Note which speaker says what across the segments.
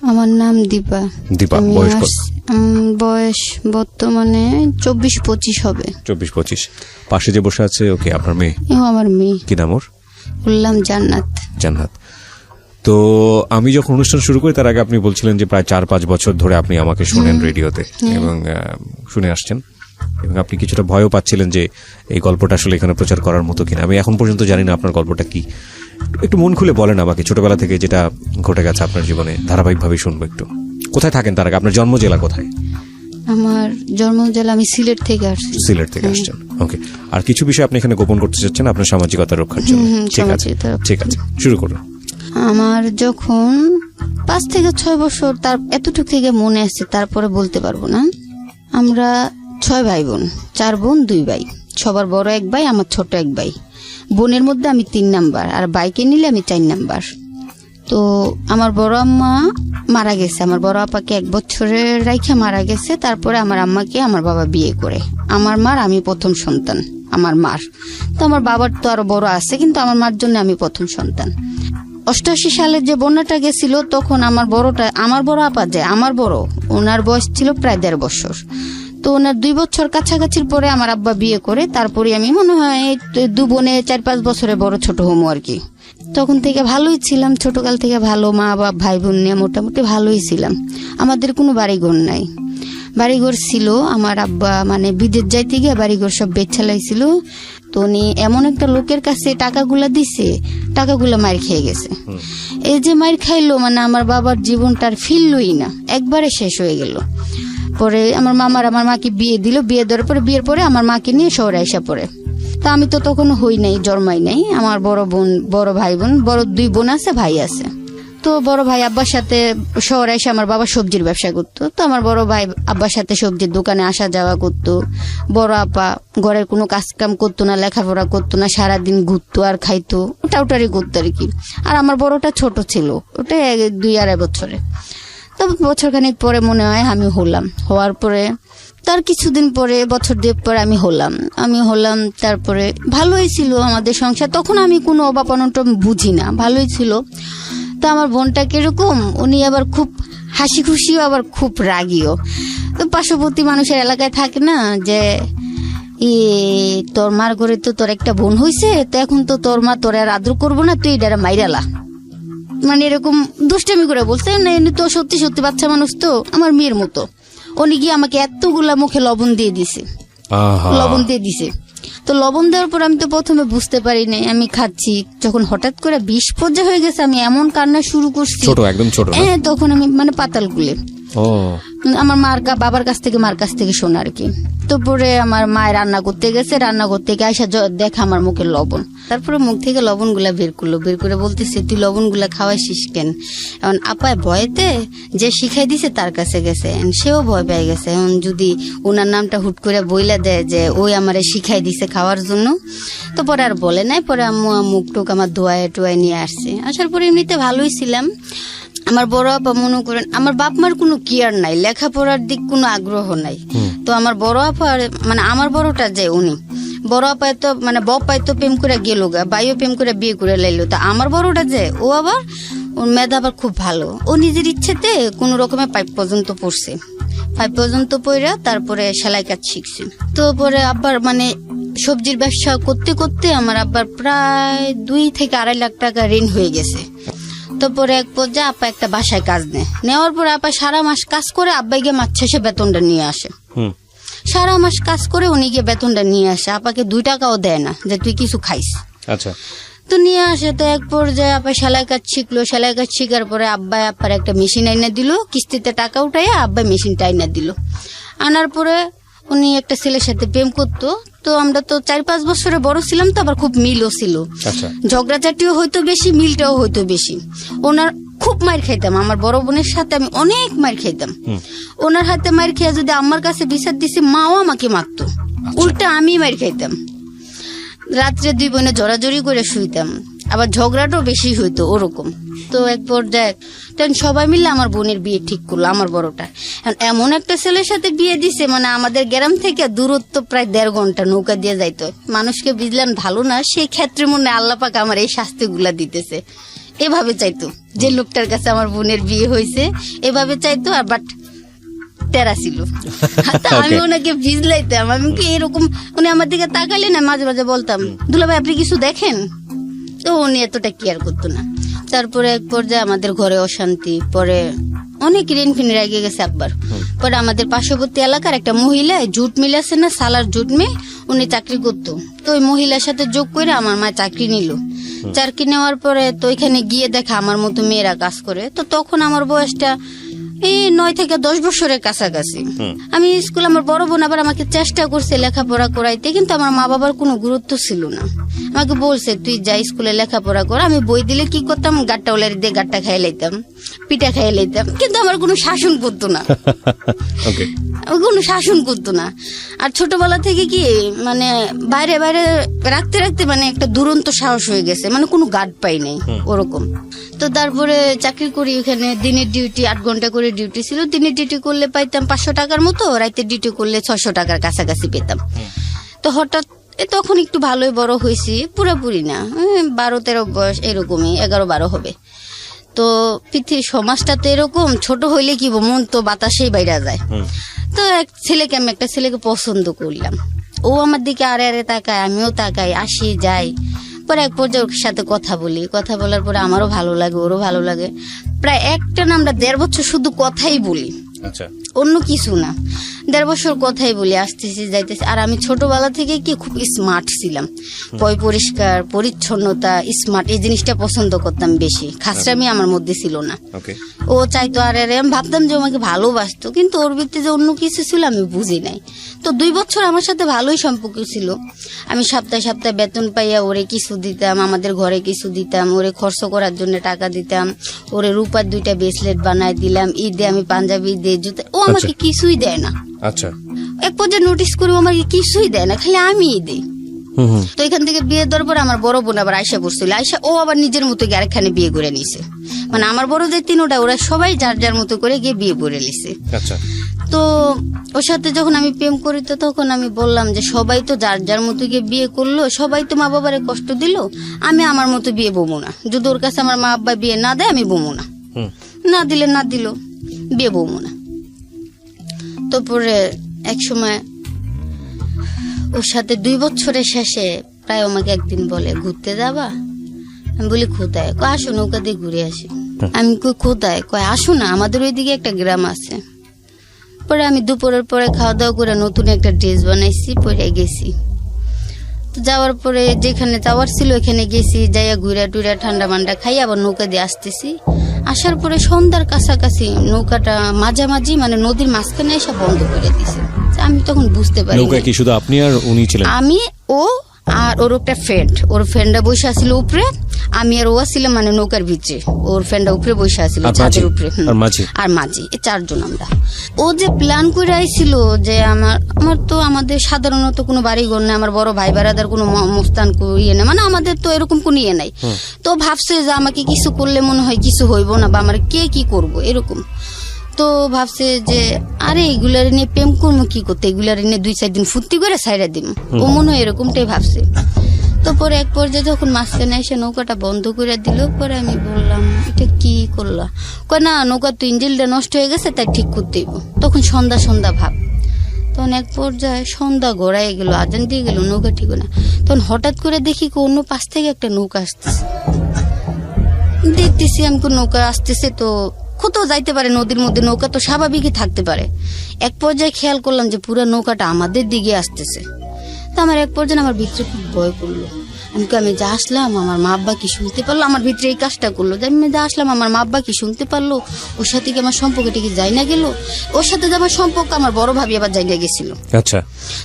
Speaker 1: আমার নাম দীপা।
Speaker 2: দীপা,
Speaker 1: বয়স বর্তমানে 24-25 হবে।
Speaker 2: 24-25। পাশে যে বসে আছে ওকে আপনার মেয়ে?
Speaker 1: আমার মেয়ে।
Speaker 2: কি নাম ওর?
Speaker 1: বললাম জান্নাত।
Speaker 2: জান্নাত। তো আমি যখন অনুষ্ঠান শুরু করি তার আগে আপনি বলছিলেন যে প্রায় 4-5 বছর ধরে আপনি আমাকে শোনেন রেডিওতে এবং শুনে আসছেন, এবং আপনি কিছুটা ভয়ও পাচ্ছিলেন যে এই গল্পটা আসলে এখানে প্রচার করার মতো কিনা। আমি এখন পর্যন্ত জানি না আপনার গল্পটা কি, একটু মন খুলে বলেন আমাকে, ছোটবেলা থেকে যেটা ঘটে গেছে আপনার জীবনে ধারাবাহিকভাবে শুনবো একটু। কোথায় থাকেন তার আগে? আপনার জন্ম জেলা কোথায়?
Speaker 1: আমার জন্ম জেলা, আমি সিলেট থেকে আসছি।
Speaker 2: সিলেট থেকে আসছেন, ওকে। আর কিছু বিষয় আপনি এখানে গোপন করতে চাচ্ছেন আপনার সামাজিকতা রক্ষার জন্য? ঠিক আছে, ঠিক আছে, শুরু করুন।
Speaker 1: আমার যখন 5 থেকে 6 বছর, তার এতটুকু থেকে মনে আছে, তারপরে বলতে পারবো না। আমরা 6 ভাই বোন, 4 বোন 2 ভাই। সবার বড় 1 ভাই, আমার ছোট 1 ভাই। বোনের মধ্যে আমি 3 নাম্বার, আর ভাইকে নিলে আমি 4 নাম্বার। তো আমার বড় আম্মা মারা গেছে, আমার বড় আপাকে 1 বছরের রাইখা মারা গেছে। তারপরে আমার আম্মাকে আমার বাবা বিয়ে করে। আমার মার আমি প্রথম সন্তান, আমার মার। তো আমার বাবার তো আরো বড় আছে, কিন্তু আমার মার জন্য আমি প্রথম সন্তান। 88 সালে যে বন্যাটা গেছিল, তখন আমার বড় আপা যে আমার বড়, ওনার বয়স ছিল প্রায় 1.5 বছর। তো ওনার 2 বছর কাছাকাছির পরে আমার আব্বা বিয়ে করে। তারপরে আমি মনে হয় 2 বোনে 4-5 বছরে বড় ছোট হমু আর কি। তখন থেকে ভালোই ছিলাম, ছোটকাল থেকে ভালো, মা বাবা ভাই বোন নিয়ে মোটামুটি ভালোই ছিলাম। আমাদের কোনো বাড়িঘর নাই। বাড়িঘর ছিল, আমার আব্বা মানে বিদেশ যাইতে গিয়ে বাড়িঘর সব বেচালাইছিল। তো উনি এমন একটা লোকের কাছে টাকাগুলা দিছে, টাকাগুলা মার খেয়ে গেছে। এই যে মার খাইলো, মানে আমার বাবার জীবনটার ফিরলই না, একবারে শেষ হয়ে গেল। পরে আমার মাকে বিয়ে দিল। বিয়ে দেওয়ার পরে, বিয়ের পরে আমার মাকে নিয়ে শহরে আইসা পড়ে। তা আমি তো তখন হই নাই, জন্মাই নাই। আমার বড় ভাই বোন, বড় 2 বোন আছে, ভাই আছে। তো বড় ভাই আব্বার সাথে শহরে এসে আমার বাবা সবজির ব্যবসা করতো। তো আমার বড় ভাই আব্বার সাথে সবজির দোকানে আসা যাওয়া করতো। বড় আপা ঘরের কোনো কাজ কাম করতো না, লেখাপড়া করতো না, সারাদিন ঘুরতো আর খাইতো, ওটাই করতো আর কি। আর আমার বড়টা ছোট ছিল, ওটা 2-2.5 বছরে। তো বছরখানেক পরে মনে হয় আমি হলাম। হওয়ার পরে তার কিছুদিন পরে, বছর 2 পরে আমি হলাম। তারপরে ভালোই ছিল আমাদের সংসার। তখন আমি কোনো অভাব অনটন বুঝি না, ভালোই ছিল। তো আমার বোনটা কিরকম, উনি আবার খুব হাসি খুশিও, আবার খুব রাগিও। তো পার্শ্ববর্তী মানুষের এলাকায় থাকে না যে তোর মার ঘরে তো তোর একটা বোন হয়েছে, তো এখন তো তোর মা তোর আর আদর করবো না, তুই এটা মাইরালা, মানে এরকম দুষ্টামি করে বলছে। না এমনি তো সত্যি সত্যি বাচ্চা মানুষ তো, আমার মেয়ের মতো। উনি গিয়ে আমাকে এতগুলা মুখে লবণ দিয়ে দিছে। তো লবণ দেওয়ার পর আমি তো প্রথমে বুঝতে পারি নাই, আমি খাচ্ছি। যখন হঠাৎ করে বিষ পর্যায়ে হয়ে গেছে, আমি এমন কান্না শুরু করছি,
Speaker 2: একদম ছোট।
Speaker 1: হ্যাঁ, তখন আমি মানে পাতাল গুলে আমার বাবার কাছ থেকে শোনা আর কি। তো পরে আমার মায়ের রান্না করতে গিয়ে আইসা দেখা আমার মুখে লবণ। তারপরে মুখ থেকে লবণ গুলা বের করে বলতেছে, তুই লবণ গুলা খাওয়াইছিস কেন? এখন আপায় ভয়েতে যে শিখাই দিছে তার কাছে গেছে, সেও ভয় পেয়ে গেছে। এখন যদি ওনার নামটা হুট করে বইলা দেয় যে ওই আমারে শিখাই দিছে খাওয়ার জন্য, তো পরে আর বলে নাই। পরে আম্মু মুখ টুক আমার ধোয়ায় নিয়ে আসছে। আসার পরে এমনিতে ভালোই ছিলাম। আমার বড় আপা মনে করেন, আমার বাপ মার কোনো কেয়ার নাই, লেখাপড়ার দিক কোনো আগ্রহ নাই। তো আমার বড় আপা, মানে আমার বড়টা যে উনি বড় আপায় তো মানে বপায় তো প্রেম করে গেল গা, বাইও প্রেম করে বিয়ে করে লাইলো। তা আমার বড়টা যে ও আবার, ওর মেধা আবার খুব ভালো। ও নিজের ইচ্ছেতে কোনো রকমের 5 পর্যন্ত পড়ছে। 5 পর্যন্ত পড়া তারপরে সেলাই কাজ শিখছে। তো পরে আব্বার মানে সবজির ব্যবসা করতে করতে আমার আব্বার প্রায় 2 থেকে 2.5 লাখ টাকা ঋণ হয়ে গেছে। তো পরে এক পর্যায়ে আপা একটা বাসায় কাজ নেওয়ার পরে আপা সারা মাস কাজ করে আব্বাই গিয়ে মাস শেষে বেতনটা নিয়ে আসে। সারা মাস কাজ করে উনি গিয়ে বেতনটা নিয়ে আসে, আপাকে 2 টাকাও দেয় না যে তুই কিছু খাইস।
Speaker 2: আচ্ছা।
Speaker 1: তো নিয়ে আসে। তো এক পর্যায়ে আপা সেলাই কাজ শিখলো। সেলাই কাজ শিখার পরে আব্বাই আপার একটা মেশিন আইনা দিল, কিস্তিতে টাকা উঠাইয়া আব্বাই মেশিনটা আইনা দিল। আনার পরে উনি একটা ছেলের সাথে প্রেম করতো। তো আমরা তো 4-5 বছরে বড় ছিলাম, তো আবার খুব মিলও ছিল। ঝগড়াঝাটিও হয়তো বেশি, মিলটাও হয়তো বেশি। ওনার খুব মার খাইতাম, আমার বড় বোনের সাথে আমি অনেক মার খাইতাম। ওনার হাতে মার খেয়ে যদি আমার কাছে বিচার দিছে, মাও আমাকে মারতো, উল্টা আমি মার খাইতাম। রাত্রে 2 বোনে জড়াজড়ি করে শুইতাম, আবার ঝগড়াটাও বেশি হইতো ওরকম। তো এক পর্যায়ে সবাই মিলে আমার বোনের বিয়ে ঠিক করলো, আমার বড়টা। এমন একটা ছেলের সাথে বিয়ে দিছে, মানে আমাদের গ্রাম থেকে দূরত্ব প্রায় 1.5 ঘন্টা নৌকা দিয়ে যাইতো। মানুষকে বুঝলেন ভালো না, সেই ক্ষেত্রে মনে আল্লাহ পাক আমার এই শাস্তিগুলা দিতেছে। এভাবে চাইতো, যে লোকটার কাছে আমার বোনের বিয়ে হয়েছে এভাবে চাইতো, আর বাট টেরা ছিল। আমি ওনাকে ভিজলাইতাম, আমি কি এরকম, উনি আমার দিকে তাকাইলে না মাঝে মাঝে বলতাম, দুলাভাই আপনি কিছু দেখেন, তো উনি এতটা কেয়ার করতো না। তারপরে এক পর্যায়ে আমাদের ঘরে অশান্তি, পরে অনেক ঋণ ফিনে রেগে গেছে একবার। পরে আমাদের পার্শ্ববর্তী এলাকার একটা মহিলা, জুট মিল আছে না, সালার জুট মিল, উনি চাকরি করতো। তো ওই মহিলার সাথে যোগ করে আমার মা চাকরি নিল। চাকরি নেওয়ার পরে তো ওইখানে গিয়ে দেখা আমার মতো মেয়েরা কাজ করে। তো তখন আমার বয়সটা এই 9 থেকে 10 বছরের কাছাকাছি। আমি স্কুল, আমার বড় বোন আবার আমাকে চেষ্টা করছে লেখাপড়া করাইতে, কিন্তু আমার মা বাবার কোনো গুরুত্ব ছিল না। আমাকে বলছে তুই যাই স্কুলে লেখাপড়া কর। আমি বই দিলে কি করতাম, গাট্টা ওলারি দিয়ে গাট্টা খাইয়ে লাইতাম, পিঠা খাইয়ে লাইতাম, কিন্তু আমার কোনো শাসন করতো না। কোনো শাসন করতো না। আর ছোটবেলা থেকে কি মানে বাইরে বাইরে রাখতে রাখতে মানে একটা দুরন্ত সাহস হয়ে গেছে, মানে কোনো গার্ড পাই নাই ওরকম। তো তারপরে চাকরি করি, ওখানে দিনের ডিউটি 8 ঘন্টা করে ডিউটি ছিল। দিনের ডিউটি করলে পাইতাম 500 টাকার মতো, রাতের ডিউটি করলে 600 টাকার কাছাকাছি পেতাম। তো হঠাৎ তখন একটু ভালোই বড় হয়েছি, পুরোপুরি না, 12-13 বয়স এরকমই, 11-12 হবে। তো পৃথিবীর সমাজটা তো এরকম, ছোট হইলে কি মন তো বাতাসেই বাইরে যায়। তো আমি একটা ছেলেকে পছন্দ করলাম, ও আমার দিকে আরে আরে তাকায়, আমিও তাকাই, আসি যাই। পরে এক পর্যায়ে ওর সাথে কথা বলি, কথা বলার পরে আমারও ভালো লাগে, ওরও ভালো লাগে। প্রায় একটা না আমরা 1.5 বছর শুধু কথাই বলি, অন্য কিছু না, 1.5 বছর কথাই বলি, আসতেছি যাইতেছি। আর আমি ছোটবেলা থেকে কি খুব স্মার্ট ছিলাম, পরিষ্কার পরিচ্ছন্নতা, স্মার্ট, এই জিনিসটা পছন্দ করতাম বেশি। খাসরামি আমার মধ্যে ছিল না। ও চাইতো আরে আরে, আমি ভাবতাম যে আমাকে ভালোবাসতো, কিন্তু ওর ভিতরে যে অন্য কিছু ছিল আমি বুঝি নাই। তো 2 বছর আমার সাথে ভালোই সম্পর্ক ছিল। আমি সপ্তাহে সপ্তাহে বেতন পাইয়া ওরে কিছু দিতাম, আমাদের ঘরে কিছু দিতাম, ওরে খরচ করার জন্য টাকা দিতাম, ওরে রূপার 2টা ব্রেসলেট বানাই দিলাম, ঈদে আমি পাঞ্জাবি দিয়ে জুতা, ও আমাকে কিছুই দেয় না। আচ্ছা, এক পর্যায়ে নোটিস করি ও আমাকে কিছুই দেয় না, খালি আমিই দিই। তো এখান থেকে বিয়ে দেওয়ার পর আমার বড় বোন আবার আয়সা পড়ছিল, আয়সা ও আবার নিজের মতো গিয়ে আরেকখানে বিয়ে করে নিছে। মানে আমার বড় যে 3টা, ওরা সবাই যার যার মতো করে গিয়ে বিয়ে করে নিছে। তো ওর সাথে যখন আমি প্রেম করি, তো তখন আমি বললাম যে সবাই তো যার যার মতো গিয়ে বিয়ে করলো, সবাই তো মা বাবারে কষ্ট দিল, আমি আমার মতো বিয়ে বমু না। যদি ওর কাছে আমার মা বাবা বিয়ে না দেয় আমি বমু না, না দিলে না দিল, বিয়ে বমু না। তো পরে এক সময় ওর সাথে 2 বছরের শেষে প্রায় আমাকে একদিন বলে ঘুরতে যাবা। আমি বলি কোথায়? কয় আসো নৌকা দিয়ে ঘুরে আসি। আমি কই কোথায়? কয় আসো না, আমাদের ওইদিকে একটা গ্রাম আছে। পরে আমি দুপুরের পরে খাওয়া দাওয়া করে নতুন একটা ড্রেস বানাইছি, পরে গেছি। তো যাওয়ার পরে যেখানে যাওয়ার ছিল ওখানে গেছি, যাইয়া ঘুরে টুরে ঠান্ডা মান্ডা খাই আবার নৌকা দিয়ে আসতেছি। আসার পরে সন্ধ্যার কাছাকাছি নৌকাটা মাঝামাঝি মানে নদীর মাঝখানে এসে বন্ধ করে দিছে। আমি তখন বুঝতে পারি
Speaker 2: নৌকা কি শুধু আপনি আর উনি ছিলেন?
Speaker 1: আমি, ও আর ওর একটা ফ্রেন্ড, ওর ফ্রেন্ডরা বসে আছিল উপরে, আমি আর ও ছিলাম মানে নৌকার ভিতরে, ওর ফ্রেন্ডরা উপরে বসে আছিল ছাদের উপরে, আর মাঝি, 4 জন আমরা। ও যে প্ল্যান করে আইছিল যে আমার তো আমাদের সাধারণত কোনো বাড়ি ঘর নেই, আমার বড় ভাই বারাদার কোনো মস্তান ইয়ে নেই, মানে আমাদের তো এরকম কোনো ইয়ে নাই। তো ভাবছে যে আমাকে কিছু করলে মনে হয় কিছু হইব না, বা আমার কে কি করব এরকম। তো ভাবছে যে আরে এগুলার নিয়ে প্রেম করবো কি করতে, এগুলার নিয়ে 2-4 দিন ফুর্তি করে সাইরা দিব, ও মনে হয় এরকমটাই ভাবছে। তো পরে এক পর্যায়ে যখন মাঝখানে এসে নৌকাটা বন্ধ করে দিল, পরে আমি বললাম এটা কি করলা? কয় না, নৌকার তো ইঞ্জিনটা নষ্ট হয়ে গেছে, তাই ঠিক করতে হইব। তখন সন্ধ্যা সন্ধ্যা ভাব, তখন এক পর্যায়ে সন্ধ্যা গড়াই গেল, আজান দিয়ে গেল, নৌকা ঠিক না। তখন হঠাৎ করে দেখি অন্য পাশ থেকে একটা নৌকা আসতেছে, দেখতেছি আমি নৌকা আসতেছে, তো কোথাও যাইতে পারে নদীর মধ্যে, নৌকা তো স্বাভাবিকই থাকতে পারে। এক পর্যায়ে খেয়াল করলাম যে পুরো নৌকাটা আমাদের দিকে আসতেছে। তো আমার এক পর্যায়ে আমার ভিতরে খুব ভয় করলো। আমি যা আসলাম আমার মা আব্বা কি শুনতে পারলো, আমার ভিতরে এই কাজটা করলো যে আমি যা আসলাম আমার মা আব্বা কি শুনতে পারলো, ওর সাথে কি আমার সম্পর্কটা কি যাই না গেল, ওর সাথে যে আমার সম্পর্ক আমার বড় ভাবি আবার যাই না গেছিল। আচ্ছা,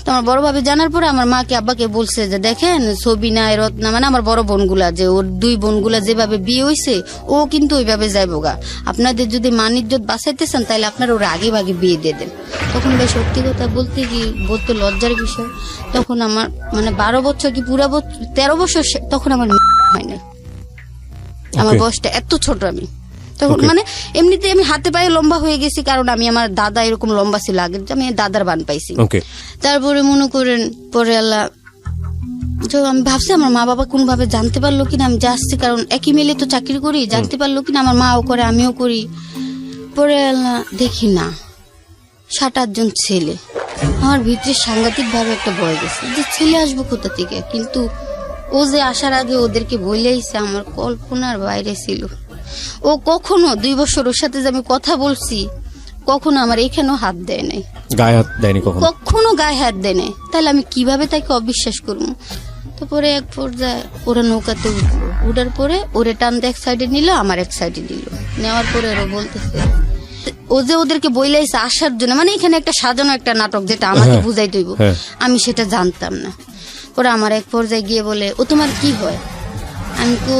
Speaker 1: তো আমার বড় ভাবি জানার পরে আমার মাকে আব্বাকে বলছে যে দেখেন সবিনা রত্না মানে আমার বড় বোনগুলা, যে ওর 2 বোনগুলা যেভাবে বিয়ে হয়েছে ও কিন্তু ওইভাবে যাইবো গা, আপনাদের যদি মান ইজ্জত বাঁচাইতে চান তাহলে আপনারা ওরা আগে ভাগে বিয়ে দিয়ে দেন। তখন ভাই সত্যি কথা বলতে লজ্জার বিষয়, তখন আমার মানে 12 বছর কি পুরা 13 বছর, তখন আমার হয় নাই, আমার বয়সটা এত ছোট। আমি তখন মানে এমনিতে আমি হাতে পায়ে লম্বা হয়ে গেছি, কারণ আমি আমার দাদা এরকম লম্বা ছিল আগে, আমি দাদার বান পাইছি। তারপরে মনে করেন পরে আল্লাহ তো আমি ভাবছি আমার মা বাবা কোনোভাবে জানতে পারলো কিনা আমি যাচ্ছি, কারণ একই মেলে তো চাকরি করি, জানতে পারলো কিনা আমার মাও করে আমিও করি। পরে দেখি না 7-8 জন ছেলে। আমার ভিতরে সাংঘাতিক ভাবে একটা ভয় গেছে যে ছেলে আসবো কোথা থেকে, কিন্তু ও যে আসার আগে ওদেরকে বলেইছে আমার কল্পনার বাইরে ছিল। ও কখনো 2 বছর ওর সাথে যে আমি কথা বলছি কখনো আমার এখানেও হাত দেয় নাই,
Speaker 2: গায়ে হাত দেয়নি
Speaker 1: কখনো গায়ে হাত দেয় নাই, তাহলে আমি কিভাবে তাকে অবিশ্বাস করবো। তারপরে এক পর্যায়ে ওরা নৌকাতে উঠলো, উঠার পরে ওরে টানতে এক সাইডে নিল, আমার এক সাইডে নিল, নেওয়ার পরে ওরা বলতেছে ও যে ওদেরকে বইলাইছে আসার জন্য, মানে এখানে একটা সাজানো একটা নাটক যেটা আমাকে বুঝাইতে হইব, আমি সেটা জানতাম না। ওরা আমার এক পর্যায়ে গিয়ে বলে ও তোমার কি হয়, আমি তো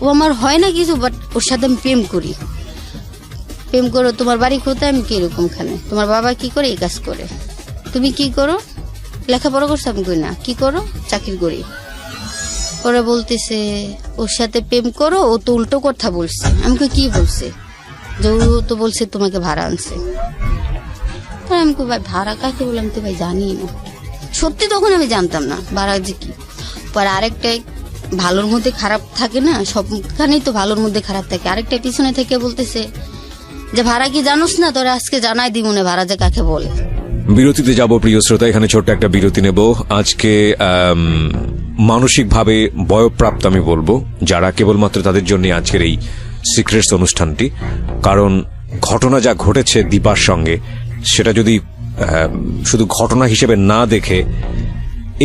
Speaker 1: ও আমার হয় না কিছু, বাট ওর সাথে আমি প্রেম করি। প্রেম করো, তোমার বাড়ি কোথায়, আমি কিরকম খানে, তোমার বাবা কি করে, এই কাজ করে, তুমি কি করো, লেখাপড়া করছো, আমি করি না, কি করো, চাকরি করি। ওরা বলতেছে ওর সাথে প্রেম করো, ও তো উল্টো কথা বলছে। আমাকে কি বলছে, যে ও তো বলছে তোমাকে ভাড়া আনছে। আমি ভাই ভাড়া কাকে বললাম তো ভাই জানি না, সত্যি তখন আমি জানতাম না ভাড়া যে কি। পরে আরেকটাই ভালোর মধ্যে খারাপ থাকে না, সবখানেই তো ভালোর মধ্যে খারাপ থাকে। আরেকটা পিছনে থেকে বলতেছে যে ভাড়া কি জানোস না, তোরা আজকে জানাই দি মনে ভাড়া যে কাকে বলে।
Speaker 2: বিরতিতে যাব প্রিয় শ্রোতা, এখানে ছোট্ট একটা বিরতি নেব। আজকে মানসিকভাবে বয়ঃপ্রাপ্ত আমি বলবো যারা, কেবলমাত্র তাদের জন্য আজকের এই সিক্রেটস অনুষ্ঠানটি। কারণ ঘটনা যা ঘটেছে দীপার সঙ্গে, সেটা যদি শুধু ঘটনা হিসেবে না দেখে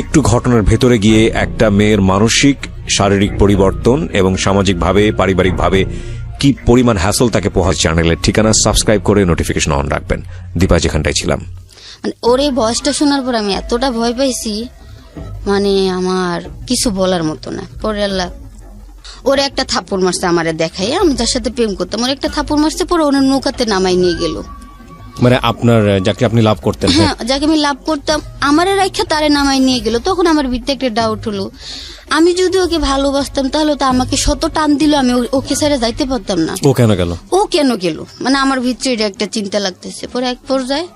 Speaker 2: একটু ঘটনার ভেতরে গিয়ে একটা মেয়ের মানসিক শারীরিক পরিবর্তন এবং সামাজিকভাবে পারিবারিকভাবে কি পরিমাণ হ্যাসল তাকে পোহাচ্ছে, চ্যানেলের ঠিকানা সাবস্ক্রাইব করে নোটিফিকেশন অন রাখবেন। দীপা যেখানটায় ছিলাম,
Speaker 1: মানে ওর এই ভয়েসটা শোনার পর আমি এতটা ভয় পাইছি, মানে আমার কিছু বলার মতো না। পরে আল্লাহ ওরে একটা থাপ্পড় মারছে আমারে দেখাই, আমি যার সাথে প্রেম করতাম, ওর একটা থাপ্পড় মারছে, পরে ওনার নৌকাতে নামাই নিয়ে গেল।
Speaker 2: মানে আপনার যাকে আপনি লাভ করতেন?
Speaker 1: হ্যাঁ, যাকে আমি লাভ করতাম আমারে রাইখা তারে নামাই নিয়ে গেল। তখন আমার ভিতরে একটা ডাউট হলো, আমি যদি ওকে ভালোবাসতাম তাহলে তো আমাকে শত টান দিল, আমি ওকে ছেড়ে যাইতে পারতাম না।
Speaker 2: ও কেন গেল?
Speaker 1: মানে আমার ভিতরে এটা একটা চিন্তা লাগতেছে। পরে এক পর্যায়ে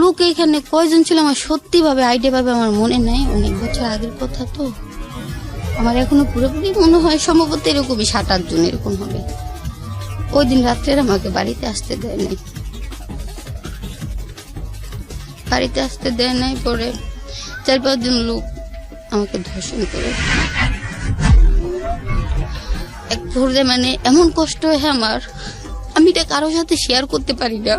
Speaker 1: লোক এখানে কয়জন ছিল আমার সত্যি ভাবে আইডিয়া ভাবে আমার মনে নাই, অনেক বছর আগের কথা তো, আমার এখনো পুরোপুরি মনে হয় সম্ভবত এরকমই 7-8 জন এরকম হবে। ওই দিন রাত্রে আমাকে বাড়িতে আসতে দেয় নাই, পরে 4-5 জন লোক আমাকে ধর্ষণ করে। এক পর্যায়ে মানে এমন কষ্ট হয় আমার, আমি এটা কারোর সাথে শেয়ার করতে পারি না,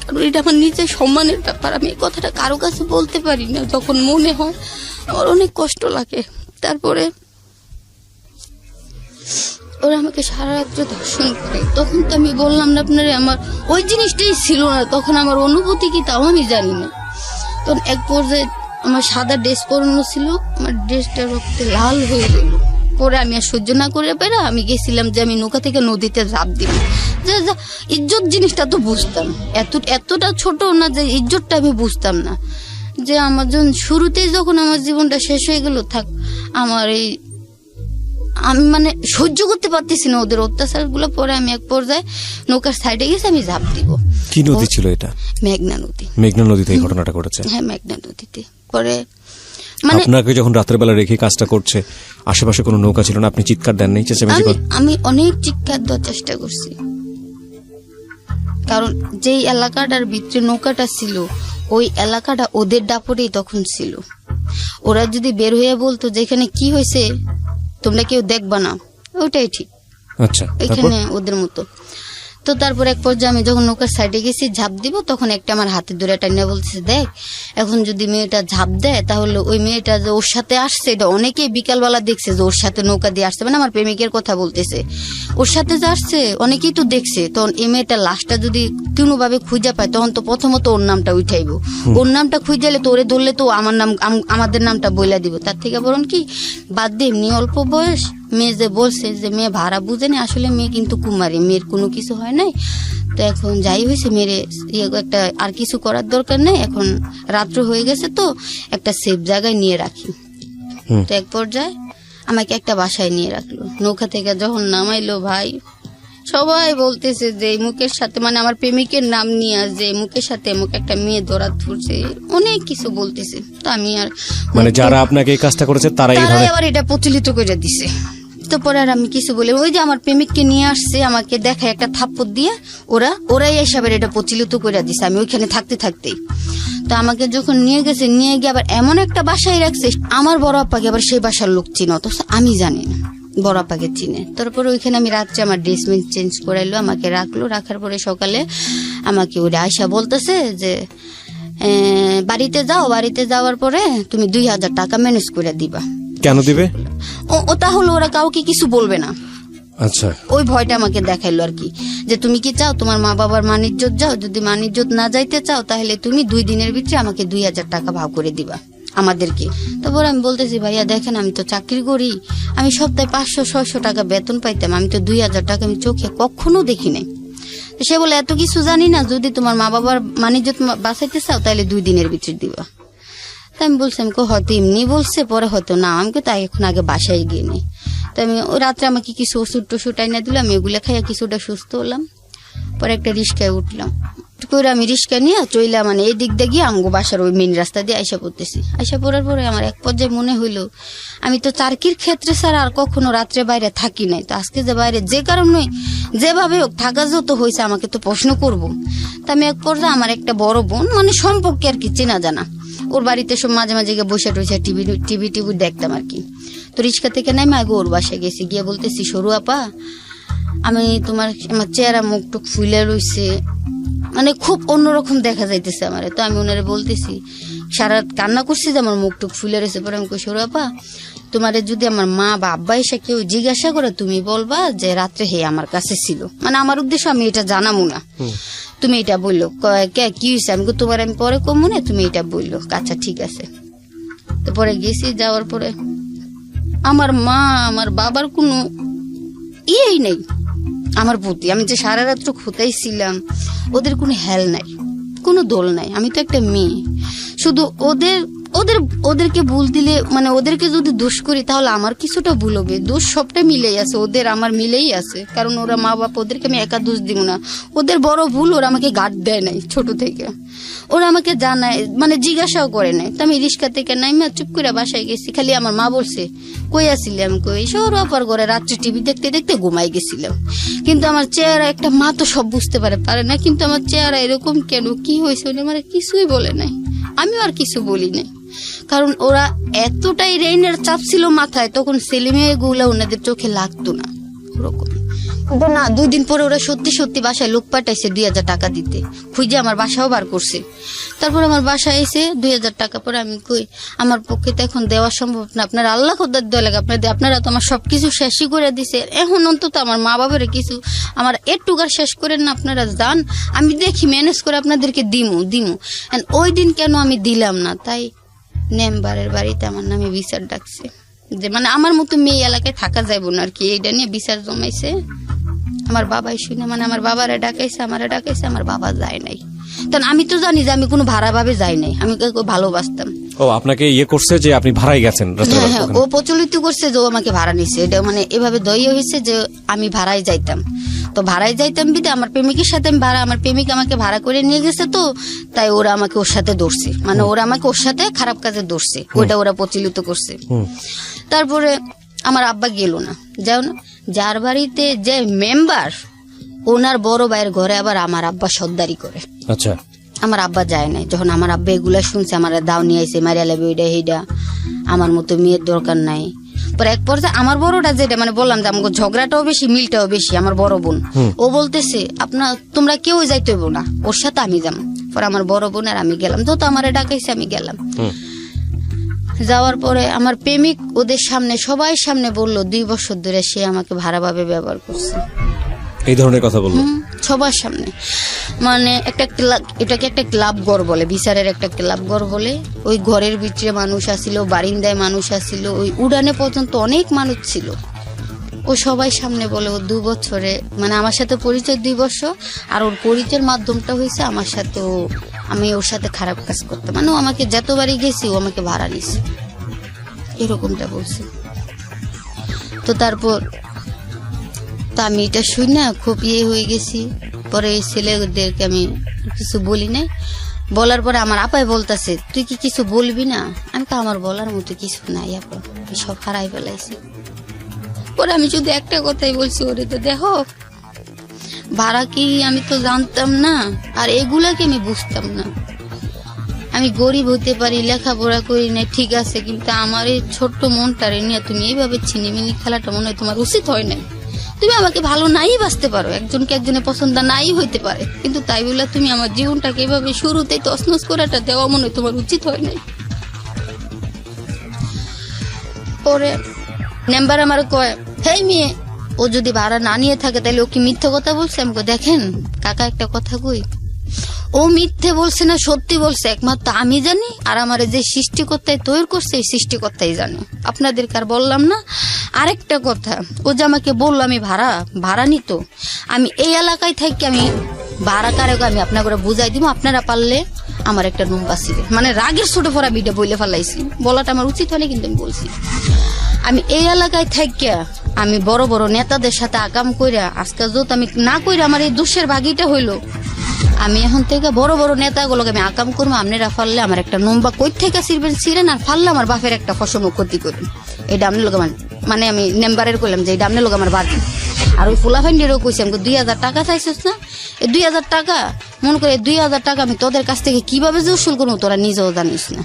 Speaker 1: কারণ এটা আমার নিজের সম্মানের ব্যাপার। আমি এই কথাটা কারো কাছে বলতে পারি না, যখন মনে হয় আমার অনেক কষ্ট লাগে। তারপরে ওরা আমাকে সারা রাত্রে ধর্ষণ করে। তখন তো আমি বললাম না আপনারে, আমার ওই জিনিসটাই ছিল না, তখন আমার অনুভূতি কি তাও আমি জানি না। তখন এক পর্যায়ে আমার সাদা ড্রেস পরানো ছিল, আমার ড্রেসটা রক্তে লাল হয়ে গেল। পরে আমি আর সহ্য না করে পেরে আমি গেছিলাম যে আমি নৌকা থেকে নদীতে ঝাঁপ দিব। যে ইজ্জত জিনিসটা তো বুঝতাম, এতটা ছোট না যে ইজ্জতটা আমি বুঝতাম না, যে আমার যখন শুরুতেই যখন আমার জীবনটা শেষ হয়ে গেল, থাক আমার এই আমি মানে সহ্য করতে পারতেছি না ওদের অত্যাচার গুলো। পরে আমি এক পর্যায়ে নৌকার সাইডে গেছি, আমি ঝাঁপ দিব।
Speaker 2: কি নদী ছিল এটা?
Speaker 1: মেঘনা নদী।
Speaker 2: মেঘনা নদীতে এই ঘটনাটা ঘটেছে?
Speaker 1: হ্যাঁ, মেঘনা নদীতে। পরে মানে
Speaker 2: আপনাকে যখন রাতের বেলা রেখে কাজটা করছে, আশেপাশে কোনো নৌকা ছিল না, আপনি চিৎকার দেন নাই?
Speaker 1: আমি অনেক চিৎকার দেওয়ার চেষ্টা করছি, কারণ যেই এলাকাটার ভিতরে নৌকাটা ছিল ওই এলাকাটা ওদের দাপটেই তখন ছিল। ওরা যদি বের হয়ে বলতো যে এখানে কি হয়েছে তোমরা কেউ দেখবা না, ওইটাই ঠিক।
Speaker 2: আচ্ছা,
Speaker 1: এখানে ওদের মতো। তো তারপর এক পর্যায়ে আমি যখন নৌকার সাইডে গেছি ঝাঁপ দিব, তখন একটা আমার হাতে ধরে টাইনা বলতেছে, দেখ এখন যদি মেয়েটা ঝাঁপ দেয় তাহলে ওই মেয়েটা যে ওর সাথে আসছে, এটা অনেকেই বিকালবেলা দেখছে যে ওর সাথে নৌকা দিয়ে আসছে, মানে আমার প্রেমিকের কথা বলতেছে, ওর সাথে যে আসছে অনেকেই তো দেখছে। তখন এই মেয়েটার লাশটা যদি কোনোভাবে খুঁজে পায়, তখন তো প্রথমত ওর নামটা উঠাইব, ওর নামটা খুঁজালে তো ওরে ধরলে তো আমার নাম আমাদের নামটা বইলা দিব। তার থেকে বরং কি বাদ দিয়ে এমনি অল্প বয়স মেয়ে যে বলছে যে মেয়ে ভাড়া বুঝেনি, আসলে মেয়ে কিন্তু কুমারী, মেয়ের কোনো কিছু হয় নাই। তো এখন যাই হয়েছে মেরে একটা আর কিছু করার দরকার নেই, এখন রাত্র হয়ে গেছে তো একটা সেফ জায়গায় নিয়ে রাখি। তো এক পর্যায়ে আমাকে একটা বাসায় নিয়ে রাখলো। নৌকা থেকে যখন নামাইলো ভাই, সবাই বলতেছে যে এই মুখের সাথে, মানে আমার প্রেমিকের নাম নিয়ে যে এই মুখের সাথে মুখে একটা মেয়ে ধরা ধরছে, অনেক কিছু বলতেছে। তো আমি আর
Speaker 2: মানে যারা আপনাকে এই কাজটা করেছে তারা এই
Speaker 1: তারাই
Speaker 2: ধরনের
Speaker 1: আবার এটা প্রচলিত করে দিছে। তো পরে আর আমি কিছু বলি, ওই যে আমার প্রেমিককে নিয়ে আসছে, আমাকে দেখায় একটা থাপ্পড় দিয়ে ওরাই এসবের এটা প্রচলিত করে দিছে আমি ওইখানে থাকতেই। তো আমাকে যখন নিয়ে গেছে, নিয়ে গিয়ে আবার এমন একটা বাসায় রাখছে, আমার বড় আপাকে আবার সেই বাসার লোক চিনে, অথচ আমি জানি না, বড় আপাকে চিনে। তারপরে ওইখানে আমি রাত্রে আমার ড্রেস চেঞ্জ করাইলো, আমাকে রাখলো, রাখার পরে সকালে আমাকে ওরা আয়সা বলতেছে যে বাড়িতে যাওয়ার পরে তুমি 2000 টাকা ম্যানেজ করে দিবা।
Speaker 2: কেন দিবে?
Speaker 1: ও তাহলে ওরা কাউকে কিছু বলবে না,
Speaker 2: আচ্ছা,
Speaker 1: ওই ভয়টা আমাকে দেখাইলো আর কি, যে তুমি কি চাও তোমার মা বাবার মানিজ্জত যাও, যদি মানিজ্জত না যাইতে চাও তাহলে তুমি 2 দিনের ভিতরে আমাকে 2000 টাকা ভাগ করে দিবা আমাদেরকে। তারপর আমি বলতেছি, ভাইয়া দেখেন আমি তো চাকরি করি, আমি সপ্তাহে 500-600 টাকা বেতন পাইতাম, আমি তো 2000 টাকা আমি চোখে কখনো দেখি নাই। সে বলে এত কিছু জানি না, যদি তোমার মা বাবার মানিজ্জত বাঁচাইতে চাও তাহলে 2 দিনের ভিতরে দিবা। তাই আমি বলছি, আমি হয়তো এমনি বলছে, পরে হয়তো না, আমাকে তাই এখন আগে বাসায় গিয়ে নেই। তাই আমি ওই রাত্রে আমাকে কিছু ওষুধ টষুধ আইনা দিল, আমি ওগুলো খাইয়া কিছুটা সুস্থ হলাম। পরে একটা রিস্কায় উঠলাম, করে আমি রিস্কা নিয়ে চইলা, মানে এই দিক দিয়ে গিয়ে আঙ্গু বাসার ওই মেন রাস্তা দিয়ে আইসা পড়তেছি। আইসা পড়ার পরে আমার এক পর্যায়ে মনে হইলো আমি তো চারকির ক্ষেত্রে ছাড়া আর কখনো রাত্রে বাইরে থাকি নাই, তো আজকে যে বাইরে যে কারণে যেভাবে হোক থাকা যত হয়েছে আমাকে তো প্রশ্ন করবো। তা আমি এক পর্যায়ে আমার একটা বড় বোন, মানে সম্পর্কে আর কি চেনা জানা, ওর বাড়িতে সব মাঝে মাঝে গিয়ে বসে টসে টিভি দেখতাম আর কি। তো রিক্সা থেকে নেমে আগে ওর বাসায় গেছি, গিয়ে বলতেছি, সরু আপা আমি আমার চেহারা মুখ টুক ফুলে রয়েছে, মানে খুব অন্যরকম দেখা যাইতেছে আমার। তো আমি ওনারে বলতেছি, সারা কান্না করছি যে আমার মুখ টুক ফুলে রয়েছে। পরে আমি কই, সরু আপা তোমার যদি আমার মা বা আব্বা এসে কেউ জিজ্ঞাসা করে তুমি বলবা যে রাত্রে হে আমার কাছে ছিল, মানে আমার উদ্দেশ্য আমি এটা জানাবো না, তুমি এটা বললো। কি হয়েছে? আমি তোমার আমি পরে কমু না, তুমি এটা বললো। আচ্ছা ঠিক আছে। তো পরে গেছি, যাওয়ার পরে আমার মা আমার বাবার কোনো ইয়েই নেই আমার প্রতি, আমি যে সারা রাত্র খোঁতাইছিলাম, ওদের কোনো হেল নাই, কোনো দোল নাই। আমি তো একটা মেয়ে, শুধু ওদেরকে ভুল দিলে, মানে ওদেরকে যদি দোষ করি তাহলে আমার কিছুটা ভুল হবে, দোষ সবটা মিলেই আছে, ওদের আমার মিলেই আছে, কারণ ওরা মা বাবা, ওদেরকে আমি একা দোষ দিব না। ওদের বড় ভুল, ওরা আমাকে গার্ড দেয় নাই ছোট থেকে, ওরা আমাকে জানায়, মানে জিজ্ঞাসাও করে নাই। তো আমি রিক্সা থেকে নাইমা চুপ করে বাসায় গেছি। খালি আমার মা বলছে, কই আসিলি? আমি কই সর আপার ঘরে রাত্রে টিভি দেখতে দেখতে ঘুমাই গেছিলাম। কিন্তু আমার চেহারা, একটা মা তো সব বুঝতে পারে না, কিন্তু আমার চেহারা এরকম কেন, কি হয়েছে, ওরা আমার কিছুই বলে নাই, আমিও আর কিছু বলি নাই, কারণ ওরা এতটাই রেইনের চাপ ছিল মাথায়, তখন ছেলে মেয়ে গুলা ওনাদের চোখে লাগতো না ওরকম। কিন্তু না, 2 দিন পরে ওরা সত্যি বাসায় লোক পাঠাইছে 2000 টাকা দিতে, খুঁজে আমার বাসাও বার করছে। তারপর আমার বাসায় এসে 2000 টাকা পরে আমি কই, আমার পক্ষে তো এখন দেওয়া সম্ভব না, আপনার আল্লাহ খোদার দেওয়া লাগে, আপনারা তো আমার সবকিছু শেষই করে দিছে, এখন অন্তত আমার মা বাবার কিছু আমার একটুকার শেষ করেন না, আপনারা যান, আমি দেখি ম্যানেজ করে আপনাদেরকে দিমু। ওই দিন কেন আমি দিলাম না, তাই নেমবারের বাড়িতে আমার নামে বিচার ডাকছে, যে মানে আমার মতো মেয়ে এলাকায় থাকা যাইব না আর কি, এইটা নিয়ে বিচার জমাইছে। আমার বাবাই শুনে, মানে আমার বাবারা ডাকাইছে, আমার বাবা যায় নাই। কারণ আমি তো জানি যে আমি কোনো ভাড়া ভাবে যাই নাই, আমি ভালোবাসতাম।
Speaker 2: ও আপনাকে ইয়ে করছে যে আপনি ভাড়াই গেছেন?
Speaker 1: হ্যাঁ, ও প্রচলিত করছে যে ও আমাকে ভাড়া নিচ্ছে, এটা মানে এভাবে দই হয়েছে যে আমি ভাড়ায় যাইতাম। তো ভাড়ায় যাইতাম বিদে আমার প্রেমিকের সাথে আমি আমার প্রেমিক আমাকে ভাড়া করে নিয়ে গেছে, তো তাই ওরা আমাকে ওর সাথে ধরছে, মানে ওরা আমাকে ওর সাথে খারাপ কাজে ধরছে, ওটা ওরা প্রচলিত করছে। তারপরে আমার আব্বা গেল না, যাও না, যার বাড়িতে যে মেম্বার, ওনার বড় ভাইয়ের ঘরে আবার আমার আব্বা সর্দারি করে।
Speaker 2: আচ্ছা,
Speaker 1: আমার আব্বা যায় নাই। যখন আমার আব্বা এগুলা শুনছে, আমার দাও নিয়ে আইসে, মারিয়া লাগবে ওইটা সেইটা, আমার মতো মেয়ের দরকার নাই। পরে এক পর্যায়ে আমার বড়টা, যেটা মানে বললাম যে আমাকে ঝগড়াটাও বেশি, মিলটাও বেশি, আমার বড় বোন, ও বলতেছে তোমরা কেউ যাইতে হইব না, ওর সাথে আমি যাম। পরে আমার বড় বোন আর আমি গেলাম, তো আমার ডাকাইছে, আমি গেলাম। যাওয়ার পরে আমার প্রেমিক ওদের সামনে, সবাই সামনে বলল 2 বছর ধরে সে আমাকে ভাড়াভাবে ব্যবহার করছে,
Speaker 2: এই ধরনের কথা বললো
Speaker 1: সবার সামনে। মানে এটাকে একটা ক্লাব ঘর বলে, বিচারের একটা ক্লাব ঘর বলে। ওই ঘরের ভিতরে মানুষ আসিল, বারিন্দায় মানুষ আসিল, ওই উড়ানে পর্যন্ত অনেক মানুষ ছিল। ও সবাই সামনে বলে ও 2 বছরে, মানে আমার সাথে পরিচয় 2 বছর, আর ওর পরিচয়ের মাধ্যমটা হয়েছে আমার সাথে, আমি ওর সাথে খারাপ কাজ করতাম, মানে ও আমাকে যতবারই গেছি ও আমাকে ভাড়া নিছে, এরকমটা বলছে। তো তারপর তো আমি এটা শুনি না খুব হয়ে গেছি। পরে এই ছেলেদেরকে আমি কিছু বলি নাই। বলার পরে আমার আপাই বলতেছে, তুই কি কিছু বলবি না? আমি তো আমার বলার মতো কিছু নাই, আপা সব হারাই ফেলাইছি। পরে আমি শুধু একটা কথাই বলছি, ওরে তো দেখো ভাড়া কি আমি তো জানতাম না, আর এগুলাকে আমি বুঝতাম না। আমি গরিব হতে পারি, লেখাপড়া করি না, ঠিক আছে, কিন্তু আমার এই ছোট্ট মনটারে নিয়ে তুমি এইভাবে ছিনিমিনি খেলাটা মনে হয় তোমার উচিত হয় না। তুমি আমাকে ভালো নাই বাঁচতে পারো, একজনকে একজনের পছন্দ নাই হইতে পারে, কিন্তু তাই বলে তুমি আমার জীবনটাকে এইভাবে শুরুতেই তছনছ করাটা দেওয়া মনে হয় তোমার উচিত হয় নাই। পরে মেম্বার আমার কয়, হেই মেয়ে, ও যদি ভাড়া না নিয়ে থাকে তাহলে ও কি মিথ্যে কথা বলছে? আমি দেখেন কাকা একটা কথা কই, ও মিথ্যে বলছে না সত্যি বলছে একমাত্র আমি জানি, আর আমার যে সৃষ্টিকর্তায় তৈরি করছে এই সৃষ্টিকর্তাই জানে। আপনাদেরকে আর বললাম না। আরেকটা কথা, ও যে আমাকে বললো আমি ভাড়া নিত, আমি এই এলাকায় থাকি, আমি ভাড়া কারকে আমি আপনাকে বুঝাই দিব, আপনারা পারলে আমার একটা নম্বর ছিল। মানে রাগের ছোট ফোরা বিটা বইলে ফেলাইছি, বলাটা আমার উচিত হয়নি কিন্তু আমি বলছি। আমি এই এলাকায় থাকিয়া আমি বড় বড় নেতাদের সাথে আকাম কইরা আজকে যত আমি না কইরা আমার এই দোষের ভাগিটা হইলো, আমি এখন থেকে বড় বড় নেতাগুলোকে আমি আকাম করবো, আপনারা ফাললে আমার একটা নম্বা কই থেকে ছিলেন, আর ফাললে আমার বাপের একটা ফসল ক্ষতি করবেন। এটা আপনার লোক মানে আমি নেম্বারের করলাম যে এটা আপনার লোক আমার বাড়ি। আর ওই ফুলা ফান্ডিরও কইছি, আমাকে 2000 টাকা চাইছিস না, এই 2000 টাকা মনে করে 2000 টাকা আমি তোদের কাছ থেকে কিভাবে যে উসুল করবো তোরা নিজেও জানিস না,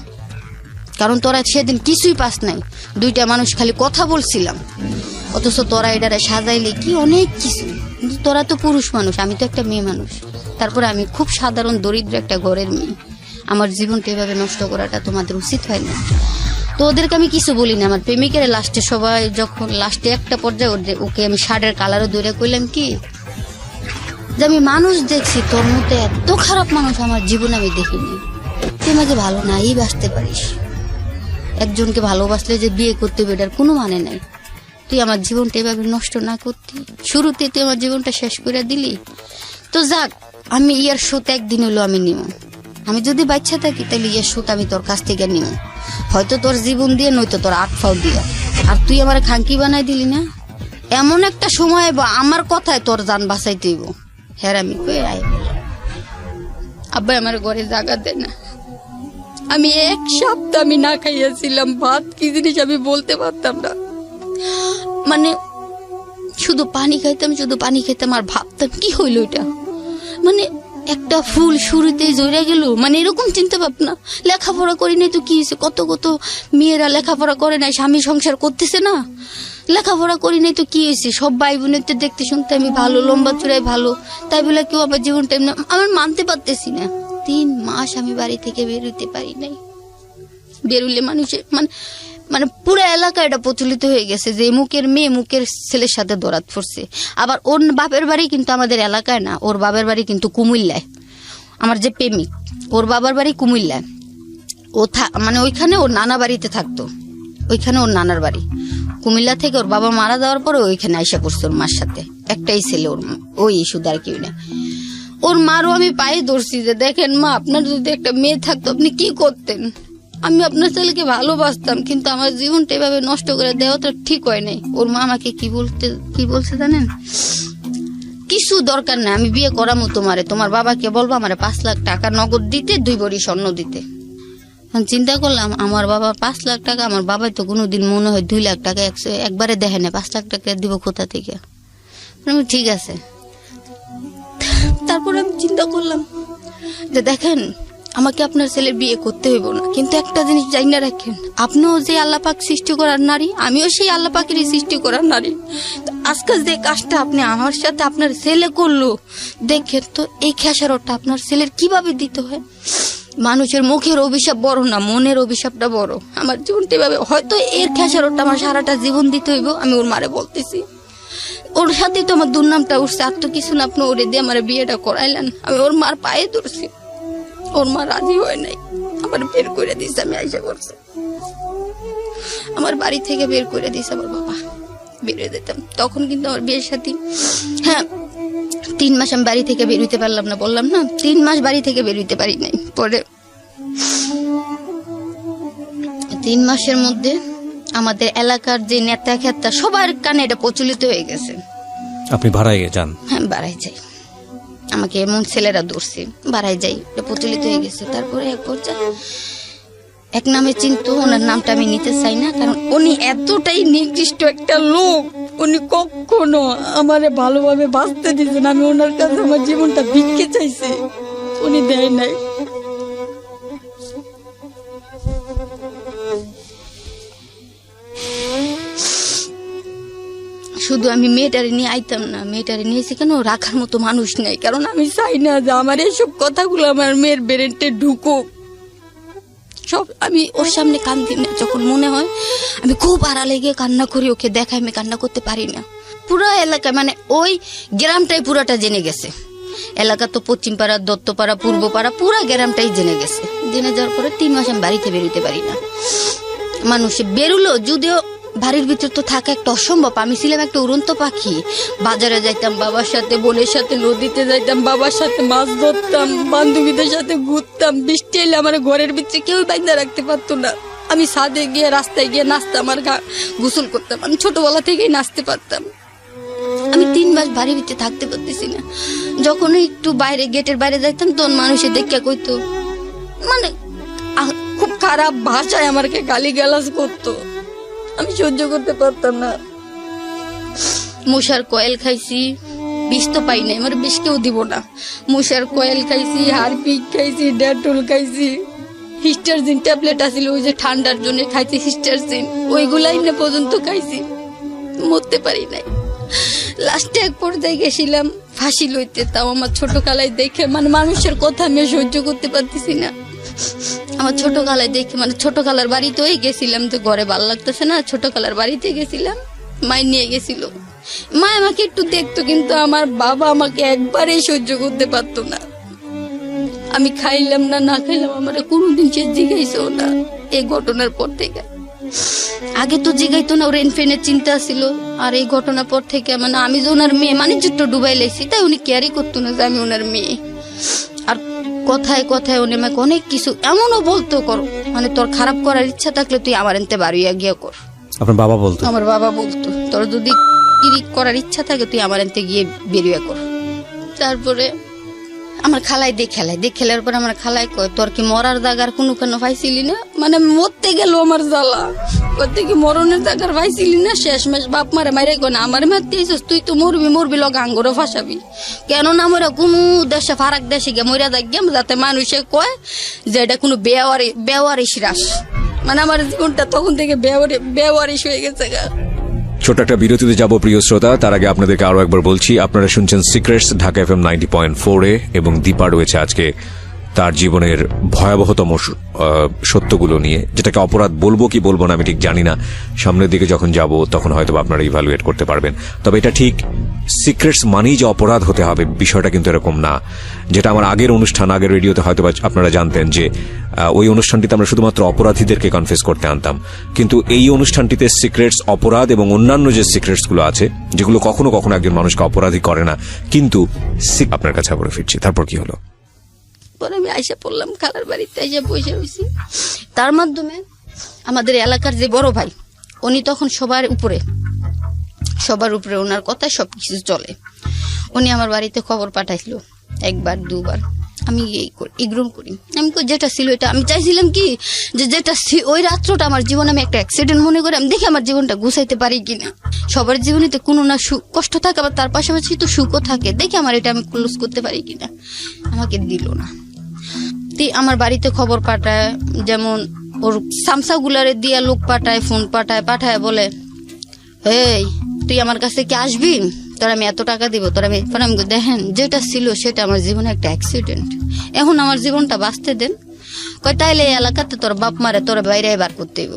Speaker 1: কারণ তোরা সেদিন কিছুই পাস নাই, দুইটা মানুষ খালি কথা বলছিলাম, অথচ তোরা এটারে সাজাইলে কি অনেক কিছু। কিন্তু তোরা তো পুরুষ মানুষ, আমি তো একটা মেয়ে মানুষ। তারপরে আমি খুব সাধারণ দরিদ্র একটা ঘরের মেয়ে, আমার জীবনটা এভাবে নষ্ট করাটা তোমাদের উচিত হয় না। তো ওদেরকে আমি কিছু বলি না। আমার প্রেমিকের লাস্টে সবাই যখন লাস্টে একটা পর্যায়ে ওকে আমি শার্টের কালারও দৌড়ে কইলাম কি যে আমি মানুষ দেখছি, তোর মতো এত খারাপ মানুষ আমার জীবনে আমি দেখিনি। তুই আমাকে ভালো নাই বাসতে পারিস, একজনকে ভালোবাসলে যে বিয়ে করতে হবে এটার কোনো মানে নাই। তুই আমার জীবনটা এভাবে নষ্ট না করতি, শুরুতে তুই আমার জীবনটা শেষ করে দিলি। তো যাক, আমি ইয়ার সুত একদিন হলো আমি নিব, আমি যদি বাচ্চা থাকি তাহলে ইয়ার সুত আমি তোর কাছ থেকে নিব, হয়তো তোর জীবন দিয়ে নয়তো তোর আটফাও দিয়ে। আর তুই আমার খাঙ্কি বানাই দিলি না, এমন একটা সময় আমার কথায় তোর জান বাঁচাই তুইব। হ্যাঁ আমি কই আয় আব্বা আমার ঘরে জায়গা দেয় না। আমি এক সপ্তাহ আমি না খাইয়াছিলাম, ভাত কি জিনিস আমি বলতে পারতাম না, মানে শুধু পানি খাইতাম আর ভাবতাম কি হইলো এটা, মানে একটা ফুল শুরুতেই জড়ে গেল, মানে এরকম চিন্তা ভাবনা। লেখাপড়া করি নাই তো কি হয়েছে, কত মেয়েরা লেখাপড়া করে নাই, স্বামী সংসার করতেছে না, লেখাপড়া করি নাই তো কি হয়েছে, সব ভাই বোনের তো দেখতে শুনতে আমি ভালো, লম্বা চূড়ায় ভালো, তাই বলে কেউ আমার জীবনটা আমার মানতে পারতেছি না। 3 মাস আমি বাড়ি থেকে বের হইতে পারি নাই। বেরুলে মানুষের মানে পুরো এলাকা এটা প্রচলিত হয়ে গেছে যে মুখের মেয়ে মুখের ছেলের সাথে দৌড়াত পড়ছে। আবার ওর বাপের বাড়ি কিন্তু আমাদের এলাকায় না, ওর বাবার বাড়ি কিন্তু কুমিল্লায়। আমার যে প্রেমিক, ওর বাবার বাড়ি কুমিল্লায়। ও মানে ওইখানে ওর নানা বাড়িতে থাকতো, ওইখানে ওর নানার বাড়ি। কুমিল্লা থেকে ওর বাবা মারা যাওয়ার পরে ওইখানে আইসা পড়ছে ওর মার সাথে, একটাই ছেলে ওর, ওই শুধু আর কেউ না। ওর মারও আমি পায়ে ধরছি যে দেখেন মা, আপনার যদি একটা মেয়ে থাকতো আপনি কি করতেন, আমি আপনার ছেলেকে ভালোবাসতাম, কিন্তু আমার জীবনটা এভাবে নষ্ট করে দেওয়া তো ঠিক হয় নাই। ওর মা আমাকে কি বলছে জানেন, কিছু দরকার নাই, আমি বিয়ে করামো তোমারে, তোমার বাবাকে বলবো আমার 5 লাখ টাকা নগদ দিতে, 2 ভরি স্বর্ণ দিতে। চিন্তা করলাম আমার বাবা 5 লাখ টাকা, আমার বাবাই তো কোনোদিন মনে হয় 2 লাখ টাকা একবারে দেখে না, 5 লাখ টাকা দিব কোথা থেকে। ঠিক আছে। তারপর আমি চিন্তা করলাম যে দেখেন আমাকে আপনার ছেলের বিয়ে করতে হইব না, কিন্তু একটা জিনিস জানিনা রাখেন, আপনিও যে আল্লাহ পাক সৃষ্টি করার নারী, আমিও সেই আল্লাহ পাকেরই সৃষ্টি করার নারী। আজকে যে কাজটা আপনি আমার সাথে আপনার ছেলে করলো, দেখেন তো এই খেসারতটা আপনার ছেলের কিভাবে দিতে হয়। মানুষের মুখের অভিশাপ বড় না, মনের অভিশাপটা বড়। আমার জীবনটা এভাবে হয়তো এর খেসারতটা আমার সারাটা জীবন দিতে হইব। আমি ওর মারে বলতেছি, ওর সাথেই তো আমার দুর্নামটা উঠছে, আর তো কিছু না, আপনি ওরে দিয়ে আমার বিয়েটা করাইলেন। আমি ওর মার পায়ে ধরছি, ওর মা রাজি হয় নাই, আমার বের করে দিয়েছে। আমি আইসা করছি, আমার বাড়ি থেকে বের করে দিয়েছে আমার বাবা, বেরিয়ে দিতাম তখন কিন্তু আমার বিয়ের সাথে। হ্যাঁ 3 মাস আমি বাড়ি থেকে বের হইতে পারলাম না, বললাম না 3 মাস বাড়ি থেকে বের হইতে পারি নাই। পরে 3 মাসের মধ্যে আমাদের এলাকার যে নেতা খেতা সবার কানে এটা প্রচলিত হয়ে গেছে
Speaker 2: আপনি ভাড়ায় যান?
Speaker 1: হ্যাঁ, বাড়াই যাই। আমাকে এমন ছেলেরা ধরছে, বাড়াই যাই, এটা প্রচলিত হয়ে গেছে। তারপরে এক পর্যায়ে এক নামে চিনতো, ওনার নামটা আমি নিতে চাই না, কারণ উনি এতটাই নিকৃষ্ট একটা লোক। উনি কখনো আমারে ভালোভাবে বাঁচতে দিতেন। আমি ওনার কাছে আমার জীবনটা ভিক্ষে চাইছি, উনি দেয় নাই। শুধু আমি মেয়েটারে নিয়ে আইতাম না, মেয়েটারে নিয়েছি কেন, রাখার মতো মানুষ নেই। কারণ আমি চাই না যে আমার এইসব কথাগুলো আমার মেয়ের ব্রেনটে ঢুকুক। সব আমি ওর সামনে কান্দি না, যখন মনে হয় আমি খুব আড়ালে গিয়ে কান্না করি, ওকে দেখাই আমি কান্না করতে পারি না। পুরো এলাকা মানে ওই গ্রামটাই পুরাটা জেনে গেছে। এলাকা তো পশ্চিমপাড়া, দত্তপাড়া, পূর্বপাড়া, পুরা গ্রামটাই জেনে গেছে। জেনে যাওয়ার পরে 3 মাস আমি বাড়িতে বেরোতে পারি না। মানুষে বেরোলো, যদিও বাড়ির ভিতর তো থাকা একটা অসম্ভব। আমি ছিলাম একটা উড়ন্ত পাখি। বাজারে যাইতাম বাবার সাথে, বোনের সাথে নদীতে যাইতাম, বাবার সাথে মাছ ধরতাম, বান্ধবীদের সাথে ঘুরতাম। বৃষ্টি এলে আমার ঘরের ভিতরে কেউ বাইন্দা রাখতে পারতো না। আমি ছাদে গিয়ে, রাস্তায় গিয়ে নাচতাম আর গোসল করতাম। আমি ছোটবেলা থেকেই নাচতে পারতাম। আমি 3 মাস বাড়ির ভিতরে থাকতে পারতেছি না। যখন একটু বাইরে, গেটের বাইরে যাইতাম, তখন মানুষে দেখে কইতো, মানে খুব খারাপ ভাষায় আমাকে গালিগালাজ করতো। আমি সহ্য করতে পারতাম না। মশার কয়েল খাইছি, বিষ তো পাই নাই, আমার বিষ কেউ দিব না। মশার কয়েল খাইছি, হারপিক খাইছি, ডেটল খাইছি, হিস্টারজিন ট্যাবলেট আছিল ওই যে ঠান্ডার জন্য খাইছি, হিস্টারজিন, ওইগুলাই না পর্যন্ত খাইছি, মরতে পারি নাই। লাস্টে এক পর্যায়ে গেছিলাম ফাঁসি লইতে, তাও আমার ছোট কালাই দেখে, মানে মানুষের কথা আমি সহ্য করতে পারতেছি না। আমার ছোট খালায় দেখে, মানে ছোট খালার বাড়িতেই গেছিলাম, তো ঘরে ভালো লাগতেছে না, ছোট খালার বাড়িতে গেছিলাম, মায় নিয়ে গেছিল। মা আমাকে একটু দেখতো, কিন্তু আমার বাবা আমাকে একবারেই সহ্য করতে পারতো না। আমি খাইলাম না, না খাইলাম, আমার কোনোদিন সে জিগাইছো না এই ঘটনার পর থেকে। আগে তো জিগাইতো না, ওর এনফেনের চিন্তা ছিল। আর এই ঘটনার পর থেকে মানে আমি যে ওনার মেয়ে, মানে যুদ্ধ ডুবাই লাইছি, তাই উনি কেয়ারই করতো না যে আমি ওনার মেয়ে। আর কথায় কথায় উনি আমাকে অনেক কিছু এমনও বলতো, কর মানে তোর খারাপ করার ইচ্ছা থাকলে তুই আমার এনতে বাড়িয়া গিয়ে কর।
Speaker 2: আপনার বাবা বলতো?
Speaker 1: আমার বাবা বলতো, তোর যদি কিরিক করার ইচ্ছা থাকে তুই আমার এনতে গিয়ে বেরিয়ে কর। তারপরে আমার খালাই দেখেলার পর আমার খালাই কয়, তোর কি মরার জায়গার কোনো পাইছিলি না? মানে মরতে গেল আমার জ্বালা, করতে কি মরণের জায়গার পাইছিলি না? শেষমেশ বাপ মারে মারে কয় না, আমার মারতে তুই তো মরবি লগ আঙ্গুরও ফাঁসাবি। কেন না মরা কোনো দেশে, ফারাক দেশে গিয়ে মরিয়া যাক গেম, যাতে মানুষে কয় যে এটা কোনো বেওয়ারিশ রাস। মানে আমার জীবনটা তখন থেকে বেওয়ারিশ হয়ে গেছে গা।
Speaker 2: ছোট একটা বিরতিতে যাব প্রিয় শ্রোতা। তার আগে আপনাদেরকে আরো একবার বলছি, আপনারা শুনছেন সিক্রেটস ঢাকা FM 90.4-এ, এবং দীপা রয়েছে আজকে তার জীবনের ভয়াবহতম সত্যগুলো নিয়ে, যেটাকে অপরাধ বলবো কি বলবো না আমি ঠিক জানি না। সামনের দিকে যখন যাব তখন হয়তো আপনারা ইভালুয়েট করতে পারবেন। তবে এটা ঠিক, সিক্রেটস মানেই যে অপরাধ হতে হবে বিষয়টা কিন্তু এরকম না। যেটা আমার আগের অনুষ্ঠান, আগের রেডিওতে হয়তো আপনারা জানতেন যে ওই অনুষ্ঠানটিতে আমরা শুধুমাত্র অপরাধীদেরকে কনফেস করতে আনতাম, কিন্তু এই অনুষ্ঠানটিতে সিক্রেটস, অপরাধ এবং অন্যান্য যে সিক্রেটস গুলো আছে, যেগুলো কখনো কখনো একজন মানুষকে অপরাধী করে না, কিন্তু আপনার কাছে আবার ফিরছি। তারপর কি হলো?
Speaker 1: পরে আমি আইসা পড়লাম খালার বাড়িতে, আইসা বসে হয়েছি। তার মাধ্যমে আমাদের এলাকার যে বড় ভাই, উনি তখন সবার উপরে ওনার কথায় সবকিছু চলে। উনি আমার বাড়িতে খবর পাঠাইছিল 1বার 2বার, আমি ইগনোর করি। আমি যেটা ছিল এটা আমি চাইছিলাম কি, যে যেটা ওই রাত্রটা আমার জীবনে আমি একটা অ্যাক্সিডেন্ট মনে করি, আমি দেখি আমার জীবনটা গুছাইতে পারি কিনা। সবার জীবনে তো কোনো না সুখ কষ্ট থাকে, আবার তার পাশাপাশি তো সুখও থাকে, দেখি আমার এটা আমি ক্লোজ করতে পারি কিনা। আমাকে দিল না। আমার বাড়িতে খবর পাঠায়, যেমন ওর সামসাগুলারে দিয়া লোক পাঠায়, ফোন পাঠায় বলে, এই তুই আমার কাছে কি আসবি, তোর আমি এত টাকা দিব, তোর আমি। দেখেন যেটা ছিল সেটা আমার জীবনে একটা অ্যাক্সিডেন্ট, এখন আমার জীবনটা বাঁচতে দেন। কয় তাইলে এই এলাকাতে তোর বাপ মারে তোর বাইরে বার করতে হইব।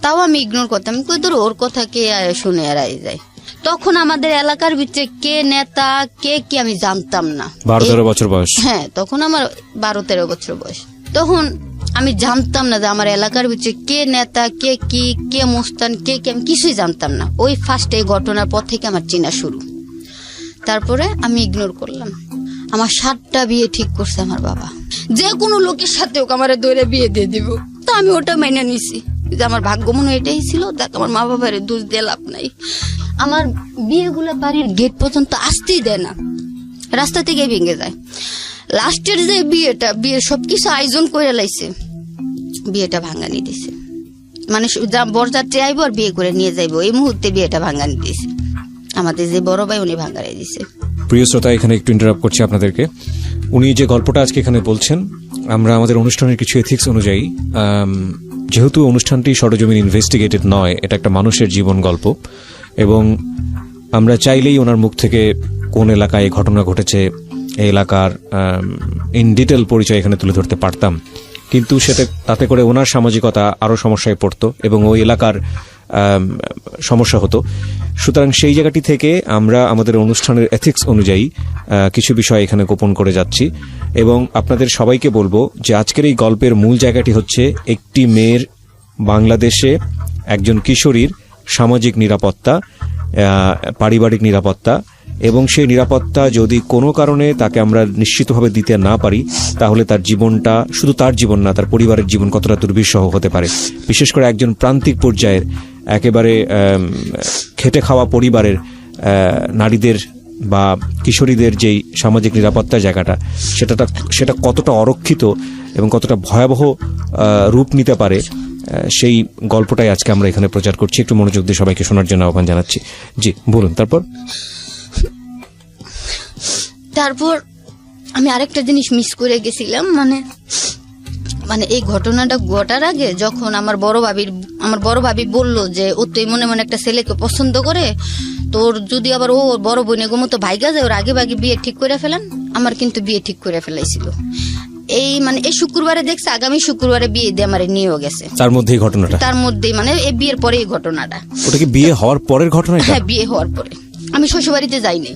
Speaker 1: তাও আমি ইগনোর করতাম, কই তোর ওর কথা কে শুনে এড়াই যায়। তখন আমাদের এলাকার ভিতরে কে নেতা কে কি আমি জানতাম না।
Speaker 2: 12-13 বছর বয়স।
Speaker 1: হ্যাঁ, তখন আমার 12-13 বছর বয়স। তখন আমি জানতাম না যে আমার এলাকার ভিতরে কে নেতা, কে কি, কে মোস্তান, কে কি, আমি কিছুই জানতাম না। ওই ফার্স্ট এই ঘটনার পর থেকে আমার চেনা শুরু। তারপরে আমি ইগনোর করলাম। আমার 7টা বিয়ে ঠিক করছে আমার বাবা, যে কোনো লোকের সাথে ওকে আমার দৌড়ে বিয়ে দিয়ে দিব। তা আমি ওটা মেনে নিছি, যে আমার ভাগ্য মনে এটাই ছিল। দেখ, আমার মা বাবার দোষ দিয়ে লাভ নাই। আমার বিয়েগুলো বাড়ির গেট পর্যন্ত আসতেই দেয় না, রাস্তা থেকে ভেঙে যায়। লাস্টের যে বিয়ের সবকিছু আয়োজন করে লাইছে, বিয়েটা ভাঙানি দিছে। মানে বরযাত্রী আইব আর বিয়ে করে নিয়ে যাইব, এই মুহূর্তে বিয়েটা ভাঙানি দিছে। আমাদের যে বড় ভাই উনি ভাঙাই দিছে।
Speaker 2: প্রিয় শ্রোতা, এখানে একটু ইন্টারাপ্ট করছি আপনাদেরকে। উনি যে গল্পটা আজকে এখানে বলছেন, আমরা আমাদের অনুষ্ঠানের কিছু এথিক্স অনুযায়ী, যেহেতু অনুষ্ঠানটি সরেজমিন ইনভেস্টিগেটেড নয়, এটা একটা মানুষের জীবন গল্প, এবং আমরা চাইলেই ওনার মুখ থেকে কোন এলাকায় ঘটনা ঘটেছে, এই এলাকার ইন ডিটেল পরিচয় এখানে তুলে ধরতে পারতাম, কিন্তু সেটা তাতে করে ওনার সামাজিকতা আরো সমস্যায় পড়তো এবং ওই এলাকার সমস্যা হতো। সুতরাং সেই জায়গাটি থেকে আমরা আমাদের অনুষ্ঠানের এথিক্স অনুযায়ী কিছু বিষয় এখানে গোপন করে যাচ্ছি, এবং আপনাদের সবাইকে বলবো যে আজকের এই গল্পের মূল জায়গাটি হচ্ছে একটি মেয়ের, বাংলাদেশে একজন কিশোরীর সামাজিক নিরাপত্তা, পারিবারিক নিরাপত্তা, এবং সেই নিরাপত্তা যদি কোনো কারণে তাকে আমরা নিশ্চিতভাবে দিতে না পারি, তাহলে তার জীবনটা, শুধু তার জীবন না, তার পরিবারের জীবন কতটা দুর্বিষহ হতে পারে। বিশেষ করে একজন প্রান্তিক পর্যায়ের একেবারে খেটে খাওয়া পরিবারের নারীদের বা কিশোরীদের যেই সামাজিক নিরাপত্তার জায়গাটা, সেটা কতটা অরক্ষিত এবং কতটা ভয়াবহ রূপ নিতে পারে, সেই গল্পটাই আজকে আমরা এখানে প্রচার করছি। একটু মনোযোগ দিয়ে সবাইকে শোনার জন্য আহ্বান জানাচ্ছি। জি বলুন।
Speaker 1: তারপর আমি আরেকটা জিনিস মিস করে গেছিলাম, মানে এই ঘটনাটা ঘটার আগে যখন আমার বড় ভাবি বলল যে ও তুই মনে মনে একটা ছেলেকে পছন্দ করে, তোর যদি আবার ও বড় বোনের মতো ভাইগা যায়, ওর আগে বিয়ে ঠিক করে ফেলান। আমার কিন্তু বিয়ে ঠিক করে ফেলাইছিল। এই শুক্রবারে দেখছে, আগামী শুক্রবারে বিয়ে দিয়ে আমার নিয়েও গেছে।
Speaker 2: তার মধ্যেই ঘটনাটা,
Speaker 1: তার মধ্যেই মানে এই বিয়ের পরে এই ঘটনাটা।
Speaker 2: ওটা কি বিয়ে হওয়ার পরের ঘটনা?
Speaker 1: হ্যাঁ, বিয়ে হওয়ার পরে। আমি শ্বশুরবাড়িতে যাইনি।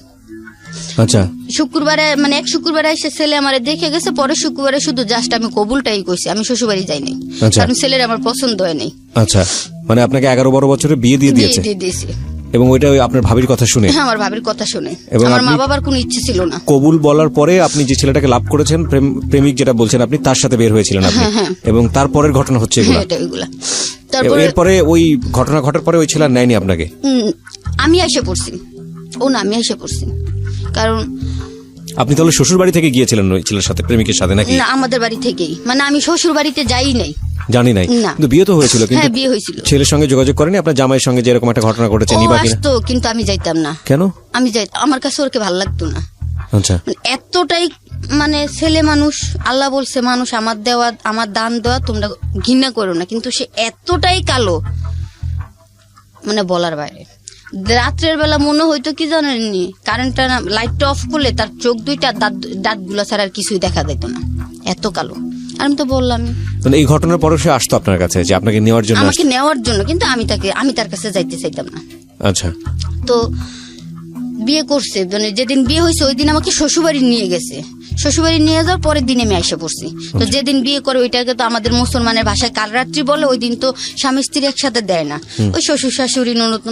Speaker 2: আচ্ছা,
Speaker 1: শুক্রবারে এক শুক্রবারে এসে ছেলে আমারে দেখে গেছে, পরের শুক্রবারে শুধু জাস্ট আমি কবুলটাই কইছি, আমি শ্বশুরবাড়ি যাইনি, কারণ ছেলের আমার পছন্দ হয় নাই।
Speaker 2: আচ্ছা, মানে আপনাকে 11-12 বছরে বিয়ে দিয়ে দিয়েছে?
Speaker 1: দিয়েছে।
Speaker 2: এবং ওইটা আপনার ভাবির কথা শুনে?
Speaker 1: হ্যাঁ, আমার ভাবির কথা শুনে। আমার মা বাবার কোনো ইচ্ছে ছিল না।
Speaker 2: কবুল বলার পরে আপনি যে ছেলেটাকে লাভ করেছেন, প্রেমিক যেটা বলছেন আপনি, তার সাথে বের হয়েছিলেন আপনি, এবং তারপরের ঘটনা হচ্ছে এগুলা। এরপরে ওই ঘটনা ঘটার পরে ওই ছেলে নেয়নি আপনাকে?
Speaker 1: আমি এসে পড়ছি, আমি এসে পড়ছি। কারণ
Speaker 2: আপনি তাহলে শ্বশুর বাড়ি থেকে গিয়েছিলেন ওই ছেলের সাথে, প্রেমিকের সাথে নাকি?
Speaker 1: না, আমাদের বাড়ি থেকেই। মানে আমি শ্বশুর বাড়িতে যাই নাই,
Speaker 2: জানি নাই। কিন্তু বিয়ে তো হয়েছিল?
Speaker 1: হ্যাঁ, বিয়ে হয়েছিল।
Speaker 2: ছেলের সঙ্গে যোগাযোগ করেনি আপনার জামাইয়ের সঙ্গে যে এরকম একটা ঘটনা ঘটেছে?
Speaker 1: আসতো, কিন্তু আমি যাইতাম না।
Speaker 2: কেন?
Speaker 1: আমি যাইতাম, আমার কাছে ওরকে ভালো লাগতো না।
Speaker 2: আচ্ছা,
Speaker 1: এতটাই ছেলে মানুষ, আল্লাহ বলছে মানুষ আমার দেওয়া, আমার দান দেওয়া তোমরা ঘৃণা করো না, কিন্তু সে এতটাই কালো, বলার বাইরে। রাত্রের বেলা মনে হইতো কি জানেননি, কারেন্টটা লাইটটা অফ করলে তার চোখ দুইটা দাঁত গুলা ছাড়া আর কিছুই দেখা যেত না, এত কালো। আমি তো বললাম,
Speaker 2: এই ঘটনার পরে সে আসতো আপনার কাছে যে আপনাকে নেওয়ার জন্য?
Speaker 1: আমাকে নেওয়ার জন্য, কিন্তু আমি তার কাছে যাইতে চাইতাম না।
Speaker 2: আচ্ছা।
Speaker 1: তো বিয়ে করছে, যেদিন বিয়ে হয়েছে ওই দিন আমাকে শ্বশুরবাড়ি নিয়ে গেছে। শ্বশুরবাড়ি নিয়ে যাওয়ার পরের দিনে আমি এসে পড়ছি। তো যেদিন বিয়ে করে, ওইটাকে তো আমাদের মুসলমানের ভাষায় কাল রাত্রি বলে, ওই দিন তো স্বামী স্ত্রী একসাথে দেয় না, ওই শ্বশুর শাশুড়ি ননদ।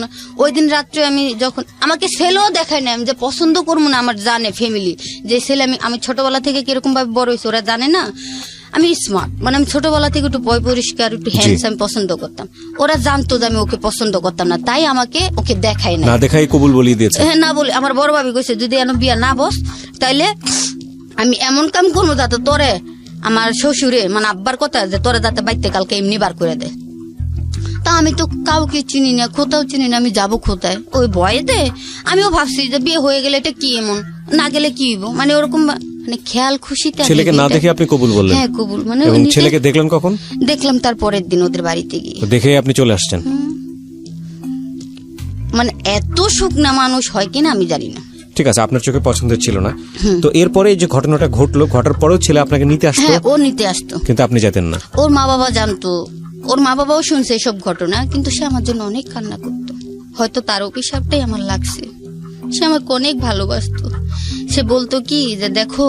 Speaker 1: ওই দিন রাত্রে আমি যখন, আমাকে ছেলেও দেখায় না, আমি যে পছন্দ করবো না, আমার জানে ফ্যামিলি যে ছেলে, আমি ছোটবেলা থেকে কিরকম ভাবে বড় হয়েছি ওরা জানে না, আমি স্মার্ট, আমি ছোটবেলা থেকে একটু পয় পরিষ্কার, একটু হ্যান্ডসাম পছন্দ করতাম। ওরা জানতো যে আমি ওকে পছন্দ করতাম না, তাই আমাকে ওকে দেখায় না,
Speaker 2: দেখাই কবুল বলিয়ে দিয়েছে।
Speaker 1: হ্যাঁ, না বলে আমার বড় ভাবি কইছে যদি বিয়া না বস, তাইলে আমি এমন কাম করবো যাতে তোরে আমার শ্বশুরে, আব্বার কথা, যে তোরে যাতে বাইতে কালকে এমনি বার করে দেয়। তা আমি তো কাউকে চিনি না, কোথাও চিনি না, আমি যাবো কোথায়, ওই ভয়েতে আমিও ভাবছি যে বিয়ে হয়ে গেলে এটা কি, এমন না গেলে কি হইব, ওরকম খেয়াল খুশিতে। ছেলেকে
Speaker 2: না দেখে আপনি কবুল বললেন?
Speaker 1: হ্যাঁ, কবুল।
Speaker 2: ছেলেকে দেখলেন কখন?
Speaker 1: দেখলাম তার পরের দিন ওদের বাড়িতে গিয়ে।
Speaker 2: দেখে আপনি চলে আসছেন?
Speaker 1: এত শুকনা মানুষ হয় কিনা আমি জানি না।
Speaker 2: ঠিক আছে, আপনার চোখে পছন্দের ছিল না। তো এরপরে যে ঘটনাটা ঘটলো, ঘটার পরেও ছেলে আপনাকে নিতে আসতো?
Speaker 1: হ্যাঁ, ও নিতে আসতো, কিন্তু
Speaker 2: আপনি যেতেন না?
Speaker 1: ওর মা বাবা জানতো, ওর মা বাবাও শুনছে এসব ঘটনা, কিন্তু সে আমার জন্য অনেক কান্না করতো। হয়তো তার অভিশাপটাই আমার লাগছে। সে আমাকে অনেক ভালোবাসতো। সে বলতো কি যে দেখো,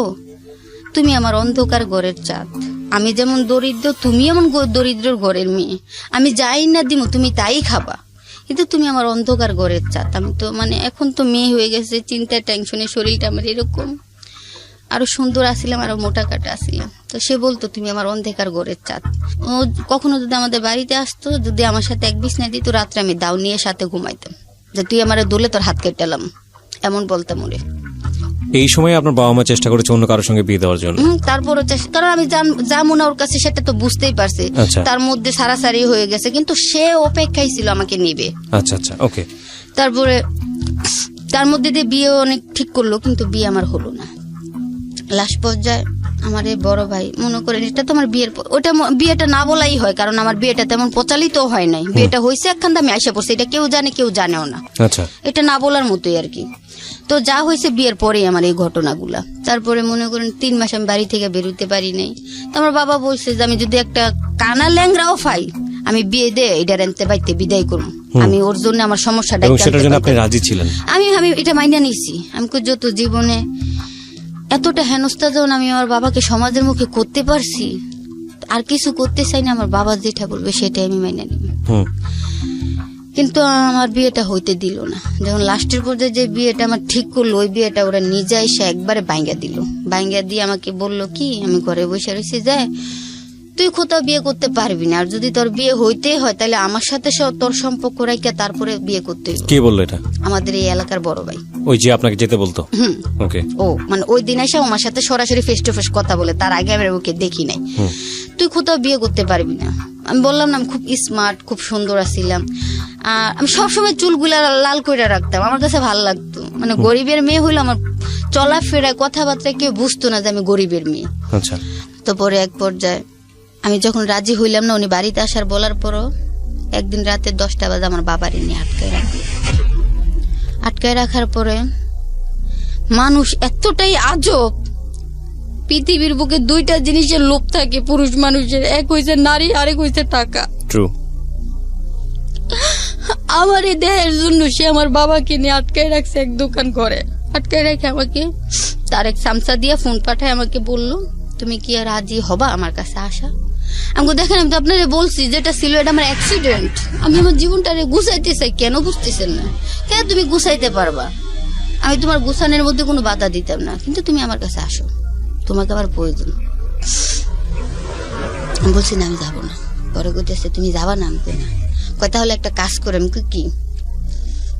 Speaker 1: তুমি আমার অন্ধকার ঘরের চাঁদ, আমি যেমন দরিদ্র, তুমি এমন দরিদ্র ঘরের মেয়ে, আমি যাই না দিমু তুমি তাই খাবা, কিন্তু তুমি আমার অন্ধকার ঘরের চাঁদ। আমি তো এখন তো মেয়ে হয়ে গেছে, চিন্তায় টেনশনে শরীরটা আমার এরকম, আরো সুন্দর আসছিলাম, আরো মোটা কাটা আসছিলাম। তো সে বলতো তুমি আমার অন্ধকার ঘরের চাঁদ। ও কখনো যদি আমাদের বাড়িতে আসতো, যদি আমার সাথে এক বিছনা দিত, রাত্রে আমি দাও নিয়ে সাথে ঘুমাইতাম, যে তুই আমারে দোলে তোর হাত কেটেলাম, এমন বলতাম ওরে।
Speaker 2: এই সময় আপনার বাবা মা চেষ্টা করেছে অন্য কারোর সঙ্গে বিয়ে দেওয়ার জন্য?
Speaker 1: তারপরও কারণ আমি যাবো না ওর কাছে সেটা তো বুঝতেই পারছি।
Speaker 2: আচ্ছা।
Speaker 1: তার মধ্যে সারাসারি হয়ে গেছে, কিন্তু সে অপেক্ষায় ছিল আমাকে নিবে।
Speaker 2: আচ্ছা আচ্ছা, ওকে।
Speaker 1: তারপরে তার মধ্যে দিয়ে বিয়ে অনেক ঠিক করলো, কিন্তু বিয়ে আমার হলো না। লাস্ট পর্যায়ে আমার এই বড় ভাই মনে করেন এটা তো আমার ওটা বিয়েটা না বলাই হয়, কারণ আমার বিয়েটা তেমন প্রচালিত হয় নাই। বিয়েটা হয়েছে একখান আমি আইসা পড়ছি, এটা কেউ জানে কেউ জানেও না।
Speaker 2: আচ্ছা,
Speaker 1: এটা না বলার মতোই আর কি। তো যা হয়েছে বিয়ের পরেই আমার এই ঘটনাগুলা। তারপরে মনে করেন 3 মাস আমি বাড়ি থেকে বেরোতে পারি নাই। তো আমার বাবা বলছে যে আমি যদি একটা কানা ল্যাংরাও পাই আমি বিয়ে দে এটা রেনতে বাইতে বিদায় করবো, আমি ওর জন্য আমার সমস্যাটা
Speaker 2: সেটার জন্য আপনি রাজি ছিলেন?
Speaker 1: আমি এটা মাইনা নিয়েছি। আমি যত জীবনে এতটা হেনস্থা যখন আমি আমার বাবাকে সমাজের মুখে করতে পারছি, আর কিছু করতে চাই না, আমার বাবা যেটা বলবে সেটাই আমি মাইনা নিব। কিন্তু আমার বিয়েটা হইতে দিল না। যখন লাস্টের পর্যায়ে যে বিয়েটা আমার ঠিক করলো, ওই বিয়েটা ওরা নিজে এসে একবারে বাইঙ্গা দিল। বাইঙ্গা দিয়ে আমাকে বলল কি, আমি ঘরে বসে রয়েছি, যায় তুই কোথাও বিয়ে করতে পারবি না, আর যদি তোর বিয়ে হইতেই হয় তাহলে আমার সাথে তোর সম্পর্ক রাখিয়া তারপরে বিয়ে করতে হবে।
Speaker 2: কে বললো এটা?
Speaker 1: আমাদের এই এলাকার বড় ভাই।
Speaker 2: ওই যে আপনাকে যেতে বলতো? ওকে।
Speaker 1: ও মানে ওই দিন এসে আমার সাথে সরাসরি ফেস টু ফেস কথা বলে, তার আগে আমি ওকে দেখি নাই। তুই কোথাও বিয়ে করতে পারবি না। আমি বললাম না আমি খুব স্মার্ট, খুব সুন্দর আছিলাম, আর আমি সবসময় চুলগুলা লাল করে রাখতাম, আমার কাছে ভালো লাগতো। মানে গরিবের মেয়ে হইলো, আমার চলাফেরা কথাবার্তা কেউ বুঝতো না যে আমি গরিবের মেয়ে।
Speaker 2: আচ্ছা।
Speaker 1: তো পরে এক পর্যায়ে আমি যখন রাজি হইলাম না, উনি বাড়িতে আসার বলার পরও একদিন রাতে 10টা বাজে আমার বাবার নিয়ে আটকায় রাখার পরে মানুষ এতটাই আজব। পৃথিবীর বুকে 2টা জিনিসের লোভ থাকে পুরুষ মানুষের, এক হইছে নারী, আরেক হইছে টাকা।
Speaker 2: ট্রু।
Speaker 1: আমার এই দেহের জন্য সে আমার বাবাকে নিয়ে আটকায় রাখছে এক দোকান ঘরে। আটকায় রেখে আমাকে তার এক সামসা দিয়ে ফোন পাঠায়, আমাকে বলল তুমি কি রাজি হবা আমার কাছে আসা? আমি দেখেন, আমি তো আপনারা বলছি যেটা ছিল এটা আমার অ্যাক্সিডেন্ট, আমি আমার জীবনটারে গুছাইতে চাই, কেন বুঝতেছেন না? কেন তুমি গুছাইতে পারবা, আমি তোমার গুছানোর মধ্যে কোনো বাধা দিতাম না, কিন্তু তুমি আমার কাছে আসো, তোমাকে আমার প্রয়োজন। আমি বলছি না আমি যাবো না। পরে কইতেছে তুমি যাবা না? আমি কই না। কয় তাহলে একটা কাজ করে। আমি কি?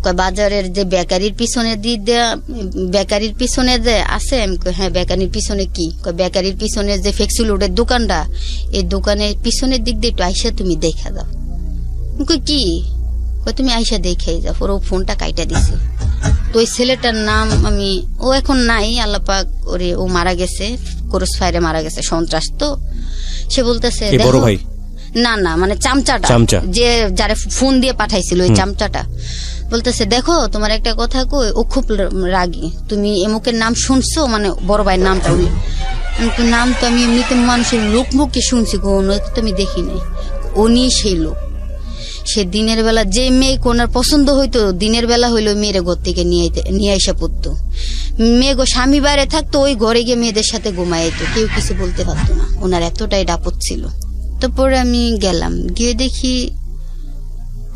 Speaker 1: কয় বাজারের যে বেকারির পিছনে বেকারির পিছনে যে আছে। আমি কই হ্যাঁ বেকারির পিছনে কি? কয় বেকারির পিছনে যে ফ্লেক্সিলোডের দোকানটা, এই দোকানের পিছনের দিক দিয়ে একটু আইসা তুমি দেখা দাও। আমি কই কি? কয় তুমি আইসা দেখেই যাও। ওর ফোনটা কাইটা দিছে। তো ওই ছেলেটার নাম ও এখন নাই, আল্লাপাক ওরে, ও মারা গেছে, ক্রস ফায়ারে মারা গেছে, সন্ত্রাস। তো সে বলতেছে
Speaker 2: বড় ভাই
Speaker 1: না না মানে চামচাটা, যে যারা ফোন দিয়ে পাঠাইছিল ওই চামচাটা, বলতেছে দেখো তোমার একটা কথা কই, ও খুব রাগী, তুমি এমুকের নাম শুনছো? মানে বড় ভাইয়ের নামটা। নাম তো আমি এমনিতে মানুষের লোক মুখে শুনছি, কোনো তো আমি দেখি নাই। উনি সেই লোক। সে দিনের বেলা যে মেয়ে কোনার পছন্দ হইতো, দিনের বেলা হইলো মেয়ের ঘর থেকে নিয়ে এসে পড়তো। মেয়ে গো স্বামী বাইরে থাকতো, ওই ঘরে গিয়ে মেয়েদের সাথে ঘুমাইতো, কেউ কিছু বলতে পারতো না। ওনার এতটাই ডাপত ছিল। তো পরে আমি গেলাম, গিয়ে দেখি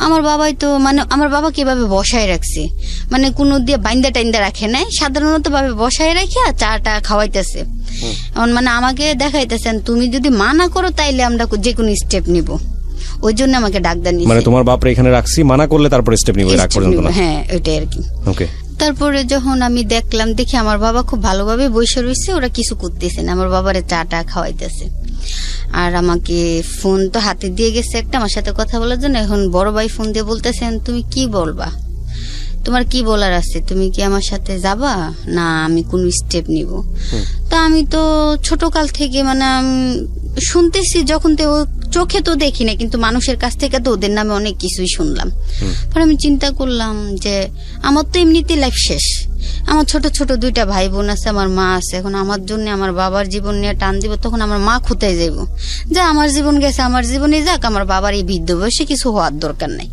Speaker 1: আমার বাবাই তো মানে আমার বাবা কিভাবে বসায় রাখছে, মানে কোনো দিয়ে বাইন্দা টাইন্দা রাখে নাই, সাধারণত ভাবে বসায় রাখে চাটা খাওয়াইতেছে। এখন মানে আমাকে দেখাইতেছেন তুমি যদি মানা করো তাইলে আমরা যে কোনো স্টেপ নিব, ওই জন্য আমাকে ডাক্তার নিয়ে।
Speaker 2: মানে তোমার বাপরে এখানে রাখছি, মানা করলে তারপর স্টেপ নিব, রাখ পর্যন্ত না।
Speaker 1: হ্যাঁ ওইটাই আর কি।
Speaker 2: ওকে।
Speaker 1: তারপরে যখন আমি দেখলাম, দেখি আমার বাবা খুব ভালোভাবে বসে রয়েছে, ওরা কিছু করতেছে না, আমার বাবারে চাটা খাওয়াইতেছে। আর আমাকে ফোন তো হাতে দিয়ে গেছে একটা আমার সাথে কথা বলার জন্য। এখন বড় ভাই ফোন দিয়ে বলতেছেন তুমি কি বলবা, তোমার কি বলার আছে, তুমি কি আমার সাথে যাবা না আমি কোন স্টেপ নিব? তা আমি তো ছোটকাল থেকে মানে শুনতেছি, যখন তো চোখে তো দেখি না, কিন্তু মানুষের কাছ থেকে তো ওদের নামে অনেক কিছুই শুনলাম। পরে আমি চিন্তা করলাম যে আমার তো এমনিতে লাইফ শেষ, আমার ছোট ছোট 2টা ভাই বোন আছে, আমার মা আছে, এখন আমার জন্য আমার বাবার জীবন নিয়ে টান দিব, তখন আমার মা কোথায় যাইব? যা আমার জীবন গেছে আমার জীবনে যাক, আমার বাবার এই বৃদ্ধ বয়সে কিছু হওয়ার দরকার নাই।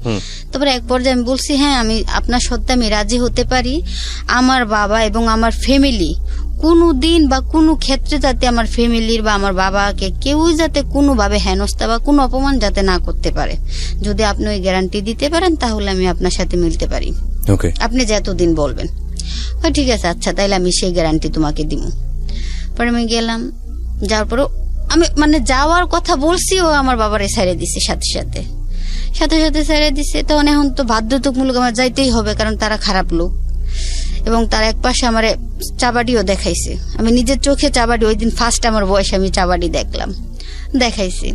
Speaker 1: তারপরে এক পর্যায়ে আমি বলছি হ্যাঁ আমি আপনার সত্ত্বে আমি রাজি হতে পারি, আমার বাবা এবং আমার ফ্যামিলি কোনো দিন বা কোনো ক্ষেত্রে যাতে আমার ফ্যামিলির বা আমার বাবাকে কেউই যাতে কোনোভাবে হেনস্থা বা কোনো অপমান যাতে না করতে পারে, যদি আপনি ওই গ্যারান্টি দিতে পারেন তাহলে আমি আপনার সাথে মিলতে পারি, আপনি যতদিন বলবেন। ঠিক আছে আচ্ছা তাইলে আমি সেই গ্যারান্টি তোমাকে দিব। পরে আমি গেলাম, যাওয়ার পরে আমি মানে যাওয়ার কথা বলছি, ও আমার বাবার ছেড়ে দিছে সাথে সাথে। সাথে সাথে ছেড়ে দিছে। তখন এখন তো বাধ্যতামূলক আমার যাইতেই হবে, কারণ তারা খারাপ লোক এবং তার এক পাশে আমার চাবাডিও দেখাইছে। আমি নিজের চোখে চাবাডি, ওই দিন ফার্স্ট আমার বয়সে আমি চাবাডি দেখাইছি।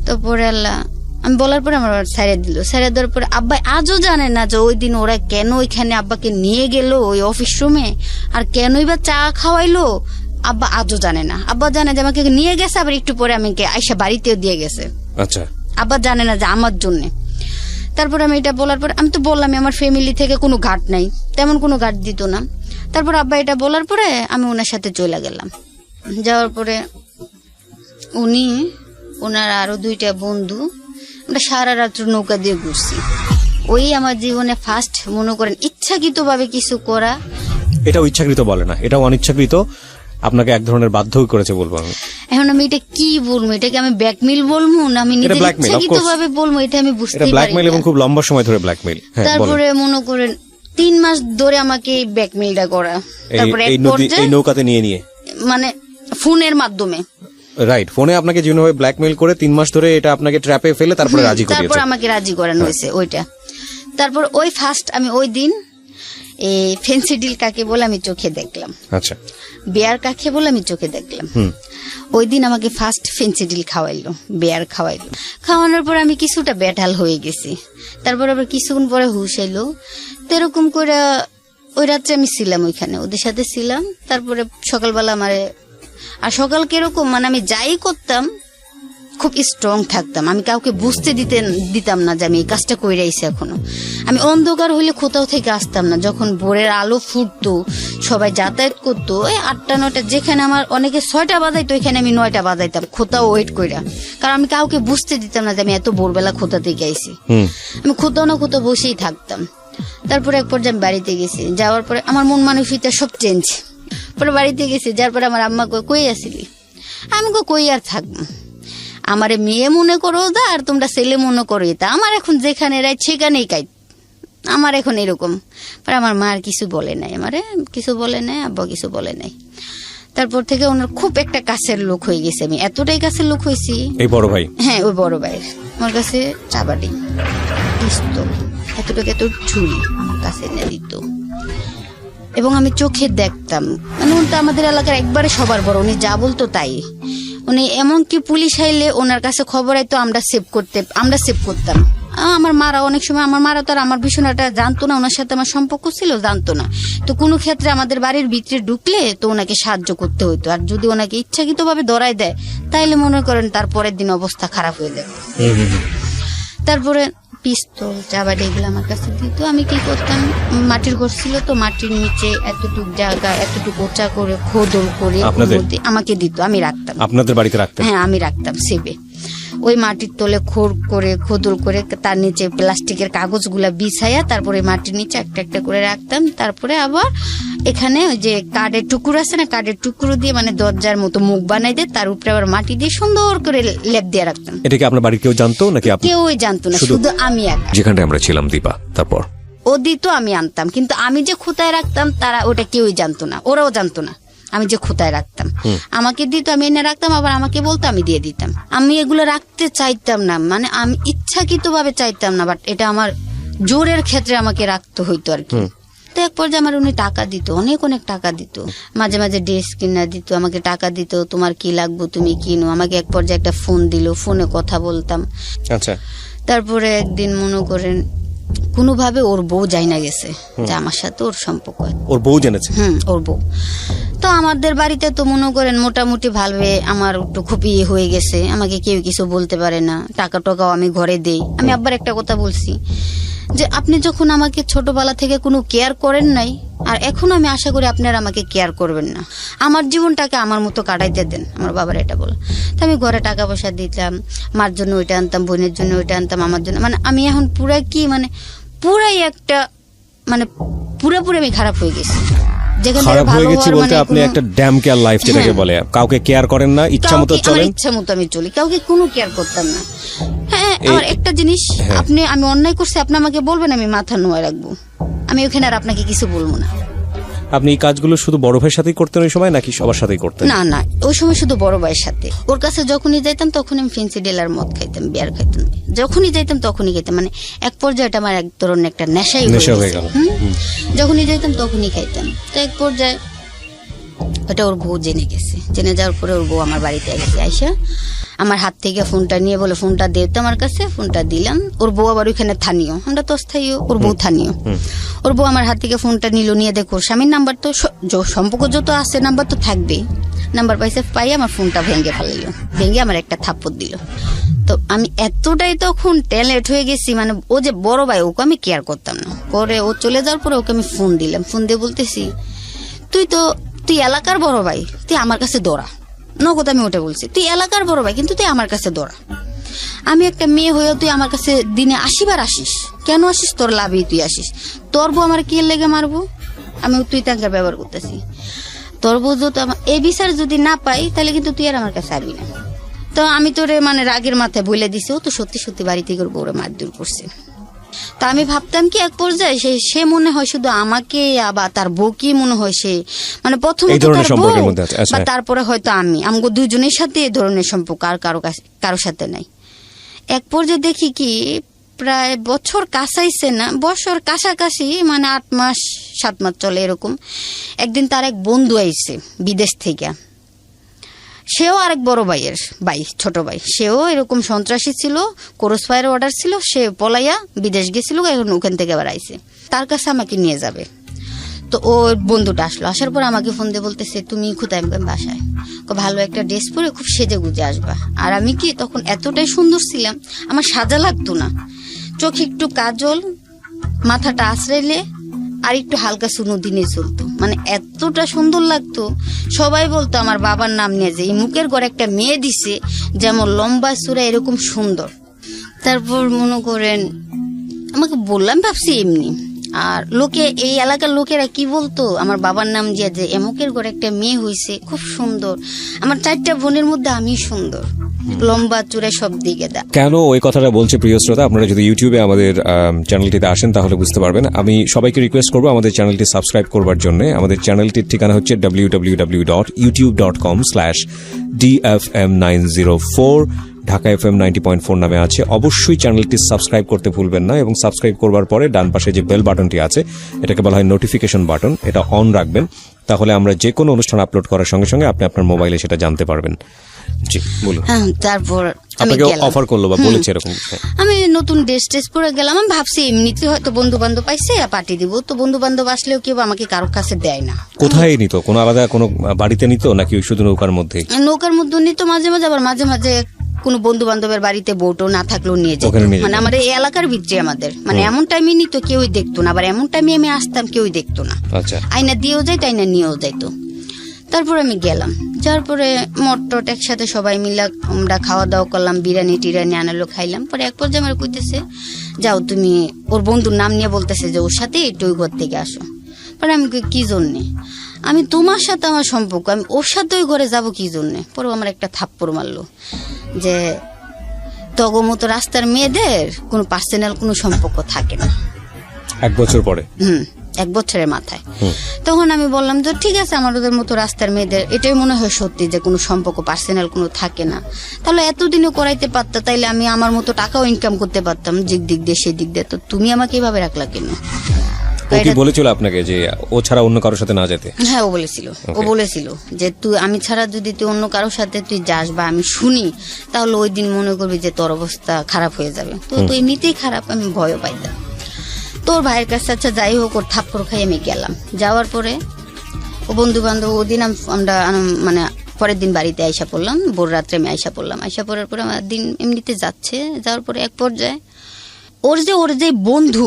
Speaker 1: তো পরে আল্লাহ আমি বলার পরে আমার ছেড়ে দিল। ছেড়ে দেওয়ার পরে আব্বা আজও জানে না যে ওই দিন ওরা কেন ওইখানে আব্বাকে নিয়ে গেল ওই অফিস রুমে, আর কেনই বা চা খাওয়াইলো আব্বা আজও জানে না। আব্বা জানে যে আমাকে নিয়ে গেছে, আবার একটু পরে আমি আইসা বাড়িতেও দিয়ে গেছে।
Speaker 2: আচ্ছা,
Speaker 1: আব্বা জানে না যে আমার জন্য। তারপর আমি এটা বলার পরে আমি তো বললাম আমার ফ্যামিলি থেকে কোনো ঘাট নাই, তেমন কোনো ঘাট দিত না। তারপর আব্বা এটা বলার পরে আমি ওনার সাথে চলে গেলাম। যাওয়ার পরে ওনার আরো 2টা বন্ধু, আমরা সারা রাত্র নৌকা দিয়ে ঘুরছি। ওই আমার জীবনে ফার্স্ট মনে করেন ইচ্ছাকৃত ভাবে কিছু করা।
Speaker 2: এটা ইচ্ছাকৃত বলে না, এটা অনিচ্ছাকৃত, আপনাকে এক ধরনের বাধ্য করেছে বলবো আমি।
Speaker 1: এখন আমি এটা কি বলবো, এটাকে আমি ব্ল্যাকমেইল বলবো না আমি নিজে ইচ্ছাকৃত ভাবে বলবো, এটা আমি বুঝতে পারি।
Speaker 2: ব্ল্যাকমেইল এবং খুব লম্বা সময় ধরে ব্ল্যাকমেইল।
Speaker 1: তারপরে মনে করেন 3 মাস ধরে আমাকে ব্ল্যাকমেইলটা করা। তারপরে
Speaker 2: এই নৌকাতে নিয়ে
Speaker 1: মানে ফোনের মাধ্যমে,
Speaker 2: রাইট, ফোনে আপনাকে যেভাবে ব্ল্যাকমেইল করে 3 মাস ধরে এটা আপনাকে ট্র্যাপে ফেলে তারপরে রাজি করিয়েছে।
Speaker 1: তারপর আমাকে রাজি করানো হয়েছে ওইটা। তারপর ওই ফার্স্ট আমি ওই দিন এই ফেন্সি ডিল কাকে বলে আমি চোখে দেখলাম।
Speaker 2: আচ্ছা,
Speaker 1: বেয়ার কাকে বলে আমি চোখে দেখলাম। ওই দিন আমাকে ফার্স্ট ফেন্সি ডিল খাওয়াইলো, বেয়ার খাওয়াইলো। খাওয়ানোর পর আমি কিছুটা বেঠাল হয়ে গেছি। তারপর আবার কিছুক্ষণ পরে হুশ এলো। এরকম করে ওই রাত্রে আমি ছিলাম ওইখানে, ওদের সাথে ছিলাম। তারপরে সকালবেলা আর সকাল কিরকম মানে আমি যাই করতাম খুব স্ট্রং থাকতাম। আমি কাউকে বুঝতে দিতাম না যে আমি এই কাজটা করে আইছি। এখনো আমি অন্ধকার হইলে কোথাও থেকে আসতাম না। যখন ভোরের আলো ফুটতো, সবাই যাতায়াত করতো, ওই 8টা 9টা, যেখানে আমার অনেকে 6টা বাজাইতো ওইখানে আমি 9টা বাজাইতাম কোথাও ওয়েট কইরা। কারণ আমি কাউকে বুঝতে দিতাম না যে আমি এত ভোরবেলা কোথা থেকে আইছি। আমি কোথাও না কোথাও বসেই থাকতাম। তারপরে এক পর্যায়ে আমি বাড়িতে গেছি। যাওয়ার পরে আমার মন মানসিকতা সব চেঞ্জ। পরে বাড়িতে গেছি, যার পরে আমার আম্মা কই আসিলি? আমি কই আর থাকবো, আমারে মেয়ে মনে করো দা আর তোমরা ছেলে মনে করো তা, আমার এখন যেখানে রাই সেখানেই কাই, আমার এখন এরকম। পরে আমার মা আর কিছু বলে নাই, আমারে কিছু বলে নাই, আব্বা কিছু বলে নাই। তারপর থেকে ওনার খুব একটা কাছের লোক হয়ে গেছে। আমি এতটাই কাছের লোক হয়েছি।
Speaker 2: এই বড় ভাই? হ্যাঁ,
Speaker 1: ওই বড় ভাইয়ের আমার কাছে চাবাডি, পিস্তল, এতটুকু এত ছুরি আমার কাছে এনে দিত এবং আমি চোখে দেখতাম। মানে উনি আমাদের এলাকার একবারে সবার বড়, উনি যা বলতো তাই। উনি এমনকি পুলিশ আইলে ওনার কাছে খবর আইতো, আমরা সেভ করতাম। আমার মারা অনেক সময়, আমার মারা তো আর আমার বিষয়টা জানতো না, ওনার সাথে আমার সম্পর্ক ছিল জানতো না। তো কোনো ক্ষেত্রে আমাদের বাড়ির ভিতরে ঢুকলে তো ওনাকে সাহায্য করতে হইতো। আর যদি ওনাকে ইচ্ছাকৃত ভাবে ধরায় দেয় তাইলে মনে করেন তার পরের দিন অবস্থা খারাপ হয়ে যাবে। তারপরে পিস্তল, চাবাডি এগুলো আমার কাছে দিত। আমি কি করতাম, মাটির ঘর ছিল তো, মাটির নিচে এতটুকু জায়গা, এতটুকু উঁচা করে খোদল করে আমাকে দিত, আমি রাখতাম।
Speaker 2: আপনাদের বাড়িতে রাখতেন?
Speaker 1: হ্যাঁ, আমি রাখতাম সেবে। ওই মাটির তলে খোদল করে তার নিচে প্লাস্টিকের কাগজগুলা বিছাইয়া তারপরে মাটির নিচে একটা একটা করে রাখতাম। তারপরে আবার এখানে ওই যে কাঠের টুকরো আছে না, কাঠের টুকরো দিয়ে মানে দরজার মতো মুখ বানাই দিয়ে তার উপরে আবার মাটি দিয়ে সুন্দর করে লেপ দিয়ে রাখতাম।
Speaker 2: এটা কি আপনার বাড়ির কেউ জানতো নাকি?
Speaker 1: কেউই জানতো না, শুধু আমি একা।
Speaker 2: যেখানে আমরা ছিলাম দীপা, তারপর
Speaker 1: ও দিত, আমি আনতাম, কিন্তু আমি যে খুঁতায় রাখতাম তারা ওটা কেউই জানতো না, ওরাও জানতো না আমি যে খুঁতায় রাখতাম। আমাকে দিত, আমি এনে রাখতাম, আবার আমাকে বলতো, আমি দিয়ে দিতাম। আমি এগুলো রাখতে চাইতাম না, মানে আমি ইচ্ছাকৃত ভাবে চাইতাম না, বাট এটা আমার জোরের ক্ষেত্রে আমাকে রাখতে হইতো আর কি। তো এক পর্যায়ে আমার উনি টাকা দিত, অনেক টাকা দিত, মাঝে মাঝে ড্রেস কিনা দিত, আমাকে টাকা দিত, তোমার কি লাগবে তুমি কিনো। আমাকে এক পর্যায়ে একটা ফোন দিল, ফোনে কথা বলতাম।
Speaker 2: আচ্ছা,
Speaker 1: তারপরে একদিন মনে করেন কোনোভাবে ওর বউ জানা গেছে যে আমার সাথে ওর সম্পর্ক।
Speaker 2: ওর বউ জেনেছে?
Speaker 1: ওর বউ। তো আমাদের বাড়িতে তো মনে করেন মোটামুটি ভালোভাবে আমার একটু খুব ইয়ে হয়ে গেছে, আমাকে কেউ কিছু বলতে পারে না, টাকা টাকাও আমি ঘরে দেই। আমি আব্বার একটা কথা বলছি যে আপনি যখন আমাকে ছোটবেলা থেকে কোনো কেয়ার করেন নাই, আর এখন আমি আশা করি আপনারা আমাকে কেয়ার করবেন না, আমার জীবনটাকে আমার মতো কাটাইতে দেন। আমার বাবার এটা বল। তো আমি ঘরে টাকা পয়সা দিতাম, মার জন্য ওইটা আনতাম, বোনের জন্য ওইটা আনতাম, আমার জন্য। মানে আমি এখন পুরাই একটা মানে পুরোপুরি আমি খারাপ হয়ে গেছি।
Speaker 2: খারাপ হয়ে গেছি বলতে আপনি একটা ড্যাম কেয়ার লাইফ যেটাকে বলে, কাউকে কেয়ার করেন না, ইচ্ছা মতো চলেন।
Speaker 1: ইচ্ছা মতো আমি চলি, কাউকে কোনো কেয়ার করতাম না। হ্যাঁ, আমার একটা জিনিস, আমি অন্যায় করছি, আপনি আমাকে বলবেন, আমি মাথা নোয়া রাখবো, আমি ওখানে আর আপনাকে কিছু বলবো না।
Speaker 2: আপনি এই কাজগুলো শুধু বড় ভাইয়ের সাথেই করতেন ওই সময় নাকি সবার সাথেই করতেন?
Speaker 1: না না, ওই সময় শুধু বড় ভাইয়ের সাথে। ওর কাছে যখনই যাইতাম তখন আমি ফেন্সি ডিলার মদ খাইতাম, বিয়ার খাইতাম, যখনই যাইতাম তখনই খাইতাম। মানে এক পর্যায়ে এটা আমার এক ধরনের একটা নেশা হয়ে গেল। যখনই যাইতাম তখনই খাইতাম। তো এক পর্যায়ে এটা ওর বউ জেনে গেছে। জেনে যাওয়ার পরে ওর বউ আমার বাড়িতে গেছে, আইসা আমার হাত থেকে ফোনটা নিয়ে বলে ফোনটা দে তো আমার কাছে। ফোনটা দিলাম। ওর বউ আবার ওইখানে স্থানীয়, আমরা তো স্থায়ী, ওর বউ স্থানীয়। ওর বউ আমার হাত থেকে ফোনটা নিল, নিয়ে দেখো স্বামীর নাম্বার তো সম্পর্ক যত আছে নাম্বার তো থাকবেই। নাম্বার পাইছে, পাই আমার ফোনটা ভেঙে ফেলাইল, ভেঙে আমার একটা থাপ্পড় দিল। তো আমি এতটাই তখন ট্যালেন্ট হয়ে গেছি, মানে ও যে বড় ভাই ওকে আমি কেয়ার করতাম না। পরে ও চলে যাওয়ার পরে ওকে আমি ফোন দিলাম। ফোন দিয়ে বলতেছি, তুই এলাকার বড় ভাই, তুই আমার কাছে দৌড়া। নগদ আমি ওটা বলছি, তুই এলাকার বড় ভাই কিন্তু তুই আমার কাছে দৌড়া। আমি একটা মেয়ে হয়েও তুই আমার কাছে দিনে 80 বার আসিস, কেন আসিস? তোর লাভই তুই আসিস। তোর বউ আমার কি লেগে মারবো? আমি তুই তাঙ্কার ব্যবহার করতেছি। তোর বউ যদি এই বিচার যদি না পাই তাহলে কিন্তু তুই আর আমার কাছে আসবি না। তো আমি তোরে মানে রাগের মাথায় বলে দিছি। ও তো সত্যি সত্যি বাড়ি থেকে ওর বউরে মারধর করছে। তা আমি ভাবতাম কি এক পর্যায়ে সে মনে হয় শুধু আমাকে, আবার তার বউ কি মনে হয় সে মানে প্রথমত তার বউ, বা তারপরে হয়তো আমগো দুজনের সাথে এই ধরনের সম্পর্ক, আর কারো সাথে নাই। এক পর্যায়ে দেখি কি প্রায় বছর কাছাইছে না, বছর কাছাকাছি, মানে 8 মাস 7 মাস চলে এরকম। একদিন তার এক বন্ধু আইছে বিদেশ থেকে। সেও আরেক বড় ভাইয়ের ভাই, ছোট ভাই। সেও এরকম সন্ত্রাসী ছিল, ক্রস ফায়ার অর্ডার ছিল। সে পলাইয়া বিদেশ গেছিল, এখন ওখান থেকে আবার আইছে। তার কাছে আমাকে নিয়ে যাবে। তো ওর বন্ধুটা আসলো। আসার পর আমাকে ফোন দিয়ে বলতেছে, তুমি কোথায়? বাসায়। ভালো একটা ড্রেস পরে খুব সেজে গুজে আসবা। আর আমি কি তখন এতটাই সুন্দর ছিলাম, আমার সাজা লাগতো না। চোখে একটু কাজল, মাথাটা আশ্রাইলে আর একটু হালকা সুনো দিনে চলতো, মানে এতটা সুন্দর লাগতো। সবাই বলতো আমার বাবার নাম নিয়ে যে এই মুখের ঘরে একটা মেয়ে দিছে, যেমন লম্বা চূড়া এরকম সুন্দর। তারপর মনে করেন আমাকে বললাম, ভাবছি এমনি। আর লোকে, এই এলাকার লোকেরা কি বলতো আমার বাবার নাম দিয়ে যে এমুকের ঘরে একটা মেয়ে হয়েছে, খুব সুন্দর। আমার 4টা বোনের মধ্যে আমি সুন্দর, লম্বা চূড়া সব দিকে দা।
Speaker 2: কেন ওই কথাটা বলছে প্রিয় শ্রোতা, আপনারা যদি ইউটিউবে আমাদের চ্যানেলটিতে আসেন তাহলে বুঝতে পারবেন। আমি সবাইকে রিকোয়েস্ট করবো আমাদের চ্যানেলটি সাবস্ক্রাইব করবার জন্য। আমাদের চ্যানেলটির ঠিকানা হচ্ছে www.youtube.com/DFM904, ঢাকা FM 90.4 নামে আছে। অবশ্যই চ্যানেলটি সাবস্ক্রাইব করতে ভুলবেন না, এবং সাবস্ক্রাইব করবার পরে ডান পাশে যে বেল বাটনটি আছে, এটাকে বলা হয় নোটিফিকেশন বাটন, এটা অন রাখবেন। তাহলে আমরা যে কোনো অনুষ্ঠান আপলোড করার সঙ্গে সঙ্গে আপনি আপনার মোবাইলে সেটা জানতে পারবেন। জি বলুন।
Speaker 1: তারপর
Speaker 2: আপনাকে অফার করলো বা বলেছে এরকম?
Speaker 1: আমি নতুন ড্রেস পরে গেলাম। আমি ভাবছি এমনিতে হয়তো বন্ধু বান্ধব পাইছে পার্টি দিব, তো বন্ধু বান্ধব আসলেও কেউ আমাকে কারোর কাছে দেয় না।
Speaker 2: কোথায় নিত? কোনো আলাদা কোনো বাড়িতে নিত নাকি শুধু নৌকার মধ্যে?
Speaker 1: নৌকার মধ্যে নিত মাঝে মাঝে, আবার মাঝে মাঝে কোনো বন্ধু বান্ধবের বাড়িতে বউটো না থাকলেও নিয়ে যেত। মানে আমার এই এলাকার ভিতরে আমাদের মানে এমন টাইমে নিত কেউই দেখতো না, আবার এমন টাইমে আমি আসতাম কেউই দেখতো না। আইনা দিয়েও যাইত, আইনা নিয়েও যাইতো। তারপরে আমি গেলাম, যার পরে মটট একসাথে সবাই মিলা আমরা খাওয়া দাওয়া করলাম, বিরিয়ানি টিরানি আনালো, খাইলাম। পরে এক পর্যায়ে আমার কইতেছে, যাও তুমি, ওর বন্ধুর নাম নিয়ে বলতেছে যে ওর সাথে একটু ওই ঘর থেকে আসো। পরে আমি কি জন্যে? আমি তোমার সাথে আমার সম্পর্ক, আমি ওর সাথে ওই ঘরে যাবো কি জন্যে? পরে আমার একটা থাপ্পড় মারলো যে তগো মতো রাস্তার মেয়েদের কোনো পার্সোনাল কোনো সম্পর্ক থাকে না।
Speaker 2: 1 বছর পরে?
Speaker 1: 1 বছরের মাথায়। তখন আমি বললাম যে ঠিক আছে, আমার ওদের মতো রাস্তার মেয়েদের এটাই মনে হয় সত্যি যে কোনো সম্পর্ক পার্সোনাল কোনো থাকে না। তাহলে এতদিনও করাইতে পারতাম, তাইলে আমি আমার মতো টাকাও ইনকাম করতে পারতাম, যে দিক দিয়ে সেই দিক দিয়ে। তো তুমি আমাকে এইভাবে রাখলা কেন?
Speaker 2: ও কি বলেছিল আপনাকে যে ও ছাড়া অন্য কারোর সাথে না যেতে?
Speaker 1: হ্যাঁ, ও বলেছিল যে তুই, আমি ছাড়া যদি তুই অন্য কারোর সাথে তুই যাস বা আমি শুনি, তাহলে ওই দিন মনে করবি যে তোর অবস্থা খারাপ হয়ে যাবে। তো এমনিতেই খারাপ, আমি ভয়ও পাইতাম। তোর ভাইয়ের কাছে আচ্ছা যাই হোক, ওর থাপ্পড় খাই আমি গেলাম। যাওয়ার পরে ও বন্ধু বান্ধব, ওদিন আমরা মানে পরের দিন বাড়িতে আইসা পড়লাম, ভোর রাত্রে আমি আইসা পড়লাম। আইসা পড়ার পরে আমার দিন এমনিতে যাচ্ছে। যাওয়ার পরে এক পর্যায়ে ওর যে বন্ধু,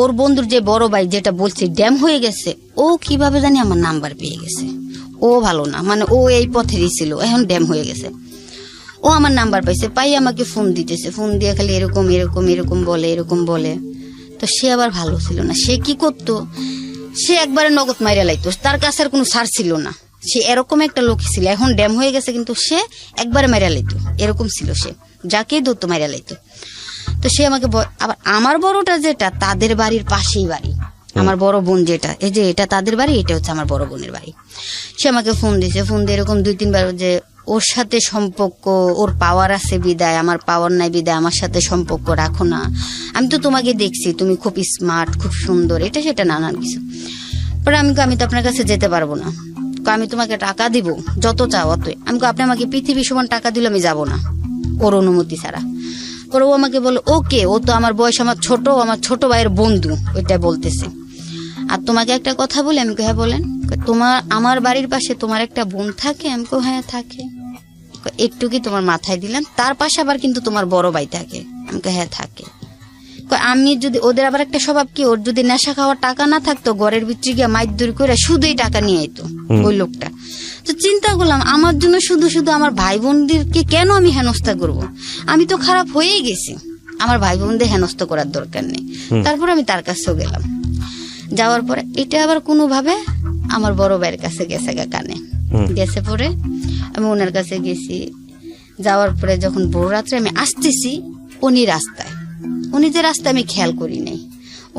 Speaker 1: ওর বন্ধুর যে বড় ভাই যেটা বলছে ড্যাম হয়ে গেছে, ও কিভাবে জানি আমার নাম্বার পেয়ে গেছে। ও ভালো না, মানে ও এই পথেরই ছিল, এখন ড্যাম হয়ে গেছে। ও আমার নাম্বার পাইছে, পাই আমাকে ফোন দিতেছে। ফোন দিয়ে খালি এরকম বলে। তো সে আবার ভালো ছিল না। সে কি করতো, সে একবারে নগদ মাইরা লাইতো, তার কাছে আর কোনো সার ছিল না। সে এরকম একটা লোক ছিল, এখন ড্যাম হয়ে গেছে কিন্তু সে একবারে মাইরা লাইতো, এরকম ছিল সে, যাকেই ধরতো মাইরা লাইতো। তো সে আমাকে, আবার আমার বড়টা যেটা তাদের বাড়ির পাশেই বাড়ি, আমার বড় বোন যেটা, এই যে এটা তাদের বাড়ি, এটা হচ্ছে আমার বড় বোনের বাড়ি। সে আমাকে ফোন দিয়েছে, ফোন দিয়ে এরকম 2-3 বার যে ওর সাথে সম্পর্ক, ওর পাওয়ার আছে বিদায়, আমার পাওয়ার নাই বিদায় আমার সাথে সম্পর্ক রাখো না, আমি তো তোমাকে দেখছি তুমি খুব স্মার্ট, খুব সুন্দর, এটা সেটা নানান কিছু। পরে আমি তো আপনার কাছে যেতে পারবো না, আমি তোমাকে টাকা দিব যত চাও অতই। আপনি আমাকে পৃথিবী সমান টাকা দিলে আমি যাব না ওর অনুমতি ছাড়া। পরে ও আমাকে বলে ওকে, ও তো আমার বয়স আমার ছোট, আমার ছোট ভাইয়ের বন্ধু, ওইটা বলতেছে। আর তোমাকে একটা কথা বলি, আমি হ্যাঁ বলেন। আমার বাড়ির পাশে তোমার একটা বোন থাকে? আমি হ্যাঁ থাকে। একটু কি তোমার মাথায় দিলেন? তার পাশে আবার কিন্তু তোমার বড় ভাই থাকে? আমি হ্যাঁ থাকে। আমি যদি, ওদের আবার একটা স্বভাব কি, ওর যদি নেশা খাওয়ার টাকা না থাকতো ঘরের ভিতরে গিয়ে মাইর করে শুধুই টাকা নিয়ে আইতো ওই লোকটা। তো চিন্তা করলাম আমার জন্য শুধু শুধু আমার ভাই বোনদেরকে কেন আমি হেনস্থা করব? আমি তো খারাপ হয়েই গেছি, আমার ভাই বোনদের হেনস্থা করার দরকার নেই। তারপর আমি তার কাছেও গেলাম, যাওয়ার পরে এটা আবার কোনোভাবে আমার বড় ভাইয়ের কাছে গেছে কানে গেছে। পরে আমি ওনার কাছে গেছি, যাওয়ার পরে যখন বড় রাত্রে আমি আসতেছি, উনি যে রাস্তায় আমি খেয়াল করি নাই,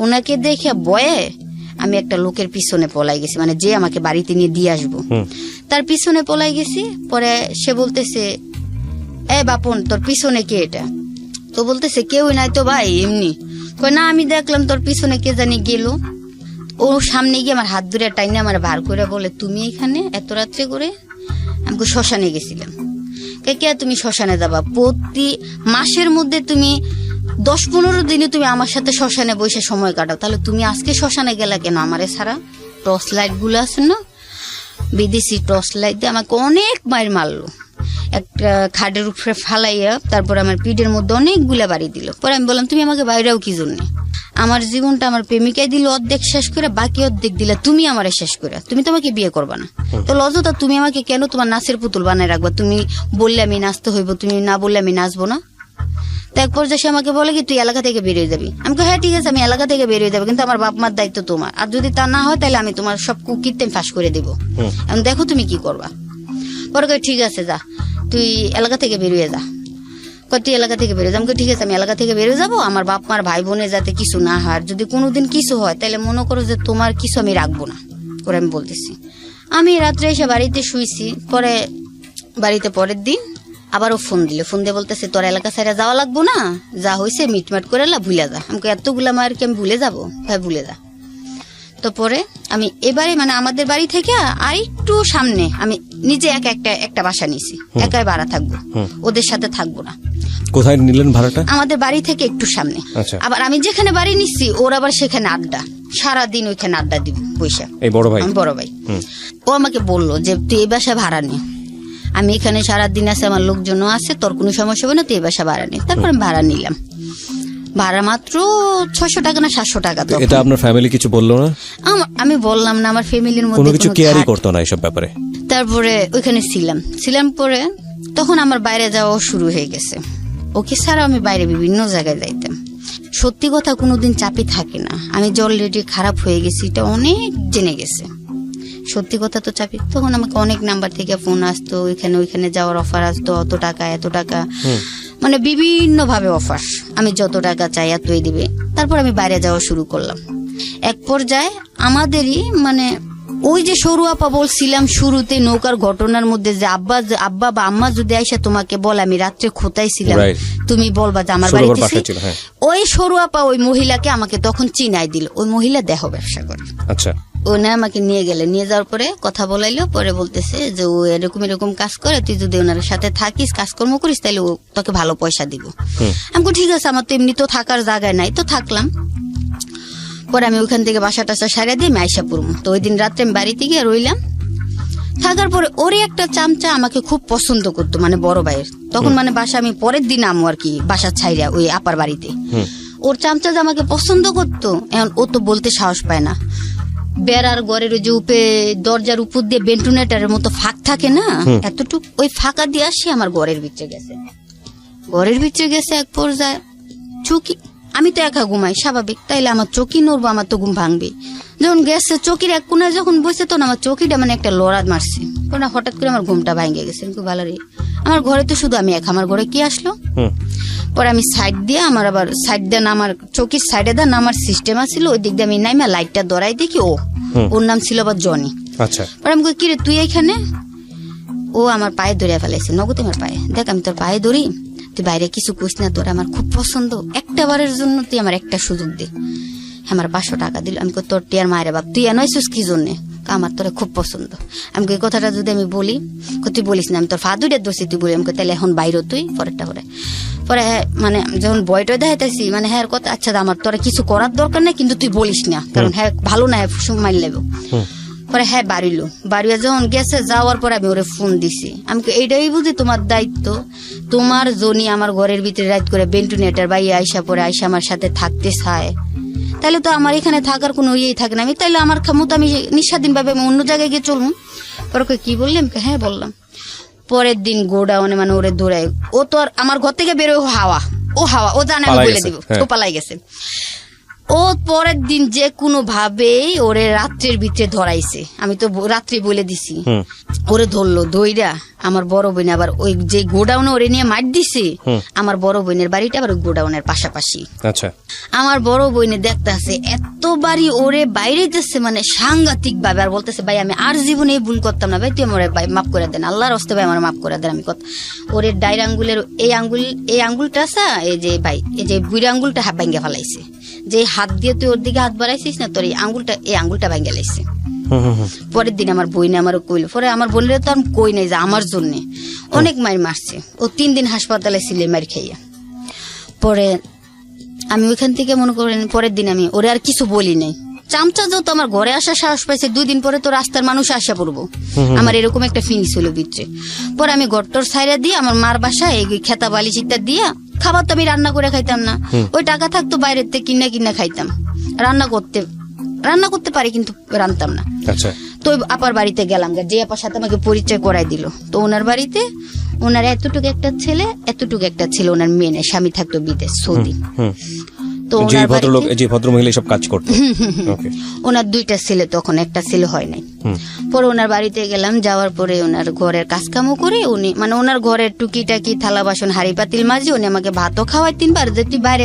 Speaker 1: ওনাকে দেখে বয়ে আমি একটা লোকের পিছনে পলাই গেছি, মানে যে আমাকে বাড়িতে নিয়ে দিয়ে আসবো তার পিছনে পলাই গেছি। পরে সে বলতেছে বাপন তোর পিছনে কে? এটা তো বলতেছে কেউ নাই তো ভাই, এমনি। না আমি দেখলাম তোর পিছনে কে জানি গেল। ও সামনে গিয়ে আমার হাত ধরে টাইনে আমার বার করে বলে তুমি এখানে এত রাত্রে করে? আমাকে শ্মশানে গেছিলাম। কে তুমি শ্মশানে যাবা? প্রতি মাসের মধ্যে তুমি 10-15 দিনে তুমি আমার সাথে শ্মশানে বসে সময় কাটাও, তাহলে তুমি আজকে শ্মশানে গেলা কেন আমারে ছাড়া? টর্চ লাইট গুলো আছে না, বিদেশি টর্চ লাইট দিয়ে আমাকে অনেক মাইর মারলো, একটা খাটের উপরে ফালাইয়া তারপর আমার পিঠের মধ্যে অনেকগুলা বাড়ি দিল। পরে আমি বললাম তুমি আমাকে বাইরেও কি জন্য? আমার জীবনটা আমার প্রেমিকাই দিল অর্ধেক শেষ করে, বাকি অর্ধেক দিলা তুমি আমারে শেষ করে, তুমি তো আমাকে বিয়ে করবা না, তো লজ্জা তুমি আমাকে কেন তোমার নাচের পুতুল বানায় রাখবা? তুমি বললে আমি নাচতে হইব, তুমি না বললে আমি নাচবো না। তো এক পর্যায়ে সে আমাকে বলে কি তুই এলাকা থেকে বেরিয়ে যাবি? আমি হ্যাঁ ঠিক আছে আমি এলাকা থেকে বেরিয়ে যাবো, কিন্তু আমার বাপ মার দায়িত্ব তোমার, আর যদি তা না হয় তাহলে আমি তোমার সব কুকীর্তি ফাঁস করে দেবো, এখন দেখো তুমি কি করবা। পরে ঠিক আছে যা তুই এলাকা থেকে বেরিয়ে যা। তুই এলাকা থেকে বেরিয়ে যাবো? ঠিক আছে আমি এলাকা থেকে বেরিয়ে যাবো, আমার বাপ মার ভাই বোনের যাতে কিছু না হয়, যদি কোনোদিন কিছু হয় তাহলে মনে করো যে তোমার কিছু আমি রাখবো না। পরে আমি বলতেছি, আমি রাত্রে এসে বাড়িতে শুইছি। পরে বাড়িতে পরের দিন আবারও ফোন দিয়ে বলতেছে তোর এলাকা সাইডে যাওয়া লাগবো না, যা হয়েছে মিটমাট করে ভুলে যা। আমাকে এতগুলা মায়ের কি আমি ভুলে যাবো? হ্যাঁ ভুলে যা। তো পরে আমি এবারে মানে আমাদের বাড়ি থেকে আর একটু সামনে আমি নিজে একটা বাসা নিছি, একাই ভাড়া থাকবো, ওদের সাথে থাকবো না।
Speaker 2: কোথায় নিলেন ভাড়াটা?
Speaker 1: আমাদের বাড়ি থেকে একটু সামনে। আবার আমি যেখানে বাড়ি নিচ্ছি ওর আবার সেখানে আড্ডা, সারাদিন ওইখানে আড্ডা দিব পয়সা। এই বড় ভাই ও আমাকে বললো যে তুই এই বাসা ভাড়া নে, আমি এখানে সারাদিন আছে, আমার লোকজনও আছে, তোর কোনো সমস্যা হবে না, তুই এই বাসা ভাড়া নে। তারপর আমি ভাড়া নিলাম, ভাড়া মাত্র 600 টাকা না 700 টাকা। তো এটা আপনার ফ্যামিলি কিছু বললো না? আমি বললাম না, আমার ফ্যামিলির মধ্যে কোনো কিছু কেয়ারই করতো না এইসব ব্যাপারে। তারপরে ওইখানে ছিলাম পরে তখন আমার বাইরে যাওয়া শুরু হয়ে গেছে। ওকে ছাড়া আমি বাইরে বিভিন্ন জায়গায় যাইতাম। সত্যি কথা কোনোদিন চাপে থাকে না, আমি যে অলরেডি খারাপ হয়ে গেছি এটা অনেক জেনে গেছে। সত্যি কথা তো চাপি। তখন আমাকে অনেক নাম্বার থেকে ফোন আসতো, ওইখানে যাওয়ার অফার আসতো, অত টাকা এত টাকা, মানে বিভিন্ন ভাবে অফার, আমি যত টাকা চাই এতই দিবে। তারপর আমি বাইরে যাওয়া শুরু করলাম। এক পর্যায়ে আমাদেরই মানে ওই যে সরু আপা বলছিলাম শুরুতে নৌকার ঘটনার মধ্যে যে আব্বা বা আম্মা যদি আইসা তোমাকে বলে আমি রাত্রে খোতাইছিলাম, তুমি বলবা যে আমার বাড়িতে, ওই সরু আপা ওই মহিলাকে আমাকে তখন চিনাই দিল। ওই মহিলা দেহ ব্যবসা করে। আচ্ছা, ও না আমাকে নিয়ে যাওয়ার পরে কথা বলাইলো। পরে বলতেছে যে ও এরকম কাজ করে, তুই যদি ওনার সাথে থাকিস কাজকর্ম করিস তাহলে ও তোকে ভালো পয়সা দিব। আমি ঠিক আছে, আমার তো এমনি তো থাকার জায়গায় নাই, তো থাকলাম। পরে আমি ওইখান থেকে বাসা টাসা সারিয়ে দিয়ে আমি আইসা পড়বো। তো ওই দিন রাত্রে আমি বাড়িতে গিয়ে রইলাম। থাকার পরে ওরে একটা চামচা আমাকে খুব পছন্দ করতো, মানে বড় ভাইয়ের। তখন মানে বাসা আমি পরের দিন আমু আর কি বাসা ছাইরা ওই আপার বাড়িতে। ওর চামচা যে আমাকে পছন্দ করতো, এখন ও তো বলতে সাহস পায় না। বেড়ার ঘরের ওই যে দরজার উপর দিয়ে ভেন্টিলেটরের মতো ফাঁক থাকে না, এতটুকু ওই ফাঁকা দিয়ে আসি আমার ঘরের ভিতরে গেছে। এক পর্যায়ে চুকি, আমি তো একা ঘুমাই স্বাভাবিক, তাইলে আমার চৌকি নড়বো, আমার তো ঘুম ভাঙবে। যখন গেছে চৌকির এক কোনায় যখন বসে তখন আমার চৌকিটা মানে একটা লড়াদ মারছে, হঠাৎ করে আমার ঘুমটা ভাঙে গেছে। ভালো রে আমার ঘরে তো শুধু আমি আমার ঘরে কি আসলো। পরে আমি সাইড দিয়ে আমার আবার সাইড দিয়ে নামার চৌকির সাইডে দিয়ে নামার সিস্টেম আছিল, ওই দিক দিয়ে আমি নাইমা লাইটটা ধরাই দেখি ওর নাম ছিল আবার জনি।
Speaker 2: আচ্ছা,
Speaker 1: পরে আমি কি রে তুই এইখানে? ও আমার পায়ে ধরে ফেলাইছে, নগদ আমার পায়ে, দেখ আমি তোর পায়ে ধরি, তুই বাইরে কিছু কইস না, তোর আমার খুব পছন্দ, একটা বারের জন্য তুই আমার একটা সুযোগ দে। আমার 500 টাকা দিল। আমি তোর টিয়ার মায়ের বাপ, তুই এনইছিস কি জন্যে? আমার তোরে খুব পছন্দ। আমি এই কথাটা যদি আমি বলি, তুই বলিস না, আমি তোর ফাদুরের দোষে তুই বলি। আমি তাহলে এখন বাইরে তুই পরেরটা করে। পরে হ্যাঁ মানে যখন বয়টা দেখাইতেছি মানে হ্যাঁ কথা, আচ্ছা আমার তোরা কিছু করার দরকার নেই, কিন্তু তুই বলিস না, কারণ হ্যাঁ ভালো না, মাইল নেবো। পরে হ্যাঁ বাড়িলো, বাড়িয়ে যখন গেছে যাওয়ার পরে আমি ওরে ফোন দিছি। আমি এইটাই বুঝি তোমার দায়িত্ব, তোমার জনি আমার ঘরের ভিতরে রাত করে বেন্টুনেটার বাইরে আইসা পরে আইসা আমার সাথে থাকতে চায়, তাহলে তো আমার এখানে থাকার কোনো ইয়েই থাকে না। আমি তাইলে আমার মতো আমি নিঃস্বাধীন ভাবে আমি অন্য জায়গায় গিয়ে চলবো। পরে কি বললি? আমি হ্যাঁ বললাম। পরের দিন গোডাউনে মানে ওরে দৌড়ায়, ও তো আর আমার ঘর থেকে বেরোয় হাওয়া ও জানে, আমি বলে দিব ও পালাই গেছে। ও পরের দিন যে কোনো ভাবে ওরে রাত্রের ভিতরে ধরাইছে, আমি তো রাত্রে বলে দিছি। ওরে ধরলো দইরা আমার বড় বোন আবার ওই যে গোডাউনে ওরে নিয়ে মার দিছে। আমার বড় বোনের বাড়িটা আবার গোডাউনের পাশাপাশি।
Speaker 2: আচ্ছা,
Speaker 1: আমার বড় বোনে দেখতে আছে এতবারই ওরে বাইরে যাচ্ছে মানে সাংঘাতিক ভাবে, আর বলতেছে ভাই আমি আর জীবনে ভুল করতাম না ভাই, তুই আমার ভাই মাফ করে দেন, আল্লাহর হস্তে ভাই আমার মাফ করে দেন। আমি কথা ওরে ডাইর আঙ্গুলের এই আঙ্গুলটা আছে, এই যে ভাই এই যে বুড়ি আঙ্গুলটা ভাঙ্গে ফেলাইছে, যে হাত দিয়ে তুই ওর দিকে হাত বাড়াইছিস না, তোর এই আঙ্গুলটা ভাঙ্গে লাইছে। পরের দিন আমার বইনে আমার কইল, পরে আমার বোনের তো আমি কই নাই যে আমার জন্য অনেক মায়ের মারছে, ও 3 দিন হাসপাতালে ছিল মার খাইয়া। পরে আমি ওইখান থেকে মনে করেন পরের দিন আমি ওরে আর কিছু বলি নাই। চামচা যত আমার ঘরে আসা সাহস পাইছে, 2 দিন পরে তো রাস্তার মানুষ আসা পড়বো, আমার এরকম একটা ফিনিশ হলো ভিতরে। পরে আমি ঘরটর ছাইরা দিয়ে আমার মার বাসায় এই খেতা বালি চিত্তা দিয়া খাবার তো আমি রান্না করে খাইতাম না, ওই টাকা থাকতো বাইরের থেকে কিনা খাইতাম। রান্না করতে পারি কিন্তু রান্তাম না।
Speaker 2: আচ্ছা,
Speaker 1: তো আপার বাড়িতে গেলাম, যে আপার সাথে আমাকে পরিচয় করাই দিল। তো ওনার বাড়িতে ওনার এতটুকু একটা ছেলে, ওনার মেয়ে স্বামী থাকতো বিদেশ সৌদি। তো
Speaker 2: যে ভদ্রমহিলা সব কাজ করতো,
Speaker 1: ওনার 2টা ছেলে, তখন একটা ছেলে হয় নাই। পরে ওনার বাড়িতে গেলাম, যাওয়ার পরে ওনার ঘরের কাজকামও করে উনি মানে ওনার ঘরের টুকিটাকি থালা বাসন হাড়ি পাতিল মাঝে উনি আমাকে ভাতও খাওয়াই 3বার, যে তুই বাইরে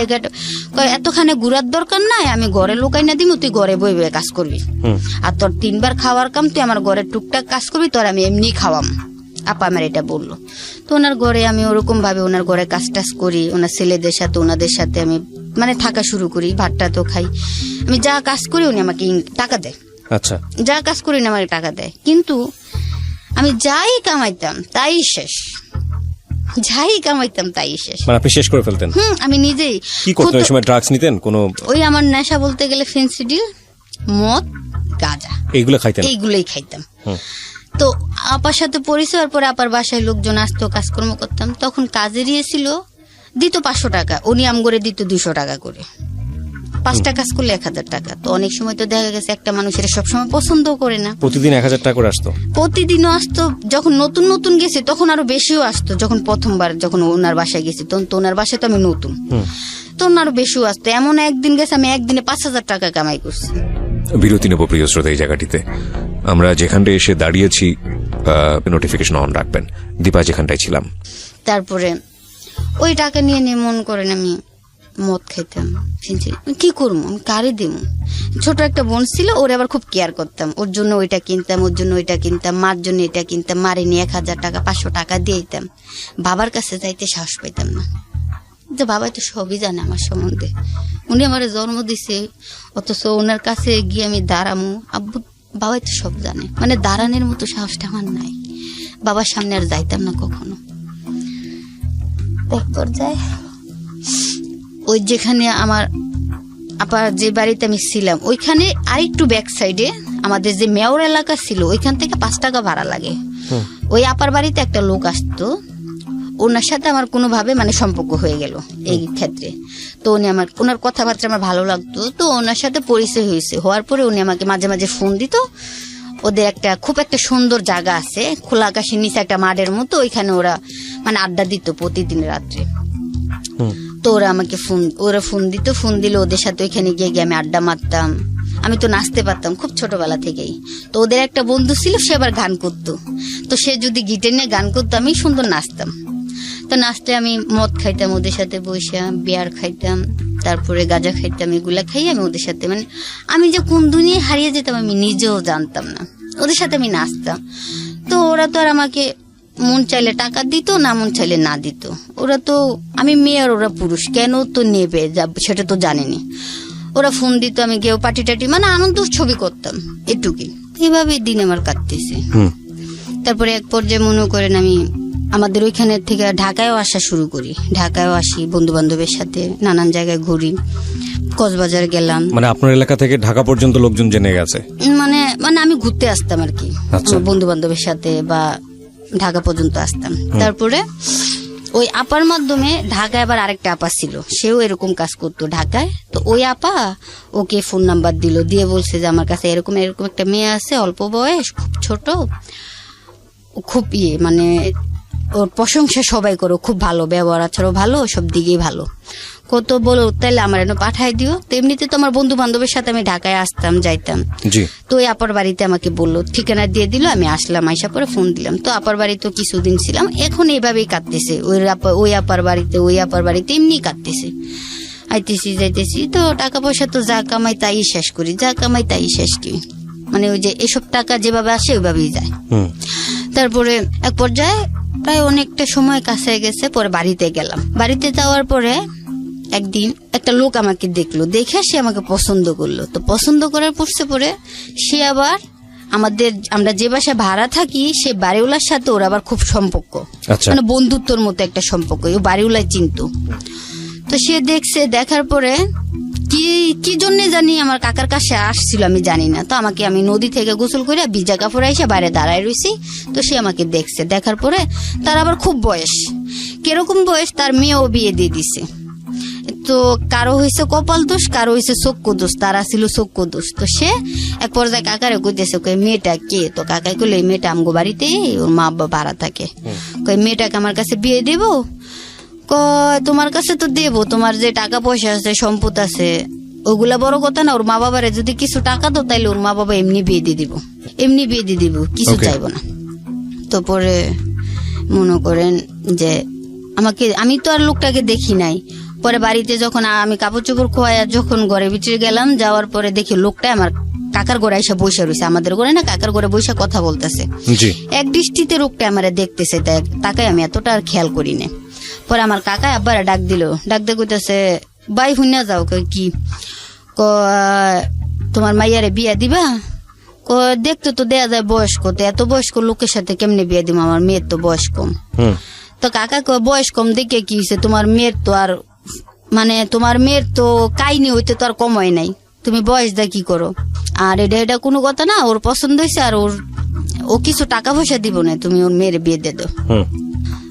Speaker 1: এতখানে ঘুরার দরকার নাই, আমি ঘরে লোকাই না দিব, তুই ঘরে বই বই কাজ করবি, আর তোর 3বার খাওয়ার কাম, তুই আমার ঘরের টুকটাক কাজ করবি, তোর আমি এমনি খাওয়াম। আপা আমার এটা বললো। তো ওনার ঘরে আমি ওরকম ভাবে ওনার ঘরে কাজ টাজ করি, ওনার ছেলেদের সাথে ওনাদের সাথে আমি মানে থাকা শুরু করি, ভাতটা তো খাই, আমি যা কাজ করি উনি আমাকে টাকা দেয়।
Speaker 2: আচ্ছা,
Speaker 1: যা কাজ করি না আমাকে টাকা দেয়, কিন্তু আমি যাই কামাইতাম তাই শেষ,
Speaker 2: মানে আপনি শেষ করে ফেলতেন।
Speaker 1: আমি নিজেই
Speaker 2: কি করতেন ওই সময়? ড্রাগস নিতেন? কোনো
Speaker 1: ওই আমার নেশা বলতে গেলে ফেন্সিডিল, মদ, গাঁজা, এইগুলোই খাইতাম। তো আপার সাথে পরিচয় হওয়ার পরে আপার বাসায় লোকজন আসতো, কাজকর্ম করতাম, তখন কাজের ছিল দিত 500 টাকা, উনি আমগরে দিত 200 টাকা করে, 5টা কাজ করলে 1000 টাকা। তো অনেক সময় তো দেখা গেছে একটা মানুষের সবসময় পছন্দ করে না,
Speaker 2: প্রতিদিন 1000 টাকা করে আসতো,
Speaker 1: প্রতিদিনও আসতো। যখন নতুন গেছে তখন আরো বেশিও আসতো, যখন প্রথমবার যখন ওনার বাসায় গেছি তখন তো ওনার বাসায় তো আমি নতুন, তখন আরো বেশিও আসতো। এমন একদিন গেছে আমি একদিনে 5000 টাকা কামাই করছি।
Speaker 2: বিরতি নেব প্রিয় শ্রোতা। এই জায়গাটিতে আমরা যেখানটা এসে দাঁড়িয়েছি নোটিফিকেশন অন রাখবেন, দীপা যেখানটায় ছিলাম।
Speaker 1: তারপরে ওই টাকা নিয়ে মন করেন আমি মদ খাইতাম, কি করবো, আমি কারে দেবো? ছোট একটা বোন ছিল, ওর আবার খুব কেয়ার করতাম, ওর জন্য ওইটা কিনতাম, ওর জন্য ওইটা কিনতাম, মার জন্য এটা কিনতাম, মারে নিয়ে 1000 টাকা 500 টাকা দিয়ে দিতাম। বাবার কাছে যাইতে সাহস পাইতাম না, যে বাবা তো সবই জানে আমার সম্বন্ধে, উনি আমার জন্ম দিছে, অথচ ওনার কাছে গিয়ে আমি দাঁড়ামু, আব্বু বাবাই তো সব জানে, মানে দাঁড়ানোর মতো সাহসটা আমার নাই, বাবার সামনে আর যাইতাম না কখনো। এক পর্যায়ে ওই যেখানে আমার আপার যে বাড়িতে আমি ছিলাম ওইখানে আরেকটু ব্যাক সাইডে আমাদের যে মেয়র এলাকা ছিল, ওইখান থেকে 5 টাকা ভাড়া লাগে। ওই আপার বাড়িতে একটা লোক আসতো, ওনার সাথে আমার কোনোভাবে মানে সম্পর্ক হয়ে গেল এই ক্ষেত্রে। তো উনি ওনার কথাবার্তা আমার ভালো লাগতো, তো ওনার সাথে পরিচয় হয়েছে। হওয়ার পরে উনি আমাকে মাঝে মাঝে ফোন দিত। ওদের খুব একটা সুন্দর জায়গা আছে, খোলা আকাশের নিচে একটা মাঠের মতো, ওইখানে ওরা মানে আড্ডা দিত প্রতিদিন রাত্রে। তো ওরা আমাকে ফোন দিত, ফোন দিলে ওদের সাথে ওইখানে গিয়ে আমি আড্ডা মারতাম। আমি তো নাচতে পারতাম খুব ছোটবেলা থেকেই। তো ওদের একটা বন্ধু ছিল, সে আবার গান করতো। তো সে যদি গিটার নিয়ে গান করতো, আমি সুন্দর নাচতাম। তো নাচতে আমি মদ খাইতাম ওদের সাথে বসে, বিয়ার খাইতাম, তারপরে গাঁজা খাইতাম। এগুলা খাই আমি ওদের সাথে, মানে আমি যে কোন দুনিয়ায় হারিয়ে যেতাম আমি নিজেও জানতাম না। ওদের সাথে আমি নাচতাম। তো ওরা তো আর আমাকে মন চাইলে টাকা দিত না, মন চাইলে না দিত। ওরা তো, আমি মেয়ে আর ওরা পুরুষ, কেন তো নেবে সেটা তো জানেনি। ওরা ফোন দিত, আমি গেও পার্টি টাটি, মানে আনন্দ ছবি করতাম, এটুকুই। এইভাবে দিন আমার কাটতেছে। তারপরে এক পর্যায়ে মনে করেন আমি আমাদের ওইখানে থেকে ঢাকায়ও আসা শুরু করি। ঢাকায়ও আসি বন্ধু বান্ধবের সাথে, নানান জায়গায় ঘুরি। কক্সবাজার গেলাম,
Speaker 2: মানে আপনার এলাকা থেকে ঢাকা পর্যন্ত লোকজন জেনে গেছে?
Speaker 1: মানে আমি ঘুরতে আসতাম আর কি, বন্ধু বান্ধবের সাথে, বা ঢাকা পর্যন্ত আসতাম। তারপরে ওই আপার মাধ্যমে ঢাকায় আবার আরেকটা আপা ছিল, সেও এরকম কাজ করতো ঢাকায়। তো ওই আপা ওকে ফোন নাম্বার দিল, দিয়ে বলছে যে আমার কাছে এরকম এরকম একটা মেয়ে আছে, অল্প বয়স, খুব ছোট, খুব মানে ওর প্রশংসা সবাই করো, খুব ভালো ব্যবহার আচারও ভালো, সব দিকেই ভালো। কত বলো তাইলে আমার এনে পাঠাই দিও। তো এমনিতে তো আমার বন্ধু বান্ধবের সাথে আমি ঢাকায় আসতাম যাইতাম। তো ওই আপার বাড়িতে আমাকে বললো, ঠিকানা দিয়ে দিল, আমি আসলাম, আইসা পরে ফোন দিলাম। তো আপার বাড়িতে কিছুদিন ছিলাম, এখন এইভাবেই কাটতেছে, ওই আপার বাড়িতে এমনি কাটতেছে। আইতেছি যাইতেছি, তো টাকা পয়সা তো যা কামাই তাই শেষ করি, যা কামাই তাই শেষ করি, মানে ওই যে এসব টাকা যেভাবে আসে ওইভাবেই যায়। তারপরে এক পর্যায়ে প্রায় অনেকটা সময় কাছে গেছে, পরে বাড়িতে গেলাম। বাড়িতে যাওয়ার পরে একদিন একটা লোক আমাকে দেখলো, দেখে সে আমাকে পছন্দ করলো। তো পছন্দ করার পরে সে আবার আমরা যে বাসায় ভাড়া থাকি, সে বাড়িওয়ালার সাথে ওর আবার খুব সম্পর্ক, মানে বন্ধুত্বর মতো একটা সম্পর্ক, ও বাড়িওয়ালাই চিনতো। তো সে দেখছে, দেখার পরে কি জন্য জানি আমার কাকার কাছে আসছিল আমি জানি না। তো আমি নদী থেকে গোসল করে ভিজা কাপড় এসে বাইরে দাঁড়ায় রয়েছি। তো সে আমাকে দেখছে, দেখার পরে তার আবার খুব বয়স, কিরকম বয়স, তার মেয়েও বিয়ে দিয়ে দিছে। তো কারো হয়েছে কপাল দোষ, কারো হয়েছে চক্ষু দোষ, তারা ছিল চক্ষু দোষ। তো সে এক পর্যায়ে কাকারে কইতেছে, মেয়েটা কে? তো কাকাই কইলে, এই মেয়েটা আমগো বাড়িতে, ওর মা আব্বা ভাড়া থাকে, মেয়েটাকে আমার কাছে বিয়ে দেবো। তোমার কাছে তো দেবো, তোমার যে টাকা পয়সা আছে, সম্পদ আছে, ওগুলা বড় কথা না। ওর মা বাবারে যদি কিছু টাকা দো, তাইলে ওর মা বাবা এমনি বিয়ে দিয়ে দিব, কিছু চাইবো না। তো পরে মনে করেন যে আমি তো আর লোকটাকে দেখি নাই। পরে বাড়িতে যখন আমি কাপড় চোপড় খোয়াই যখন ঘরে ভিতরে গেলাম, যাওয়ার পরে দেখি লোকটা আমার কাকার ঘরে এসে বসে রয়েছে, আমাদের ঘরে না, কাকার ঘরে বসে কথা বলতেছে। এক দৃষ্টিতে লোকটা আমার দেখতেছে, তাকাই আমি এতটা আর খেয়াল করি না। পরে আমার কাকা আব্বার ডাক দিয়ে কইতেছে, বাই হুইনা যাও। কি তোমার মাইয়ারে বিয়া দিবা? দেখতে তো দেয়া যায় বয়স্ক, তো এত বয়স্ক লোকের সাথে কেমনে বিয়া দিব, আমার মেয়ের তো বয়স কম। তো কাকা বয়স কম দেখে কি হয়েছে, তোমার মেয়ের তো কাহিনী হইতে তো আর কম হয় নাই, তুমি বয়স দা কি করো? আর এটা কোনো কথা না, ওর পছন্দ হয়েছে, আর ও কিছু টাকা পয়সা দিব না, তুমি ওর মেয়ের বিয়ে দিয়ে দাও।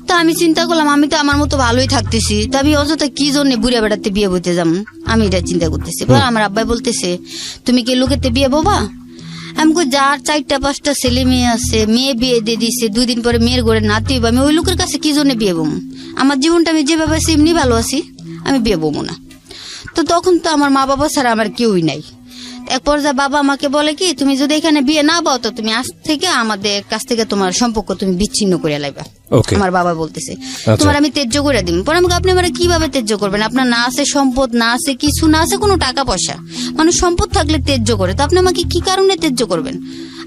Speaker 1: তো আমি চিন্তা করলাম, আমি তো আমার মতো ভালোই থাকতেছি, তা আমি অযথা কি জন্য বুড়িয়া বেড়াতে বিয়ে বইতে যাম, আমি এটা চিন্তা করতেছি। আমার আব্বাই বলতেছে, তুমি কি লোকেতে বিয়ে ববা? আমি যার 4-5টা ছেলে মেয়ে আছে, মেয়ে বিয়ে দিয়ে দিছে, 2 দিন পরে মেয়ের ঘরে নাতি হইব, আমি ওই লোকের কাছে কি জন্য বিয়ে বম? আমার জীবনটা আমি যেভাবে আছি এমনি ভালো আছি, আমি বিয়ে বমো না। তো তখন তো আমার মা বাবা ছাড়া আমার কেউই নাই। এক পর্যায়ে বাবা আমাকে বলে কি, তুমি যদি এখানে বিয়ে না পাও, তো তুমি আজ থেকে আমাদের কাছ থেকে তোমার সম্পর্ক তুমি বিচ্ছিন্ন করে লাইবা। আমার বাবা বলতেছে, তোমার আমি ত্যায্য করে দিব। পরে আমাকে, আপনি আমার কিভাবে ত্যায্য করবেন? আপনার না আছে সম্পদ, না আছে কিছু, না আছে কোনো টাকা পয়সা। মানুষ সম্পদ থাকলে ত্যায্য করে, তো আপনি আমাকে কি কারণে ত্যায্য করবেন?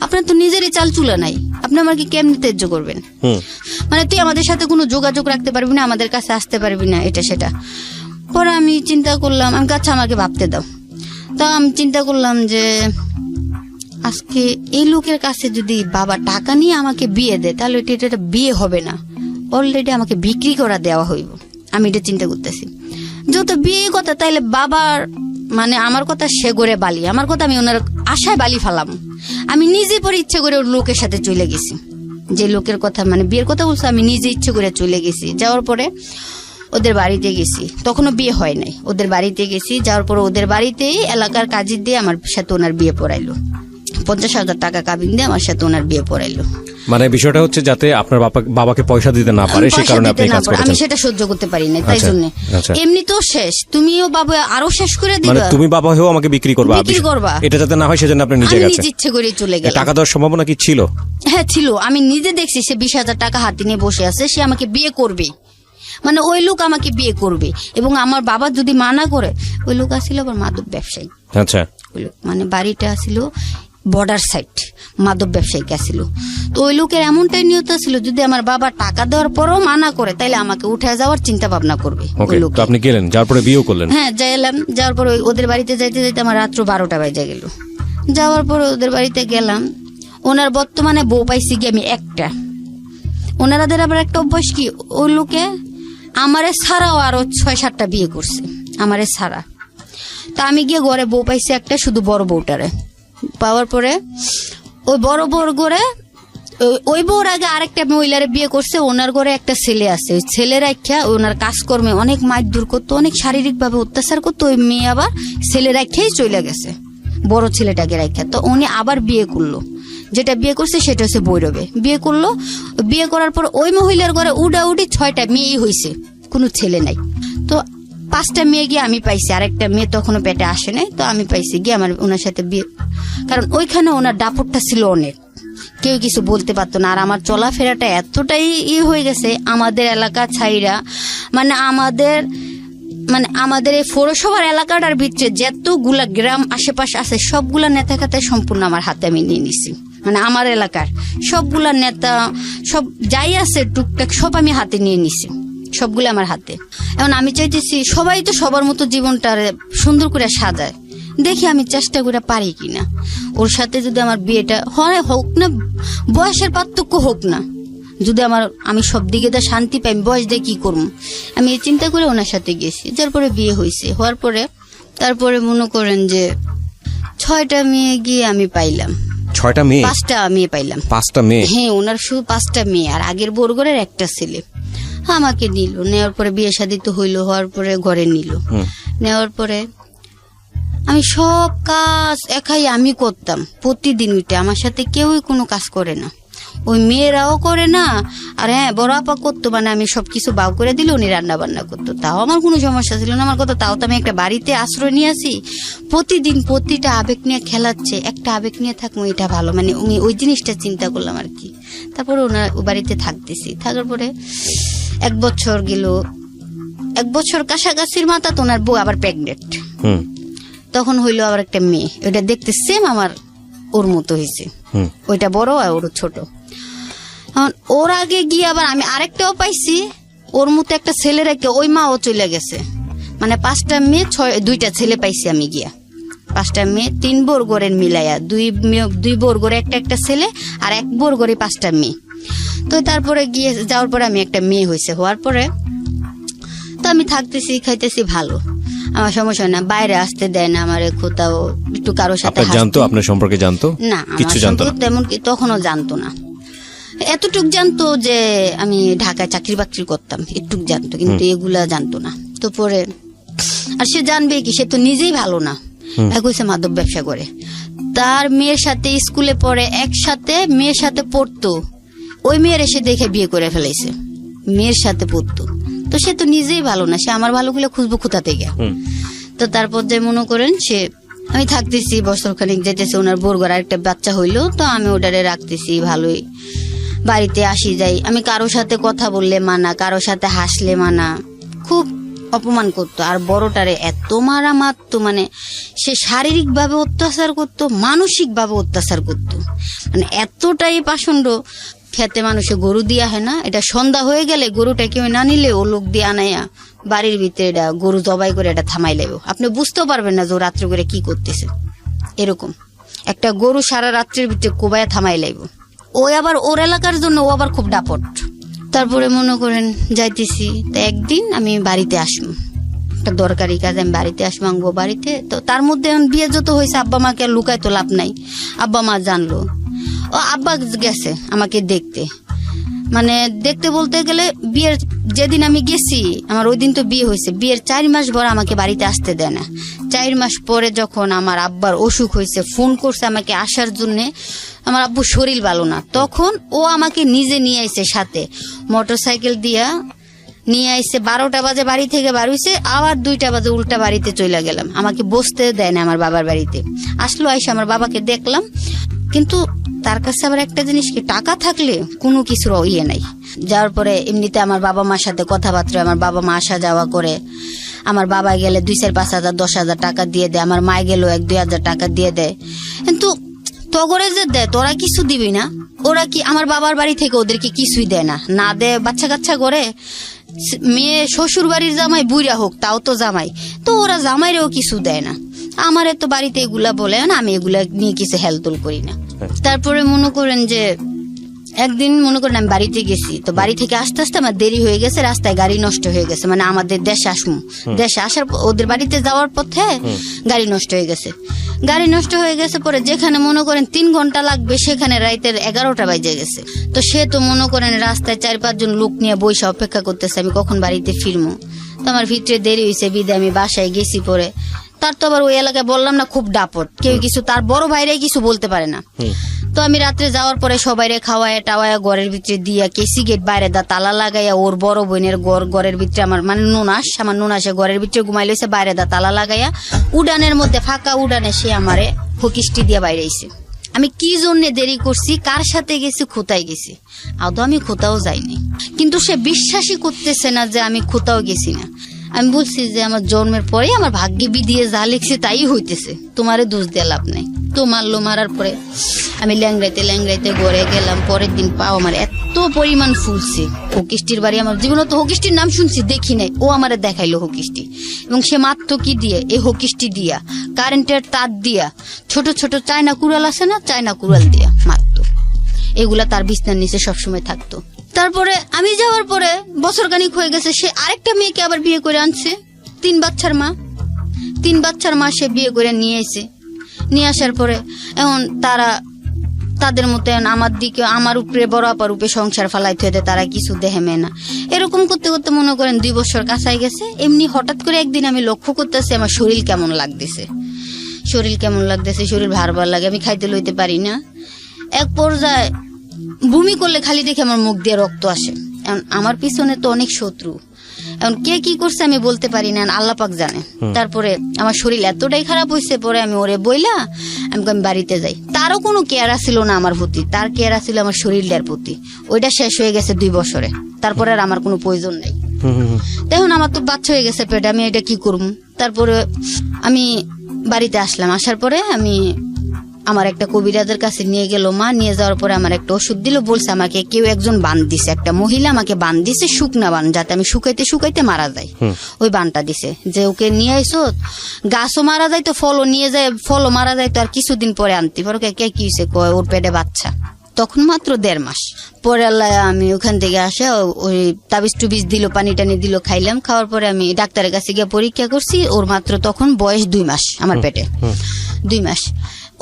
Speaker 1: আপনার তো নিজেরই চাল চুলা নাই, আপনি আমাকে কেমনি ত্যায্য করবেন? মানে তুই আমাদের সাথে কোনো যোগাযোগ রাখতে পারবি না, আমাদের কাছে আসতে পারবি না, এটা সেটা। পরে আমি চিন্তা করলাম, আমি আচ্ছা আমাকে ভাবতে দাও। তো আমি চিন্তা করলাম যে আজকে এই লোকের কাছে যদি বাবা টাকা নিয়ে আমাকে বিয়ে দেয়, তাহলে এটা বিয়ে হবে না, অলরেডি আমাকে বিক্রি করা দেওয়া হইব। আমি এটা চিন্তা করতেছি, যত বিয়ে কথা, তাইলে বাবার মানে আমার কথা সে করে বালি, আমার কথা আমি ওনার আশায় বালি ফালাম। আমি নিজে পরে ইচ্ছে করে ওর লোকের সাথে চলে গেছি, যে লোকের কথা মানে বিয়ের কথা বলছে, আমি নিজে ইচ্ছে করে চলে গেছি। যাওয়ার পরে ওদের বাড়িতে গেছি, তখনও বিয়ে হয় নাই, ওদের বাড়িতে গেছি। যাওয়ার পর ওদের বাড়িতেই এলাকার কাজী দিয়ে আমার সাথে ওনার বিয়ে পড়াইলো। 50,000 টাকা কাবিন দিয়ে আমার সাথে ওনার বিয়ে পড়াইলো।
Speaker 2: মানে বিষয়টা হচ্ছে যাতে আপনার বাবাকে পয়সা দিতে না পারে, সেই কারণে আপনি কাজ করেছেন।
Speaker 1: আমি সেটা সহ্য করতে পারি না, তাই জন্য। এমনি তো শেষ, তুমিও বাবা আরো শেষ করে দিবা,
Speaker 2: মানে তুমি বাবা হয়েও আমাকে বিক্রি করবা, এটা যাতে না হয় সেজন্য আপনি নিজে গেছেন।
Speaker 1: আমি ইচ্ছে করে চলে গেলাম।
Speaker 2: টাকা দেওয়ার সম্ভাবনা কি ছিল?
Speaker 1: হ্যাঁ ছিল, আমি নিজে দেখছি সে 20,000 টাকা হাতে নিয়ে বসে আছে, সে আমাকে বিয়ে করবে, মানে ওই লোক আমাকে বিয়ে করবে। এবং আমার বাবা যদি মানা করে, ওই লোক আসছিল আবার মাদক ব্যবসায়ী।
Speaker 2: আচ্ছা,
Speaker 1: ওই লোক মানে বাড়িটা ছিল বর্ডার সাইড, মাদক ব্যবসায়ী ছিল। তো ওই লোকের এমনটাই নিয়ত ছিল, যদি আমার বাবা টাকা দেওয়ার পরও মানা করে তাইলে আমাকে উঠে যাওয়ার চিন্তা ভাবনা করবে। ওই লোক,
Speaker 2: আপনি গেলেন, যাওয়ার পরে বিয়েও করলেন?
Speaker 1: হ্যাঁ যাইলাম, যাওয়ার পরে ওদের বাড়িতে যাইতে যাইতে আমার রাত্র 12টা বাজে গেল। যাওয়ার পরে ওদের বাড়িতে গেলাম, ওনার বর্তমানে বউ পাইছি কি আমি একটা। ওনারাদের আবার একটা অভ্যাস কি, ওই লোকে আমারে ছাড়াও আরো 6-7টা বিয়ে করছে, আমারে ছাড়া। তা আমি গিয়ে ঘরে বউ পাইছি একটা, শুধু বড় বউটারে পাওয়ার পরে ওই বড় বউর ঘরে, ওই বউর আগে আরেকটা মহিলারে বিয়ে করছে, ওনার ঘরে একটা ছেলে আছে। ওই ছেলের রাখা ওনার কাজকর্মে অনেক মারধর করতো, অনেক শারীরিক ভাবে অত্যাচার করতো। ওই মেয়ে আবার ছেলে রাখাই চলে গেছে, বড় ছেলেটাকে রাখা। তো উনি আবার বিয়ে করলো, যেটা বিয়ে করছে সেটা হচ্ছে বৈরবে বিয়ে করলো। বিয়ে করার পর ওই মহিলার ঘরে উডাউডি 6টা মেয়েই হয়েছে, কোনো ছেলে নাই। তো 5টা মেয়ে গিয়ে আমি পাইছি, আরেকটা মেয়ে তখনও পেটে আসে নাই। তো আমি পাইছি গিয়ে আমার ওনার সাথে বিয়ে, কারণ ওইখানে ওনার দাপটটা ছিল অনেক, কেউ কিছু বলতে পারতো না। আর আমার চলাফেরাটা এতটাই হয়ে গেছে আমাদের এলাকা ছাইরা, মানে আমাদের এই পৌরসভার এলাকাটার ভিতরে যতগুলা গ্রাম আশেপাশে আছে সবগুলা নেতা খাতায় সম্পূর্ণ আমার হাতে আমি নিয়ে নিছি। মানে আমার এলাকার সবগুলা নেতা, সব যাই আছে টুকটাক সব আমি হাতে নিয়ে নিছি, সবগুলো আমার হাতে। এখন আমি চাইতেছি সবাই তো সবার মতো জীবনটা সুন্দর করে সাজায়, দেখি আমি চেষ্টা করে পারি কিনা। ওর সাথে যদি আমার বিয়েটা হয়, হোক না বয়সের পার্থক্য হোক না, যদি আমি সব দিকে তো শান্তি পাই, বয়স দিয়ে কি করবো, আমি এই চিন্তা করে ওনার সাথে গেছি। যার পরে বিয়ে হয়েছে, হওয়ার পরে তারপরে মনে করেন যে 6টা মেয়ে গিয়ে আমি পাইলাম।
Speaker 2: 6টা মেয়ে?
Speaker 1: 5টা মেয়ে পাইলাম।
Speaker 2: 5টা মেয়ে?
Speaker 1: হ্যাঁ, ওনার শুধু 5টা মেয়ে, আর আগের বরগরের একটা ছেলে। আমাকে নিল, নেওয়ার পরে বিয়ে শাদী তো হইলো, হওয়ার পরে ঘরে নিল। নেওয়ার পরে আমি সব কাজ একাই আমি করতাম প্রতিদিন উঠে, আমার সাথে কেউই কোনো কাজ করে না, ওই মেয়েরাও করে না। আর হ্যাঁ, বড় আপা করতো, মানে আমি সবকিছু বাউ করে দিলে উনি রান্না বান্না করতো, তাও আমার কোনো সমস্যা ছিল না। আমার কথা, তাও তো আমি একটা বাড়িতে আশ্রয় নিয়ে আসি, প্রতিদিন প্রতিটা আবেগ নিয়ে খেলাচ্ছে, একটা আবেগ নিয়ে থাকবো এটা ভালো, মানে ওই জিনিসটা চিন্তা করলাম আর কি। তারপরে ওনার বাড়িতে থাকতেছি, থাকার পরে 1 বছর গেল, 1 বছর কাছাকাছির মাথা তো ওনার বউ আবার প্রেগনেন্ট। তখন হইলো আবার একটা মেয়ে, ওইটা দেখতে সেম আমার ওর মতো হয়েছে, ওইটা বড় আর ওর ছোট। ওর আগে গিয়ে আবার আমি আরেকটাও পাইছি, ওর মতো একটা ছেলে রেখে ওই মাও চলে গেছে। মানে 5টা মেয়ে 2টা ছেলে পাইছি আমি গিয়া, 5টা মেয়ে 3 বর্গরের মিলাইয়া, 2 বর্গরে একটা ছেলে, আর 1 বর্গরে 5টা মেয়ে। তো তারপরে গিয়ে যাওয়ার পরে আমি একটা মেয়ে হয়েছে, হওয়ার পরে তো আমি থাকতেছি খাইতেছি ভালো, আমার সমস্যা না, বাইরে আসতে দেয় না আমার কোথাও, একটু কারোর সাথে
Speaker 2: জানতো, আপনার সম্পর্কে জানতো
Speaker 1: না,
Speaker 2: কিছু জানতো না
Speaker 1: তেমন কি, তখনও জানতো না। এতটুক জানতো যে আমি ঢাকায় চাকরি বাকরি করতাম, এটুক জানতো, কিন্তু এগুলা জানতো না। তো পরে আর সে জানবে কি, সে তো নিজেই ভালো না, কইছে মাদক ব্যবসা করে। তার মেয়ের সাথে স্কুলে পড়ে, একসাথে মেয়ের সাথে পড়তো, ওই মেয়ের এসে দেখে বিয়ে করে ফেলেছে, মেয়ের সাথে পড়তো। তো সে তো নিজেই ভালো না, সে আমার ভালোগুলো খুঁজবো কোথা থেকে। তো তারপর যে মনে করেন সে, আমি থাকতেছি বছরখানিক যেতেছে, ওনার বরগর আরেকটা বাচ্চা হইলো, তো আমি ওটারে রাখতেছি ভালোই, বাড়িতে আসি যাই। আমি কারোর সাথে কথা বললে মানা, কারোর সাথে হাসলে মানা, খুব অপমান করতো। আর বড়টারে এত মারা মারতো, মানে সে শারীরিক ভাবে অত্যাচার করতো, মানসিক ভাবে অত্যাচার করতো, মানে এতটাই পাষণ্ড। খেতে মানুষে গরু দিয়া হয় না, এটা সন্ধ্যা হয়ে গেলে গরুটা কেউ না নিলে ও লোক দিয়ে আনাইয়া বাড়ির ভিতরে এটা গরু জবাই করে এটা থামাই লাগবে, আপনি বুঝতেও পারবেন না যে ও রাত্রে করে কি করতেছে। এরকম একটা গরু সারা রাত্রির ভিতরে কোবাইয়া থামাই লাগবে। ওই আবার ওর এলাকার জন্য ও আবার খুব ডাপট। তারপরে মনে করেন যাইতেছি, তো একদিন আমি বাড়িতে আসবো, একটা দরকারি কাজ, আমি বাড়িতে আসবো বাড়িতে। তো তার মধ্যে বিয়ে যত হয়েছে, আব্বা মাকে আর লুকায় তো লাভ নাই, আব্বা মা জানলো। ও আব্বা গেছে আমাকে দেখতে, মানে দেখতে বলতে গেলে বিয়ের যেদিন আমি গেছি, আমার ওই দিন তো বিয়ে হয়েছে, বিয়ের 4 মাস পর আমাকে বাড়িতে আসতে দেয় না। 4 মাস পরে যখন আমার আব্বার অসুখ হয়েছে, ফোন করছে আমাকে আসার জন্য, আমার আব্বু শরীর ভালো না, তখন ও আমাকে নিজে নিয়ে আইছে সাথে মোটরসাইকেল দিয়া নিয়ে আইছে। 12টা বাজে বাড়ি থেকে বার হইছে, আবার 2টা বাজে উল্টা বাড়িতে চলে গেলাম। আমাকে বসতে দেয় না আমার বাবার বাড়িতে। আসলো, আইসা আমার বাবাকে দেখলাম, কিন্তু তার কাছে আবার একটা জিনিস কি, টাকা থাকলে কোনো কিছুর ইয়ে নাই। যাওয়ার পরে এমনিতে আমার বাবা মার সাথে কথাবার্তা, আমার বাবা মা আসা যাওয়া করে। আমার বাবা গেলে 2-4-5 হাজার 10,000 টাকা দিয়ে দেয়, আমার মা গেলেও 1-2 হাজার টাকা দিয়ে দেয়। কিন্তু তগরে যে দেয় তোরা কিছু দিবি না, ওরা কি আমার বাবার বাড়ি থেকে ওদেরকে কিছুই দেয় না, না দেয় বাচ্চা কাচ্চা করে। মেয়ে শ্বশুর বাড়ির জামাই বুইরা হোক তাও তো জামাই, তো ওরা জামাইরেও কিছু দেয় না। আমারে তো বাড়িতে এগুলা বলে না, আমি এগুলা নিয়ে কিছু হেলদোল করি না। তারপরে মনে করেন যে একদিন মনে করেন আমি বাড়িতে গেছি, তো বাড়ি থেকে আস্তে আস্তে আমার দেরি হয়ে গেছে, রাস্তায় গাড়ি নষ্ট হয়ে গেছে। মানে আমাদের দেশে দেশে আসার ওদের বাড়িতে যাওয়ার পথে গাড়ি নষ্ট হয়ে গেছে। গাড়ি নষ্ট হয়ে গেছে পরে যেখানে মনে করেন 3 ঘন্টা লাগবে, সেখানে রাতের 11টা বাজে গেছে। তো সে তো মনে করেন রাস্তায় 4-5 জন লোক নিয়ে বসে অপেক্ষা করতেছে আমি কখন বাড়িতে ফিরবো। তো আমার ভিতরে দেরি হয়েছে, বিদায় আমি বাসায় গেছি। পরে তার তো আবার ওই এলাকায় বললাম না খুব দাপট, কেউ কিছু, তার বড় ভাইরাই কিছু বলতে পারে না। তো আমি রাত্রে যাওয়ার পরে সবাই খাওয়ায় টাওয়ায় ঘরের ভিতরে দিয়া কেসি গেট বাইরে দা তালা লাগাইয়া, ওর বড় বোনের ঘরের ভিতরে আমার মানে আমার নুনাসে ঘরের ভিতরে ঘুমাই লইছে, বাইরে দা তালা লাগাইয়া উডানের মধ্যে ফাঁকা উডানে সে আমারে হকিস্টি দিয়া বাইরে আইছে। আমি কি জন্য দেরি করছি, কার সাথে গেছি, কোথায় গেছি, আদৌ আমি কোথাও যাইনি। কিন্তু সে বিশ্বাসই করতেছে না যে আমি কোথাও গেছি না। আমি বলছি যে আমার জন্মের পরে আমার ভাগ্যে বিধিয়ে যা লিখছে তাই হইতেছে, তোমারে দোষ দিয়ে লাভ নাই। তো মারলো, মারার পরে আমি ল্যাংড়াইতে ঘরে গেলাম। পরের দিন পাও আমার এত পরিমাণ ফুলছে। হকিস্টির বাড়ি, আমার জীবনে তো হকিস্টির নাম শুনছি, দেখি নাই, ও আমারে দেখাইলো হকিস্টি। এবং সে মাত্র কি দিয়ে, এই হকিস্টি দিয়া, কারেন্টের তার দিয়া, ছোট ছোট চায়না কুড়াল আছে না, চায়না কুড়াল দিয়া মারতো। এগুলা তার বিছনার নিচে সবসময় থাকতো। তারপরে আমি যাওয়ার পরে বছর খানিক হয়ে গেছে, সে আরেকটা মেয়েকে আবার বিয়ে করে আনছে। 3 বাচ্চার মা সে বিয়ে করে নিয়ে এসে, নিয়ে আসার পরে এখন তাদের মতো আমার দিকে, আমার উপরে বড় আপার উপরে সংসার ফালাইতে হইতে তারা কিছু দেহে মেয়ে না। এরকম করতে করতে মনে করেন 2 বছর কাছাই গেছে। এমনি হঠাৎ করে একদিন আমি লক্ষ্য করতেছি আমার শরীর কেমন লাগতেছে, শরীর ভার লাগে, আমি খাইতে লইতে পারি না। এক পর্যায়ে বমি করলে খালি দেখে আমার মুখ দিয়ে রক্ত আসে। আমার পিছনে তো অনেক শত্রু, এখন কে কি করছে আমি বলতে পারি না, আল্লাহ পাক জানে। তারপরে আমার শরীর এতটাই খারাপ হয়েছে, পরে আমি ওরে বইলা আমি বাড়িতে যাই। তারও কোনো কেয়ার ছিল না আমার প্রতি, তার কেয়ার ছিল আমার শরীরটার প্রতি। ওইটা শেষ হয়ে গেছে 2 বছরে, তারপরে আর আমার কোনো প্রয়োজন নেই। এখন আমার তো বাচ্চা হয়ে গেছে পেটে, আমি এটা কি করবো। তারপরে আমি বাড়িতে আসলাম, আসার পরে আমি আমার একটা কবিরাজের কাছে নিয়ে গেল মা। নিয়ে যাওয়ার পরে আমার একটা ওষুধ দিল, বলছে আমাকে কেউ একজন বান দিছে, একটা মহিলা আমাকে বান দিছে, শুকনা বান, যাতে আমি শুকাইতে মারা যায়। ওই বানটা দিছে যে ওকে নিয়ে আইসো, গাছও মারা যায় তো ফলও নিয়ে যায়, ফলও মারা যায় তো আর কিছুদিন পরে আনতে পারো। কে কি হয়েছে, কয় ওর পেটে বাচ্চা, তখন মাত্র 1.5 মাস। পরে আল্লাহ আমি ওখান থেকে আসে ওই তাবিজ টুবিজ দিল, পানি টানি দিল, খাইলাম। খাওয়ার পরে আমি ডাক্তারের কাছে গিয়ে পরীক্ষা করছি, ওর মাত্র তখন বয়স 2 মাস, আমার পেটে 2 মাস।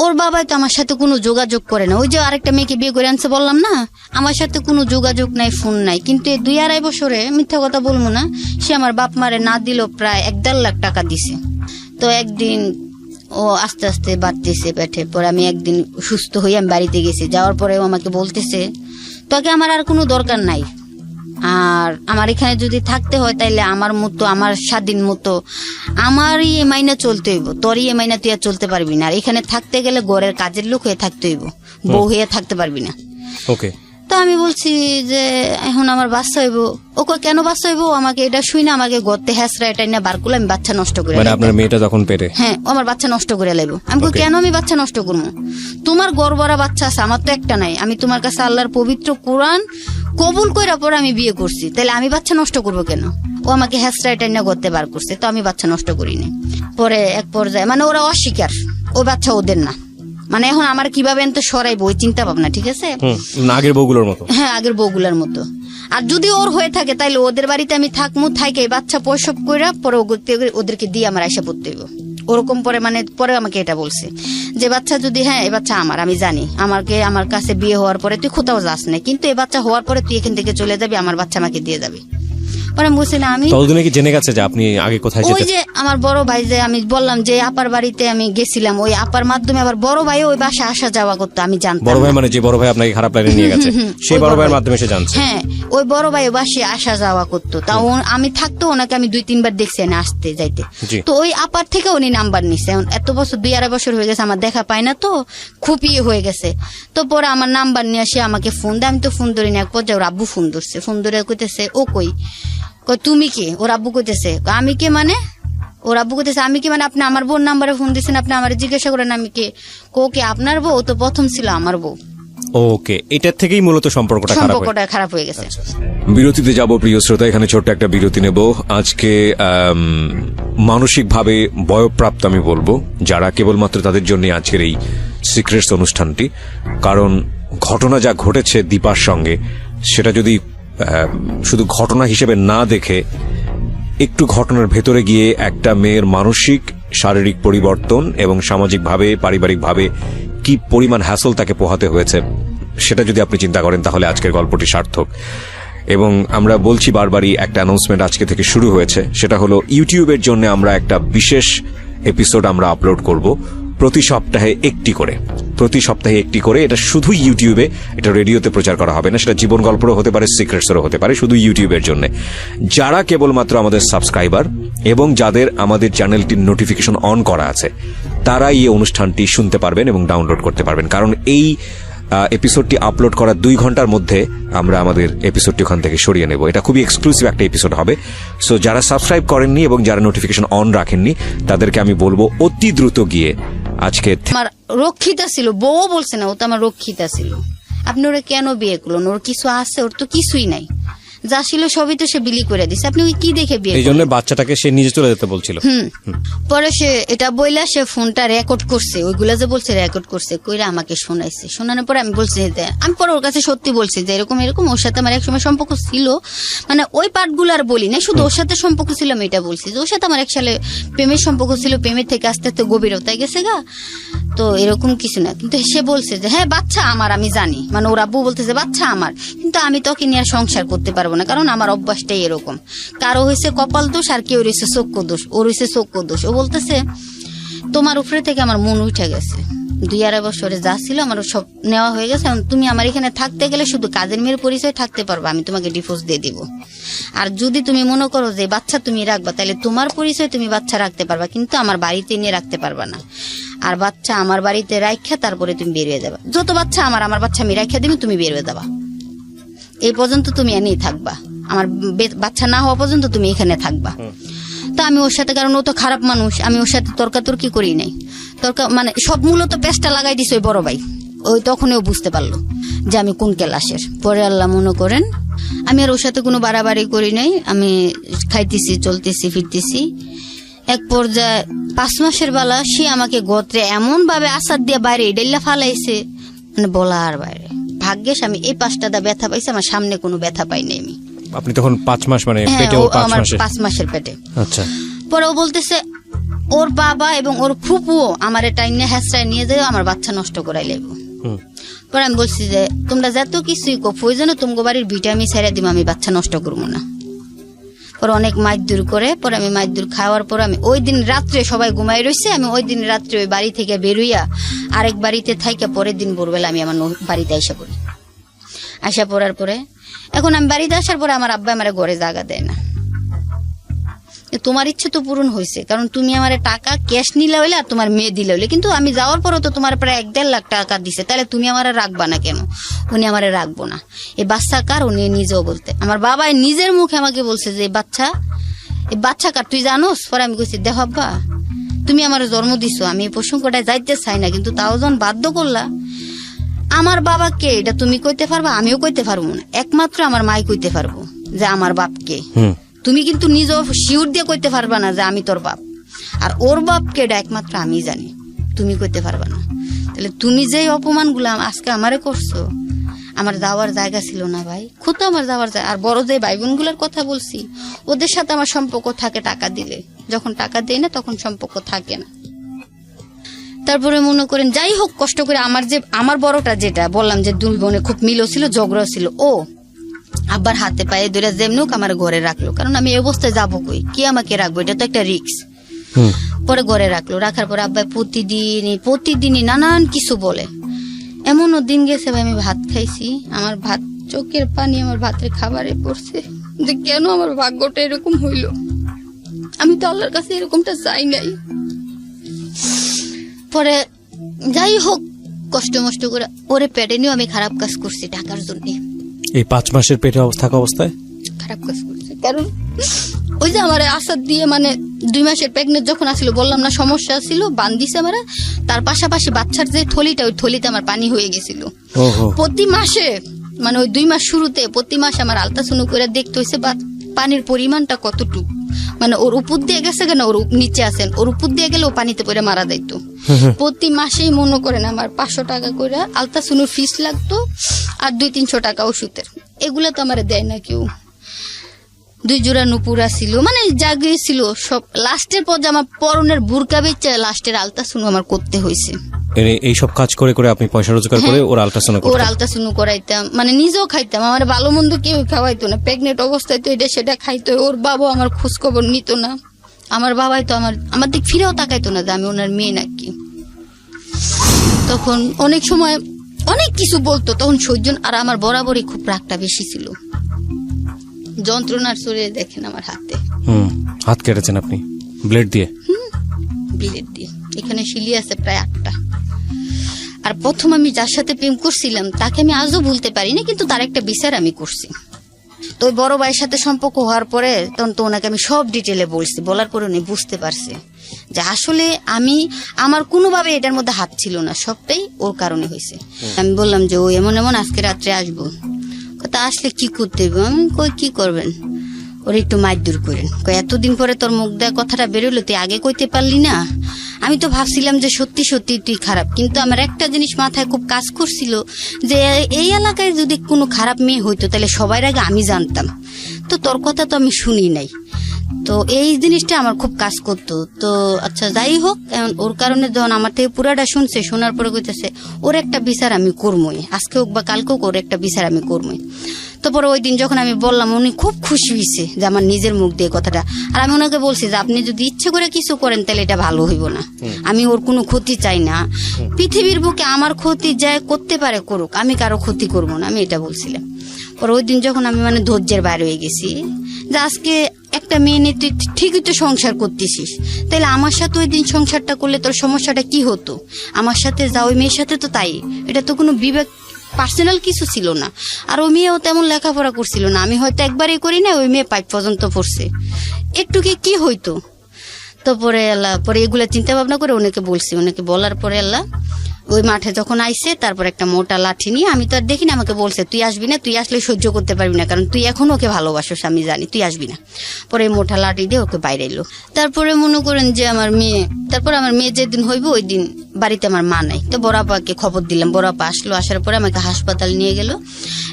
Speaker 1: ওর বাবাই তো আমার সাথে কোনো যোগাযোগ করে না। ওই যে আরেকটা মেয়েকে বিয়ে করে আনছে বললাম না, আমার সাথে কোনো যোগাযোগ নাই, ফোন নাই। কিন্তু এই 2-2.5 বছরে, মিথ্যা কথা বলবো না, সে আমার বাপ মারে না দিল প্রায় 1-1.5 লাখ টাকা দিছে। তো একদিন ও আস্তে আস্তে বাড়তেছে পেটে। পরে আমি একদিন সুস্থ হয়ে আমি বাড়িতে গেছি। যাওয়ার পরে ও আমাকে বলতেছে তোকে আমার আর কোনো দরকার নাই, আর আমার এখানে যদি থাকতে হয় তাইলে আমার মতো, আমার স্বাধীন মতো আমারই এ মাইনা চলতে হইব, তোরই এ মাইনা তুই আর চলতে পারবি না। আর এখানে থাকতে গেলে ঘরের কাজের লোক হয়ে থাকতে হইব, বউ হয়ে থাকতে পারবি না।
Speaker 2: ওকে।
Speaker 1: তো আমি বলছি যে এখন আমার বাচ্চা হইব। ওকে কেন বাচ্চা হইব, আমাকে এটা শুই না, আমাকে গর্তে হ্যাঁসরা এটা না বার করলে আমি বাচ্চা নষ্ট করে,
Speaker 2: মানে আপনার মেয়েটা যখন পেটে,
Speaker 1: হ্যাঁ ও আমার বাচ্চা নষ্ট করে লাইব। আমি কেন আমি বাচ্চা নষ্ট করবো, তোমার গর্বরা বাচ্চা আছে, আমার তো একটা নাই। আমি তোমার কাছে আল্লাহর পবিত্র কোরআন কবুল কইরা পরে আমি বিয়ে করছি, তাহলে আমি বাচ্চা নষ্ট করবো কেন? ও আমাকে হ্যাঁসরা এটা না গর্তে বার করছে, তো আমি বাচ্চা নষ্ট করিনি। পরে এক পর্যায়ে মানে ওরা অস্বীকার, ওই বাচ্চা ওদের না। মানে এখন আমার কিভাবে তো সরাইবো ওই চিন্তা ভাবনা, ঠিক আছে,
Speaker 2: আগের বউগুলোর মতো।
Speaker 1: হ্যাঁ আগের বউগুলার মতো। আর যদি ওর হয়ে থাকে তাইলে ওদের বাড়িতে আমি থাকমু, থাইকে বাচ্চা প্রসব কইরা পরে ওদেরকে দিয়ে আমার আইসা পড়তে হইব ওরকম। পরে মানে পরে আমাকে এটা বলছে যে বাচ্চা যদি, হ্যাঁ এই বাচ্চা আমার, আমি জানি, আমার কাছে বিয়ে হওয়ার পরে তুই কোথাও যাস না, কিন্তু এই বাচ্চা হওয়ার পরে তুই এখান থেকে চলে যাবি, আমার বাচ্চা আমাকে দিয়ে যাবি। পরে আমি বলছি না আমি
Speaker 2: ততদিনে কি জেনে গেছে যে আপনি আগে কোথায়
Speaker 1: ওই
Speaker 2: যেতেন?
Speaker 1: যে আমার বড় ভাই যে আমি বললাম যে আপার বাড়িতে আমি গেছিলাম, ওই আপার মাধ্যমে আবার বড় ভাই ওই বাসায় আসা যাওয়া করতো, আমি জানতাম
Speaker 2: বড় ভাই
Speaker 1: না।
Speaker 2: মানে যে বড় ভাই আপনাকে খারাপ লাইনে নিয়ে গেছে সেই
Speaker 1: ওই
Speaker 2: বড়
Speaker 1: বড়
Speaker 2: ভাইয়ের
Speaker 1: ভাই।
Speaker 2: মাধ্যমে সে জানছে।
Speaker 1: হ্যাঁ, ওই বড় ভাই বাসায় আসা যাওয়া করতো, তা আমি থাকতো ওনাকে আমি 2-3 বার দেখছি না আসতে যাইতে।
Speaker 2: জি।
Speaker 1: তো ওই আপার থেকে উনি নাম্বার নিছে, এখন এত বছর 2-2.5 বছর হয়ে গেছে আমার দেখা পায় না, তো খুব ইয়ে হয়ে গেছে। তো পরে আমার নাম্বার নিয়ে আসে আমাকে ফোন দেয়, আমি তো ফোন ধরি না, এক পর্যায়ে ওর আব্বু ফোন ধরছে, ফোন ধরে কইতেছে ও কই, কই তুমি কে? ওর আব্বু কইতেছে আমি কে মানে, ওর আব্বু কইতেছে আমি কি মানে আপনি আমার বোন নাম্বারে ফোন দিয়েছেন, আপনি আমার জিজ্ঞাসা করেন আমি কে? কে আপনার বউ? ও তো প্রথম ছিল আমার বউ।
Speaker 2: ওকে, এটার থেকেই মূলত সম্পর্কটা খারাপ হয়েছে।
Speaker 1: সম্পর্কটা খারাপ হয়ে গেছে।
Speaker 2: বিরতিতে যাব প্রিয় শ্রোতা, এখানে ছোট্ট একটা বিরতি নেব। আজকে মানসিকভাবে বয়ঃপ্রাপ্ত আমি বলবো যারা, কেবলমাত্র তাদের জন্য আজকের এই সিক্রেটস অনুষ্ঠানটি। কারণ ঘটনা যা ঘটেছে দীপার সঙ্গে, সেটা যদি শুধু ঘটনা হিসেবে না দেখে একটু ঘটনার ভেতরে গিয়ে একটা মেয়ের মানসিক শারীরিক পরিবর্তন এবং সামাজিকভাবে পারিবারিকভাবে কি পরিমাণ হ্যাসল তাকে পোহাতে হয়েছে সেটা যদি আপনি চিন্তা করেন, তাহলে আজকের গল্পটি সার্থক। এবং আমরা বলছি বারবারই, একটা অ্যানাউন্সমেন্ট আজকে থেকে শুরু হয়েছে, সেটা হলো ইউটিউবের জন্য আমরা একটা বিশেষ এপিসোড আমরা আপলোড করব প্রতি সপ্তাহে একটি করে। এটা শুধু ইউটিউবে, এটা রেডিওতে প্রচার করা হবে না, সেটা জীবন গল্পেরও হতে পারে, সিক্রেটসেরও হতে পারে, শুধু ইউটিউবের জন্য। যারা কেবলমাত্র আমাদের সাবস্ক্রাইবার এবং যাদের আমাদের চ্যানেলটির নোটিফিকেশন অন করা আছে, তারাই এই অনুষ্ঠানটি শুনতে পারবেন এবং ডাউনলোড করতে পারবেন। কারণ এই এপিসোডটি আপলোড করার 2 ঘন্টার মধ্যে আমরা আমাদের এপিসোডটি ওখান থেকে সরিয়ে নেব। এটা খুবই এক্সক্লুসিভ একটা এপিসোড হবে। সো যারা সাবস্ক্রাইব করেননি এবং যারা নোটিফিকেশন অন রাখেননি, তাদেরকে আমি বলবো অতি দ্রুত গিয়ে আজকে।
Speaker 1: আমার রক্ষিতা ছিল, বউ বলছে না, ও তো আমার রক্ষিতা ছিল। আপনি ওরা কেন বিয়ে করলেন? ওর কিছু আছে? ওর তো কিছুই নাই, যা ছিল সবই তো সে বিলি করে দিছে, আপনি ওই কি দেখে বিয়ে
Speaker 2: এই জন্য বাচ্চাটাকে সে নিজে চলে যেতে বলছিল।
Speaker 1: পরে সে এটা বইলা সে ফোনটা রেকর্ড করছে, ওইগুলা যে বলছে রেকর্ড করছে, কইরা আমাকে শোনাইছে। শোনানোর পরে আমি বলছি যে আমি পরে ওর কাছে সত্যি বলছি যে এরকম ওর সাথে আমার একসময় সম্পর্ক ছিল, মানে ওই পার্টগুলো আর বলি না, শুধু ওর সাথে সম্পর্ক ছিল আমি এটা বলছি যে ওর সাথে আমার এক সালে প্রেমের সম্পর্ক ছিল, প্রেমের থেকে আস্তে আস্তে গভীরতায় গেছে গা, তো এরকম কিছু না। কিন্তু সে বলছে যে হ্যাঁ বাচ্চা আমার, আমি জানি, মানে ওর আব্বু বলতেছে বাচ্চা আমার, কিন্তু আমি তোকে নিয়ে আর সংসার করতে পারবো না, কারণ আমার অভ্যাসটাই এরকম। কারো হয়েছে কপাল দোষ আর কেউ রয়েছে চক্ষু দোষ, ওর হয়েছে চক্ষু দোষ। ও বলতেছে তোমার উপরে থেকে আমার মন উঠে গেছে, 2-2.5 বছরে যা ছিল আমার সব নেওয়া হয়ে গেছে, তুমি আমার এখানে থাকতে গেলে শুধু কাজের মেয়ের পরিচয় থাকতে পারবা, আমি তোমাকে ডিভোর্স দিয়ে দিব। আর যদি তুমি মনে করো যে বাচ্চা তুমি রাখবা, তাহলে তোমার পরিচয় তুমি বাচ্চা রাখতে পারবা, কিন্তু আমার বাড়িতে নিয়ে রাখতে পারবা না। আর বাচ্চা আমার বাড়িতে রাখা তারপরে তুমি বের হয়ে যাবা, যত বাচ্চা আমার বাচ্চা আমি রাখা দিবি, তুমি বের হয়ে যাবা, এই পর্যন্ত তুমি এনেই থাকবা, আমার বাচ্চা না হওয়া পর্যন্ত তুমি এখানে থাকবা। তা আমি ওর সাথে, কারণ ও তো খারাপ মানুষ, আমি ওর সাথে তর্কাতর্কি করি নাই, মানে সব মূলত পেস্টটা লাগাই দিছে ওই বড় ভাই। ওই তখনও বুঝতে পারলো যে আমি কোন ক্লাসের। পরে আল্লাহ মনে করেন আমি আর ওর সাথে কোনো বাড়াবাড়ি করি নাই, আমি খাইতেছি, চলতেছি, ফিরতেছি। এক পর্যায়ে 5 মাসের বেলা সে আমাকে গোত্রে এমন ভাবে আসাদ দিয়ে বাইরে ডেল্লা ফালাইছে, মানে বলার বাইরে। ভাগ্যেশ আমি এই 5টা দা ব্যথা পাইছি, আমার সামনে কোনো ব্যথা পাই নাই আমি।
Speaker 2: আপনি তখন 5 মাস, মানে পেটে? ও
Speaker 1: 5 মাসের পেটে।
Speaker 2: আচ্ছা।
Speaker 1: পরে ও বলতেছে ওর বাবা এবং ওর ফুপু আমার টাইনে হ্যাঁচড়ায় নিয়ে যায় আমার বাচ্চা নষ্ট করাই লাগবো। পরে আমি বলছি যে তোমরা যত কিছুই কো, প্রয়োজনে তোমাকে বাড়ির বিটা আমি ছেড়ে দিব, আমি বাচ্চা নষ্ট করবো না। পরে অনেক মাইদুর করে, পরে আমি মাইদুর খাওয়ার পর আমি ওই দিন রাত্রে সবাই ঘুমাই রয়েছে, আমি ওই দিন রাত্রে ওই বাড়ি থেকে বেরোইয়া আরেক বাড়িতে থাইকা পরের দিন ভোরবেলা আমি আমার বাড়িতে আইসা পড়ি। আইসা পড়ার পরে এখন আমি বাড়িতে আসার পরে আমার আব্বা আমার ঘরে জায়গা দেয় না। তোমার ইচ্ছে তো পূরণ হয়েছে, কারণ তুমি আমার টাকা ক্যাশ নিলে হইলে আর তোমার মেয়ে দিলে হইলে, কিন্তু আমি যাওয়ার পরও তো তোমার প্রায় 1-1.5 লাখ টাকা দিছে, তাহলে তুমি আমার রাখবা না কেন? উনি আমার রাখবো না। এই বাচ্চা কার? উনি নিজেও বলতে, আমার বাবা নিজের মুখে আমাকে বলছে যে এই বাচ্চা কার তুই জানোস? পরে আমি কইছি দেখো আব্বা, তুমি আমার জন্ম দিছো, আমি এই প্রসঙ্গটায় যাইতে চাই না, কিন্তু তাও যখন বাধ্য করলা, আমার বাবাকে এটা তুমি কইতে পারবা, আমিও কইতে পারবো না, একমাত্র আমার মাই কইতে পারবো যে আমার বাপকে। তুমি কিন্তু নিজেও শিউর দিয়ে কইতে পারবা না যে আমি তোর বাপ, আর ওর বাপকে এটা একমাত্র আমি জানি, তুমি কইতে পারবা না। তাহলে তুমি যে অপমানগুলো আজকে আমারে করছো, আমার যাওয়ার জায়গা ছিল না ভাই, খুব আমার যাওয়ার জায়গা। আর বড় যে ভাই বোনগুলোর কথা বলছি, ওদের সাথে আমার সম্পর্ক থাকে টাকা দিলে, যখন টাকা দেয় না তখন সম্পর্ক থাকে না। তারপরে মনে করেন যাই হোক কষ্ট করে আমার বড়টা যেটা বললাম যে 2 বোনে খুব মিলও ছিল, ঝগড়াও ছিল, ও আব্বার হাতে পায়ে ধরে যেমনি হোক আমার ঘরে রাখলো, কারণ আমি এই অবস্থায় যাবো কই, কি আমাকে রাখবো, এটা তো একটা রিস্ক। পরে ঘরে রাখলো, রাখার পরে আব্বা প্রতিদিনই নানান কিছু বলে। এমনও দিন গেছে ভাই, আমি ভাত খাইছি, আমার ভাত চোখের পানি আমার ভাতের খাবারে পড়ছে, যে কেন আমার ভাগ্যটা এরকম হইলো, আমি তো আল্লাহর কাছে এরকমটা চাই নাই। পরে যাই হোক কষ্ট মষ্ট করে ওরে পেটে নিয়েও আমি খারাপ কাজ করছি টাকার জন্য।
Speaker 2: এই 5 মাসের পেটে থাকা অবস্থায়
Speaker 1: খারাপ কাজ করছি, কারণ ওই যে আমার আসাদ দিয়ে মানে 2 মাসের প্রেগনেন্ট যখন আসছিল, বললাম না সমস্যা ছিল, বান্ধিছে আমার, তার পাশাপাশি বাচ্চার যে থলিটা, ওই থলিতে আমার পানি হয়ে গেছিল। প্রতি মাসে মানে ওই 2 মাস শুরুতে প্রতি মাসে আমার আলট্রাসাউন্ড করে দেখতে হয়েছে পানির পরিমাণটা কতটুকু, মানে ওর উপর দিয়ে গেছে কেন, ওর নিচে আছেন, ওর উপর দিয়ে গেলে ও পানিতে পড়ে মারা যাইত। প্রতি মাসেই মনে করেন আমার 500 টাকা করে আলট্রাসাউন্ড ফিস লাগতো, আর 200-300 টাকা ওষুধের। এগুলো তো আমার দেয় না কেউ। 2 জোড়া নুপুরা ছিল, মানে যা গিয়েছিল সব। লাস্টের পর আমার পরনের বুরকা বেচে লাস্টের আলট্রাসাউন্ড আমার করতে হয়েছে।
Speaker 2: এই সব কাজ করে করে আপনি পয়সা রোজগার করে ওর আলট্রাসাউন্ড
Speaker 1: করাইতাম, মানে নিজেও খাইতাম, আমার ভালো মন্দ কেউ খাওয়াইতো না। প্রেগনেন্ট অবস্থায় তো এটা সেটা খাইতো, ওর বাবা আমার খোঁজ খবর নিত না, আমার বাবাই তো আমার দিক ফিরেও তাকাইতো না যে আমি ওনার মেয়ে নাকি। তখন অনেক সময় অনেক কিছু বলতো, তখন সহ্য, আর আমার বরাবরই খুব রাগটা বেশি ছিল। যন্ত্রণার চলে দেখেন আমার
Speaker 2: হাত কেটেছেন আপনি ব্লেড দিয়ে?
Speaker 1: ব্লেড দিয়ে, এখানে শিলি আছে প্রায় 8টা। আর প্রথম আমি যার সাথে প্রেম করছিলাম তাকে আমি আজও ভুলতে পারি না, কিন্তু তার একটা বিচার আমি করছি। তো ওই বড় ভাইয়ের সাথে সম্পর্ক হওয়ার পরে তখন তো ওনাকে আমি সব ডিটেলে বলছি, বলার পরে উনি বুঝতে পারছে যে আসলে আমার কোনোভাবে এটার মধ্যে হাত ছিল না, সবটাই ওর কারণে হয়েছে। আমি বললাম যে ও এমন এমন আজকে রাত্রে আসবো, তা আসলে কি করতে হবে? আমি কই কি করবেন, ওর একটু মারধর করেন। এতদিন পরে তোর মুখ দেওয়া কথাটা বেরোলো, তুই আগে কইতে পারলি না? আমি তো ভাবছিলাম যে সত্যি সত্যি তুই খারাপ, কিন্তু আমার একটা জিনিস মাথায় খুব কাজ করছিল যে এই এলাকায় যদি কোনো খারাপ মেয়ে হইতো তাহলে সবার আগে আমি জানতাম, তো তোর কথা তো আমি শুনি নাই। তো এই জিনিসটা আমার খুব কাজ করতো। তো আচ্ছা যাই হোক, ওর কারণে যখন আমার থেকে পুরাটা শুনছে, শোনার পরে কইতেছে ওর একটা বিচার আমি করবই, আজকে হোক বা কালকে হোক ওর একটা বিচার আমি করবই। তো পরে ওই দিন যখন আমি বললাম, উনি খুব খুশি হয়েছে যে আমার নিজের মুখ দিয়ে কথাটা। আর আমি ওনাকে বলছি যে আপনি যদি ইচ্ছে করে কিছু করেন তাহলে এটা ভালো হইব না, আমি ওর কোনো ক্ষতি চাই না, পৃথিবীর বুকে আমার ক্ষতি যায় করতে পারে করুক, আমি কারো ক্ষতি করব না, আমি এটা বলছিলাম। পরে ওই দিন যখন আমি মানে ধৈর্যের বাইরে হয়ে গেছি যে আজকে একটা মেয়ে নিয়ে তুই ঠিকই তো সংসার করতেছিস, তাহলে আমার সাথে ওই দিন সংসারটা করলে তোর সমস্যাটা কি হতো? আমার সাথে যা ওই মেয়ের সাথে তো তাই, এটা তো কোনো বিবেক পার্সোনাল কিছু ছিল না। আর ওই মেয়েও তেমন লেখাপড়া করছিল না, আমি হয়তো একবারই করি না, ওই মেয়ে 5 পর্যন্ত পড়ছে, একটু কি হইতো। তো পরে এগুলা চিন্তা ভাবনা করে ওনাকে বলছি, ওনাকে বলার পরে আল্লাহ ওই মাঠে যখন আইছে, তারপর একটা মোটা লাঠি নিয়ে, আমি তো আর দেখিনি, আমাকে বলছে তুই আসবি না, তুই আসলে সহ্য করতে পারবি না, কারণ তুই এখন ওকে ভালোবাসিস, আমি জানি, তুই আসবি না। পরে মোটা লাঠি দিয়ে ওকে বাইরে এলো। তারপরে মনে করেন যে আমার মেয়ে যেদিন হইব ওই দিন বাড়িতে আমার মা নাই, তো বড় আপাকে খবর দিলাম, বড় আপা আসলো, আসার পরে আমাকে হাসপাতাল নিয়ে গেল।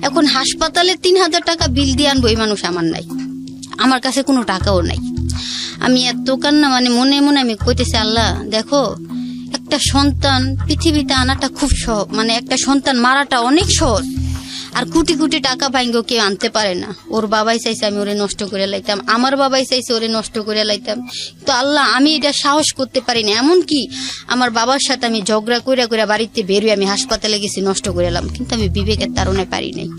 Speaker 1: এখন হাসপাতালে 3000 টাকা বিল দিয়ে আনবো এই মানুষ আমার নাই, আমার কাছে কোনো টাকাও নাই। আমি এত কান্না, মানে মনে মনে আমি কইতেছি আল্লাহ দেখো, একটা সন্তান পৃথিবীতে আনাটা খুব সহজ, মানে একটা সন্তান মারাটা অনেক সহজ, আর কোটি কোটি টাকা ভাঙ্গো কেউ আনতে পারে না। ওর বাবাই চাইছে আমি ওরে নষ্ট করে লাইতাম, আমার বাবাই চাইছে ওরে নষ্ট করে লাইতাম, তো আল্লাহ আমি এটা সাহস করতে পারি না। এমনকি আমার বাবার সাথে আমি ঝগড়া করে বাড়িতে বেরোয় আমি হাসপাতালে গেছি, নষ্ট করে এলাম, কিন্তু আমি বিবেকের তাড়নায় পারি নাই।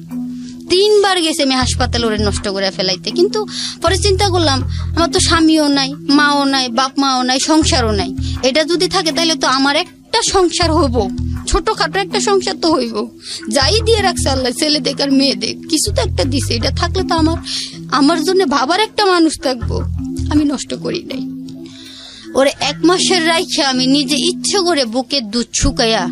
Speaker 1: 3 বার গেছে আমি হাসপাতালে ওরে নষ্ট করে ফেলাইতে, কিন্তু পরে চিন্তা করলাম আমার তো স্বামীও নাই, মাও নাই, বাপ মাও নাই, সংসারও নাই। এটা যদি থাকে তাহলে তো আমার একটা সংসার হইব, ছোটখাটো একটা সংসার তো হইব। যাই দিয়ে রাখছে আল্লাহ, ছেলে দেখ আর মেয়ে দেখ, কিছু তো একটা দিছে, এটা থাকলে তো আমার জন্য ভাবার একটা মানুষ থাকবো। আমি নষ্ট করি নাই ওরে। 1 মাসের রাইখে আমি নিজে ইচ্ছে করে বুকের দুধ শুকাইয়া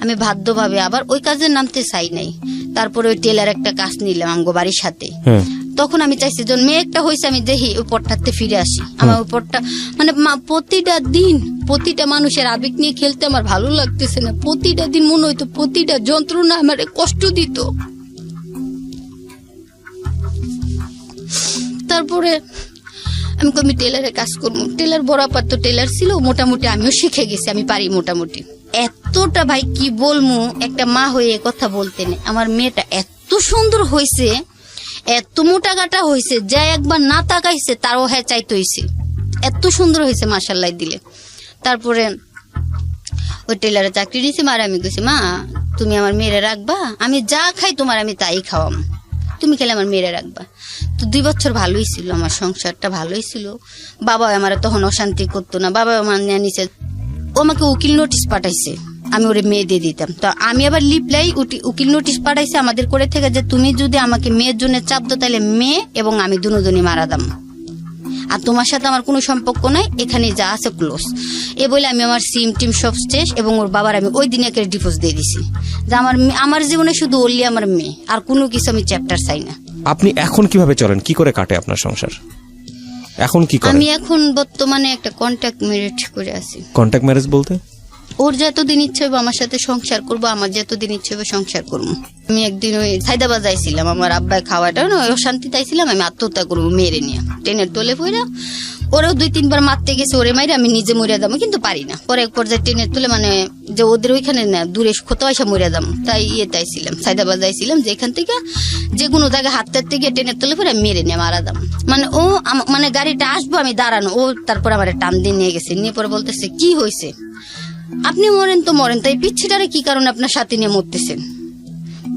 Speaker 1: আমি বাধ্যভাবে আবার ওই কাজে নামতে চাই নাই। তারপরে ওই টেলার একটা কাজ নিলাম আমগো বাড়ির সাথে। তখন আমি চাইছি যখন মেয়ে একটা হয়েছে আমি দেখি ওই পটটাতে ফিরে আসি। আমার ওই পটটা মানে প্রতিটা দিন প্রতিটা মানুষের আবেগ নিয়ে খেলতে আমার ভালো লাগতেছে না। প্রতিটা দিন মনে হইতো প্রতিটা যন্ত্রণা আমার কষ্ট দিত। তারপরে আমি টেলারে কাজ করবো। টেলার বড় আপার তো টেলার ছিল, মোটামুটি আমিও শিখে গেছি, আমি পারি মোটামুটি। এতটা ভাই কি বলবো, একটা মা হয়ে কথা বলতে নেই। আমার মেয়েটা এত সুন্দর হয়েছে, এত মোটা কাটা হয়েছে, যা একবার না তাকাইছে তারও হ্যাঁ চাইতে হয়েছে, এত সুন্দর হয়েছে মাশাআল্লাহ দিলে। তারপরে ওই টেলারে চাকরি নিয়েছি, মার আমি কইছি মা তুমি আমার মেয়েরে রাখবা, আমি যা খাই তোমার আমি তাই খাওয়াম, তুমি খেলে আমার মেয়েরে রাখবা। তো 2 বছর ভালোই ছিল, আমার সংসারটা ভালোই ছিল। বাবা আমার তখন অশান্তি করতো না, বাবা আমার নিয়ে নিছে। ও আমাকে উকিল নোটিশ পাঠাইছে, আমি ওরে মেয়ে দিয়ে দিতাম। তো আমি আবার লিপলাই উকিল নোটিশ পাঠাইছে আমাদের করে থেকে, যে তুমি যদি আমাকে মেয়ের জন্য চাপ দাও তাহলে মেয়ে এবং আমি দুজনই মারা দাম, আর তোমার সাথে আমার কোনো সম্পর্ক নাই, এখানে যা আছে ক্লোজ। এ বলে আমি আমার সিম টিম সব শেষ, এবং ওর বাবার আমি ওই দিনে একটা ডিভোর্স দিয়ে দিছি, যে আমার জীবনে শুধু ওনলি আমার মেয়ে, আর কোনো কিছু আমি চ্যাপ্টার চাই না।
Speaker 2: আপনি এখন কিভাবে চলেন, কি করে কাটে আপনার সংসার এখন, কি করেন?
Speaker 1: আমি এখন বর্তমানে একটা কন্ট্যাক্ট ম্যারেজ করে আছি।
Speaker 2: কন্ট্যাক্ট ম্যারেজ বলতে?
Speaker 1: ওর যতদিন ইচ্ছে হবে আমার সাথে সংসার করবো, আমার যতদিন ইচ্ছে হবে সংসার করবো। আমি একদিন ওই সাইদাবাদ যাইছিলাম, আমার আব্বাই খাওয়াটা না অশান্তি চাইছিলাম, আমি আত্মহত্যা করবো মেরে নিয়ে, ট্রেনের তোলে পড়া। ওরাও 2-3 বার মারতে গেছে, ওরে মাইরে আমি নিজে মরিয়া দাম, কিন্তু পারি না। পরে এক পর্যায়ে ট্রেনের তোলে মানে যে ওদের ওইখানে না দূরে কোথাও এসে মরিয়া দাম, তাই তাইছিলাম সাইদাবাদ যাইছিলাম, যে এখান থেকে যে কোনো জায়গায় হাত টাতে গিয়ে ট্রেনের তোলে পরে মেরে নিয়ে মারা দাম। মানে ও মানে গাড়িটা আসবো আমি দাঁড়ানো, ও তারপর আমার টান দিয়ে নিয়ে গেছে, নিয়ে পরে বলতেছে কি হয়েছে, আপনি মরেন তো মরেন, তাই পিচ্ছিটারে কি কারণে আপনার সাথে নিয়ে মরতেছেন?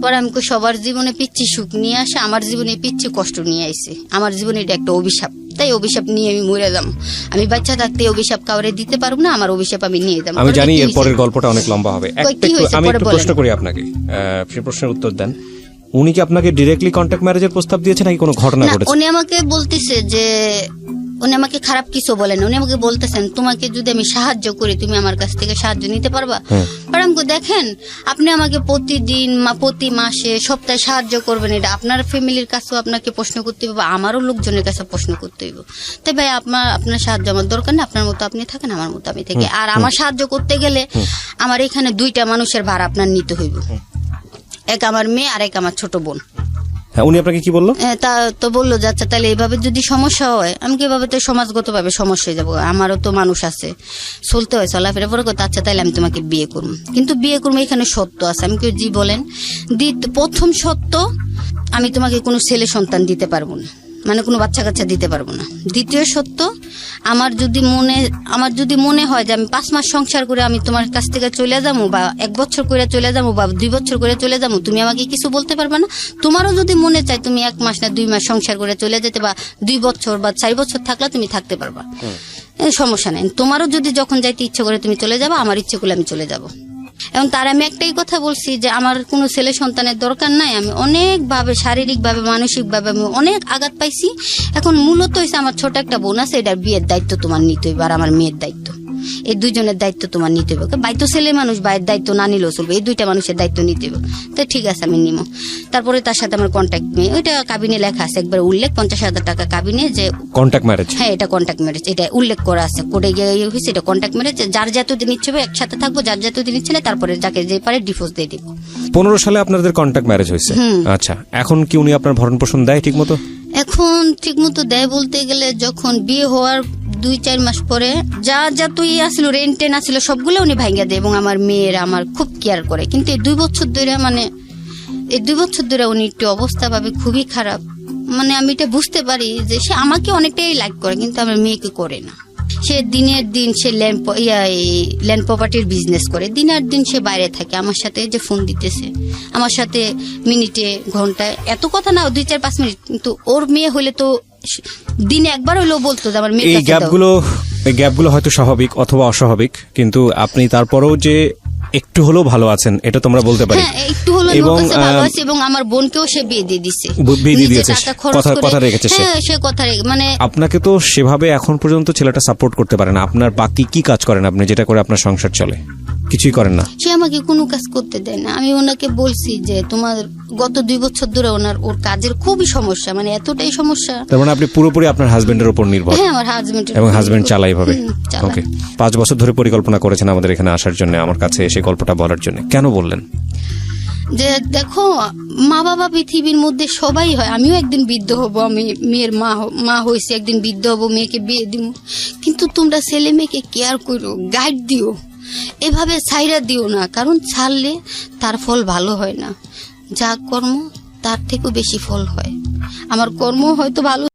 Speaker 1: পরে আমি সবার জীবনে পিচ্ছি সুখ নিয়ে আসে, আমার জীবনে পিচ্ছি কষ্ট নিয়ে আইছে, আমার জীবনে এটা একটা অভিশাপ, তাই অভিশাপ নিয়ে আমি মরে যাম। আমি বাচ্চা থাকতে অভিশাপ কাউরে দিতে পারবো না, আমার অভিশাপ আমি নিয়ে যাম।
Speaker 2: আমি জানি এর পরের গল্পটা অনেক লম্বা হবে, আমি একটু প্রশ্ন করি আপনাকে, সেই প্রশ্নের উত্তর দেন। উনি কি আপনাকে ডিরেক্টলি কন্ট্যাক্ট ম্যারেজের প্রস্তাব দিয়েছেন নাকি কোনো ঘটনা ঘটেছে?
Speaker 1: উনি আমাকে বলতেছে যে, উনি আমাকে খারাপ কিছু বলেন, উনি আমাকে বলতেছেন তোমাকে যদি আমি সাহায্য করি তুমি আমার কাছ থেকে সাহায্য নিতে পারবা। আর আমি দেখেন আপনি আমাকে প্রতিদিন প্রতি মাসে সপ্তাহে সাহায্য করবেন, এটা আপনার ফ্যামিলির কাছেও আপনাকে প্রশ্ন করতে হবে, আমারও লোকজনের কাছে প্রশ্ন করতে হবে। তাই ভাই আপনার সাহায্য আমার দরকার নেই, আপনার মতো আপনি থাকেন, আমার মতো আমি থাকি। আর আমার সাহায্য করতে গেলে আমার এখানে 2টা মানুষের ভাড়া আপনার নিতে হইব, এক আমার মেয়ে আর এক আমার ছোট বোন।
Speaker 2: হ্যাঁ, উনি আপনাকে কি বললো?
Speaker 1: তা তো বললো যে আচ্ছা তাহলে এইভাবে যদি সমস্যা হয়, আমি কি এভাবে তো সমাজগত ভাবে সমস্যা হয়ে যাবো, আমারও তো মানুষ আছে, চলতে হয়, চলাফেরা পরে কথা, আচ্ছা তাহলে আমি তোমাকে বিয়ে করবো, কিন্তু বিয়ে করবো এখানে সত্য আছে। আমি কেউ জি বলেন, প্রথম সত্য আমি তোমাকে কোনো ছেলে সন্তান দিতে পারবো না, মানে কোনো বাচ্চা কাচ্চা দিতে পারবো না। দ্বিতীয় সত্য, আমার যদি মনে হয় যে আমি 5 মাস সংসার করে আমি তোমার কাছ থেকে চলে যাবো, বা 1 বছর করে চলে যাবো, বা 2 বছর করে চলে যাবো, তুমি আমাকে কিছু বলতে পারবে না। তোমারও যদি মনে চায় তুমি 1 মাস না 2 মাস সংসার করে চলে যেতে, বা 2 বছর বা 4 বছর থাকলে তুমি থাকতে পারবা, সমস্যা নেই। তোমারও যদি যখন যাইতে ইচ্ছে করে তুমি চলে যাবা, আমার ইচ্ছে করলে আমি চলে যাবো। এবং তার আমি একটাই কথা বলছি যে আমার কোনো ছেলে সন্তানের দরকার নাই। আমি অনেকভাবে শারীরিকভাবে মানসিকভাবে আমি অনেক আঘাত পাইছি। এখন মূলত হয়েছে আমার ছোট একটা বোন আছে, এটার বিয়ের দায়িত্ব তোমার নিতে হইবে, আর আমার মেয়ের দায়িত্ব, এই 2জনের দায়িত্ব তোমার নিতে হবে। বাইতো ছেলে মানুষ বাইয়ের দায়িত্ব না নিলেও চলবে, এই 2টা মানুষের দায়িত্ব নিতে হবে। তো ঠিক আছে আমি নিব। তারপরে তার সাথে আমার কন্ট্যাক্ট মেয়ে, ওইটা কাবিনে লেখা আছে একবার উল্লেখ, 50,000 টাকা কাবিনে, যে
Speaker 2: কন্ট্যাক্ট ম্যারেজ।
Speaker 1: হ্যাঁ এটা কন্ট্যাক্ট ম্যারেজ, এটা উল্লেখ করা আছে কোর্টে গিয়ে হয়েছে, এটা কন্ট্যাক্ট ম্যারেজ, যার যতদিন ইচ্ছে হবে একসাথে থাকবো, যার যতদিন ইচ্ছে নেই তারপরে যাকে যে পারে ডিভোর্স দিয়ে দিব।
Speaker 2: 15 সালে আপনাদের কন্ট্যাক্ট ম্যারেজ হয়েছে। আচ্ছা, এখন কি উনি আপনার ভরণ পোষণ দেয় ঠিক মতো?
Speaker 1: এখন ঠিক মতো দেয় বলতে গেলে, যখন বিয়ে হওয়ার 2-4 মাস পরে যা তুই আসলো রেন্টেন আসলো সবগুলো উনি ভাঙ্গা দেয়, এবং আমার মেয়ের আমার খুব কেয়ার করে। কিন্তু এই 2 বছর ধরে উনি একটু অবস্থা ভাবে খুবই খারাপ। মানে আমি এটা বুঝতে পারি যে সে আমাকে অনেকটাই লাইক করে, কিন্তু আমার মেয়েকে করে না। সে দিনের দিন সে ল্যান্ড প্রপার্টির বিজনেস করে, দিনের দিন সে বাইরে থাকে, আমার সাথে যে ফোন দিতেছে, আমার সাথে মিনিটে ঘন্টায় এত কথা না 2-4-5 মিনিট, কিন্তু ওর মেয়ে হলে তো দিনে একবার হইলেও বলতো যে আমার মেয়ে। এই
Speaker 2: গ্যাপগুলো হয়তো স্বাভাবিক অথবা অস্বাভাবিক, কিন্তু আপনি তারপরেও যে একটু হলেও ভালো আছেন এটা তোমরা বলতে পারি।
Speaker 1: হ্যাঁ একটু হলেও ভালো আছে, এবং আমার বোনকেও সে বিয়ে দিয়ে দিছে,
Speaker 2: কথা রেখেছে সে।
Speaker 1: হ্যাঁ সে কথা রেখে, মানে
Speaker 2: আপনাকে তো সেভাবে এখন পর্যন্ত ছেলেটা সাপোর্ট করতে পারে না। আপনার বাকি কি কাজ করেন আপনি, যেটা করে আপনার সংসার চলে? কিছুই করেন না।
Speaker 1: সে আমাকে কোনো কাজ করতে দেয় না। আমি ওনাকে বলছি যে তোমার গত 2 বছর ধরে ওর কাজের খুবই সমস্যা, মানে এতটাই সমস্যা।
Speaker 2: তার মানে আপনি পুরোপুরি আপনার হাজবেন্ডের উপর নির্ভর?
Speaker 1: হ্যাঁ আমার হাজবেন্ড,
Speaker 2: এবং হাজবেন্ড চালাই ভাবে। ওকে, 5 বছর ধরে পরিকল্পনা করেছেন আমাদের এখানে আসার জন্য, আমার কাছে এসে গল্পটা বলার জন্য। কেন বললেন?
Speaker 1: যে দেখো মা বাবা পৃথিবীর মধ্যে সবাই হয়, আমিও একদিন বৃদ্ধ হব, আমি মেয়ের মা হয়েছি, একদিন বৃদ্ধ হব, মেয়েকে বিয়ে দিব, কিন্তু তোমরা ছেলে মেয়েকে কেয়ার করো, গাইড দিও, এভাবে ছাইরা দিও না, কারণ ছাড়লে তার ফল ভালো হয় না, যা কর্ম তার থেকেও বেশি ফল হয়। আমার কর্ম হয়তো ভালো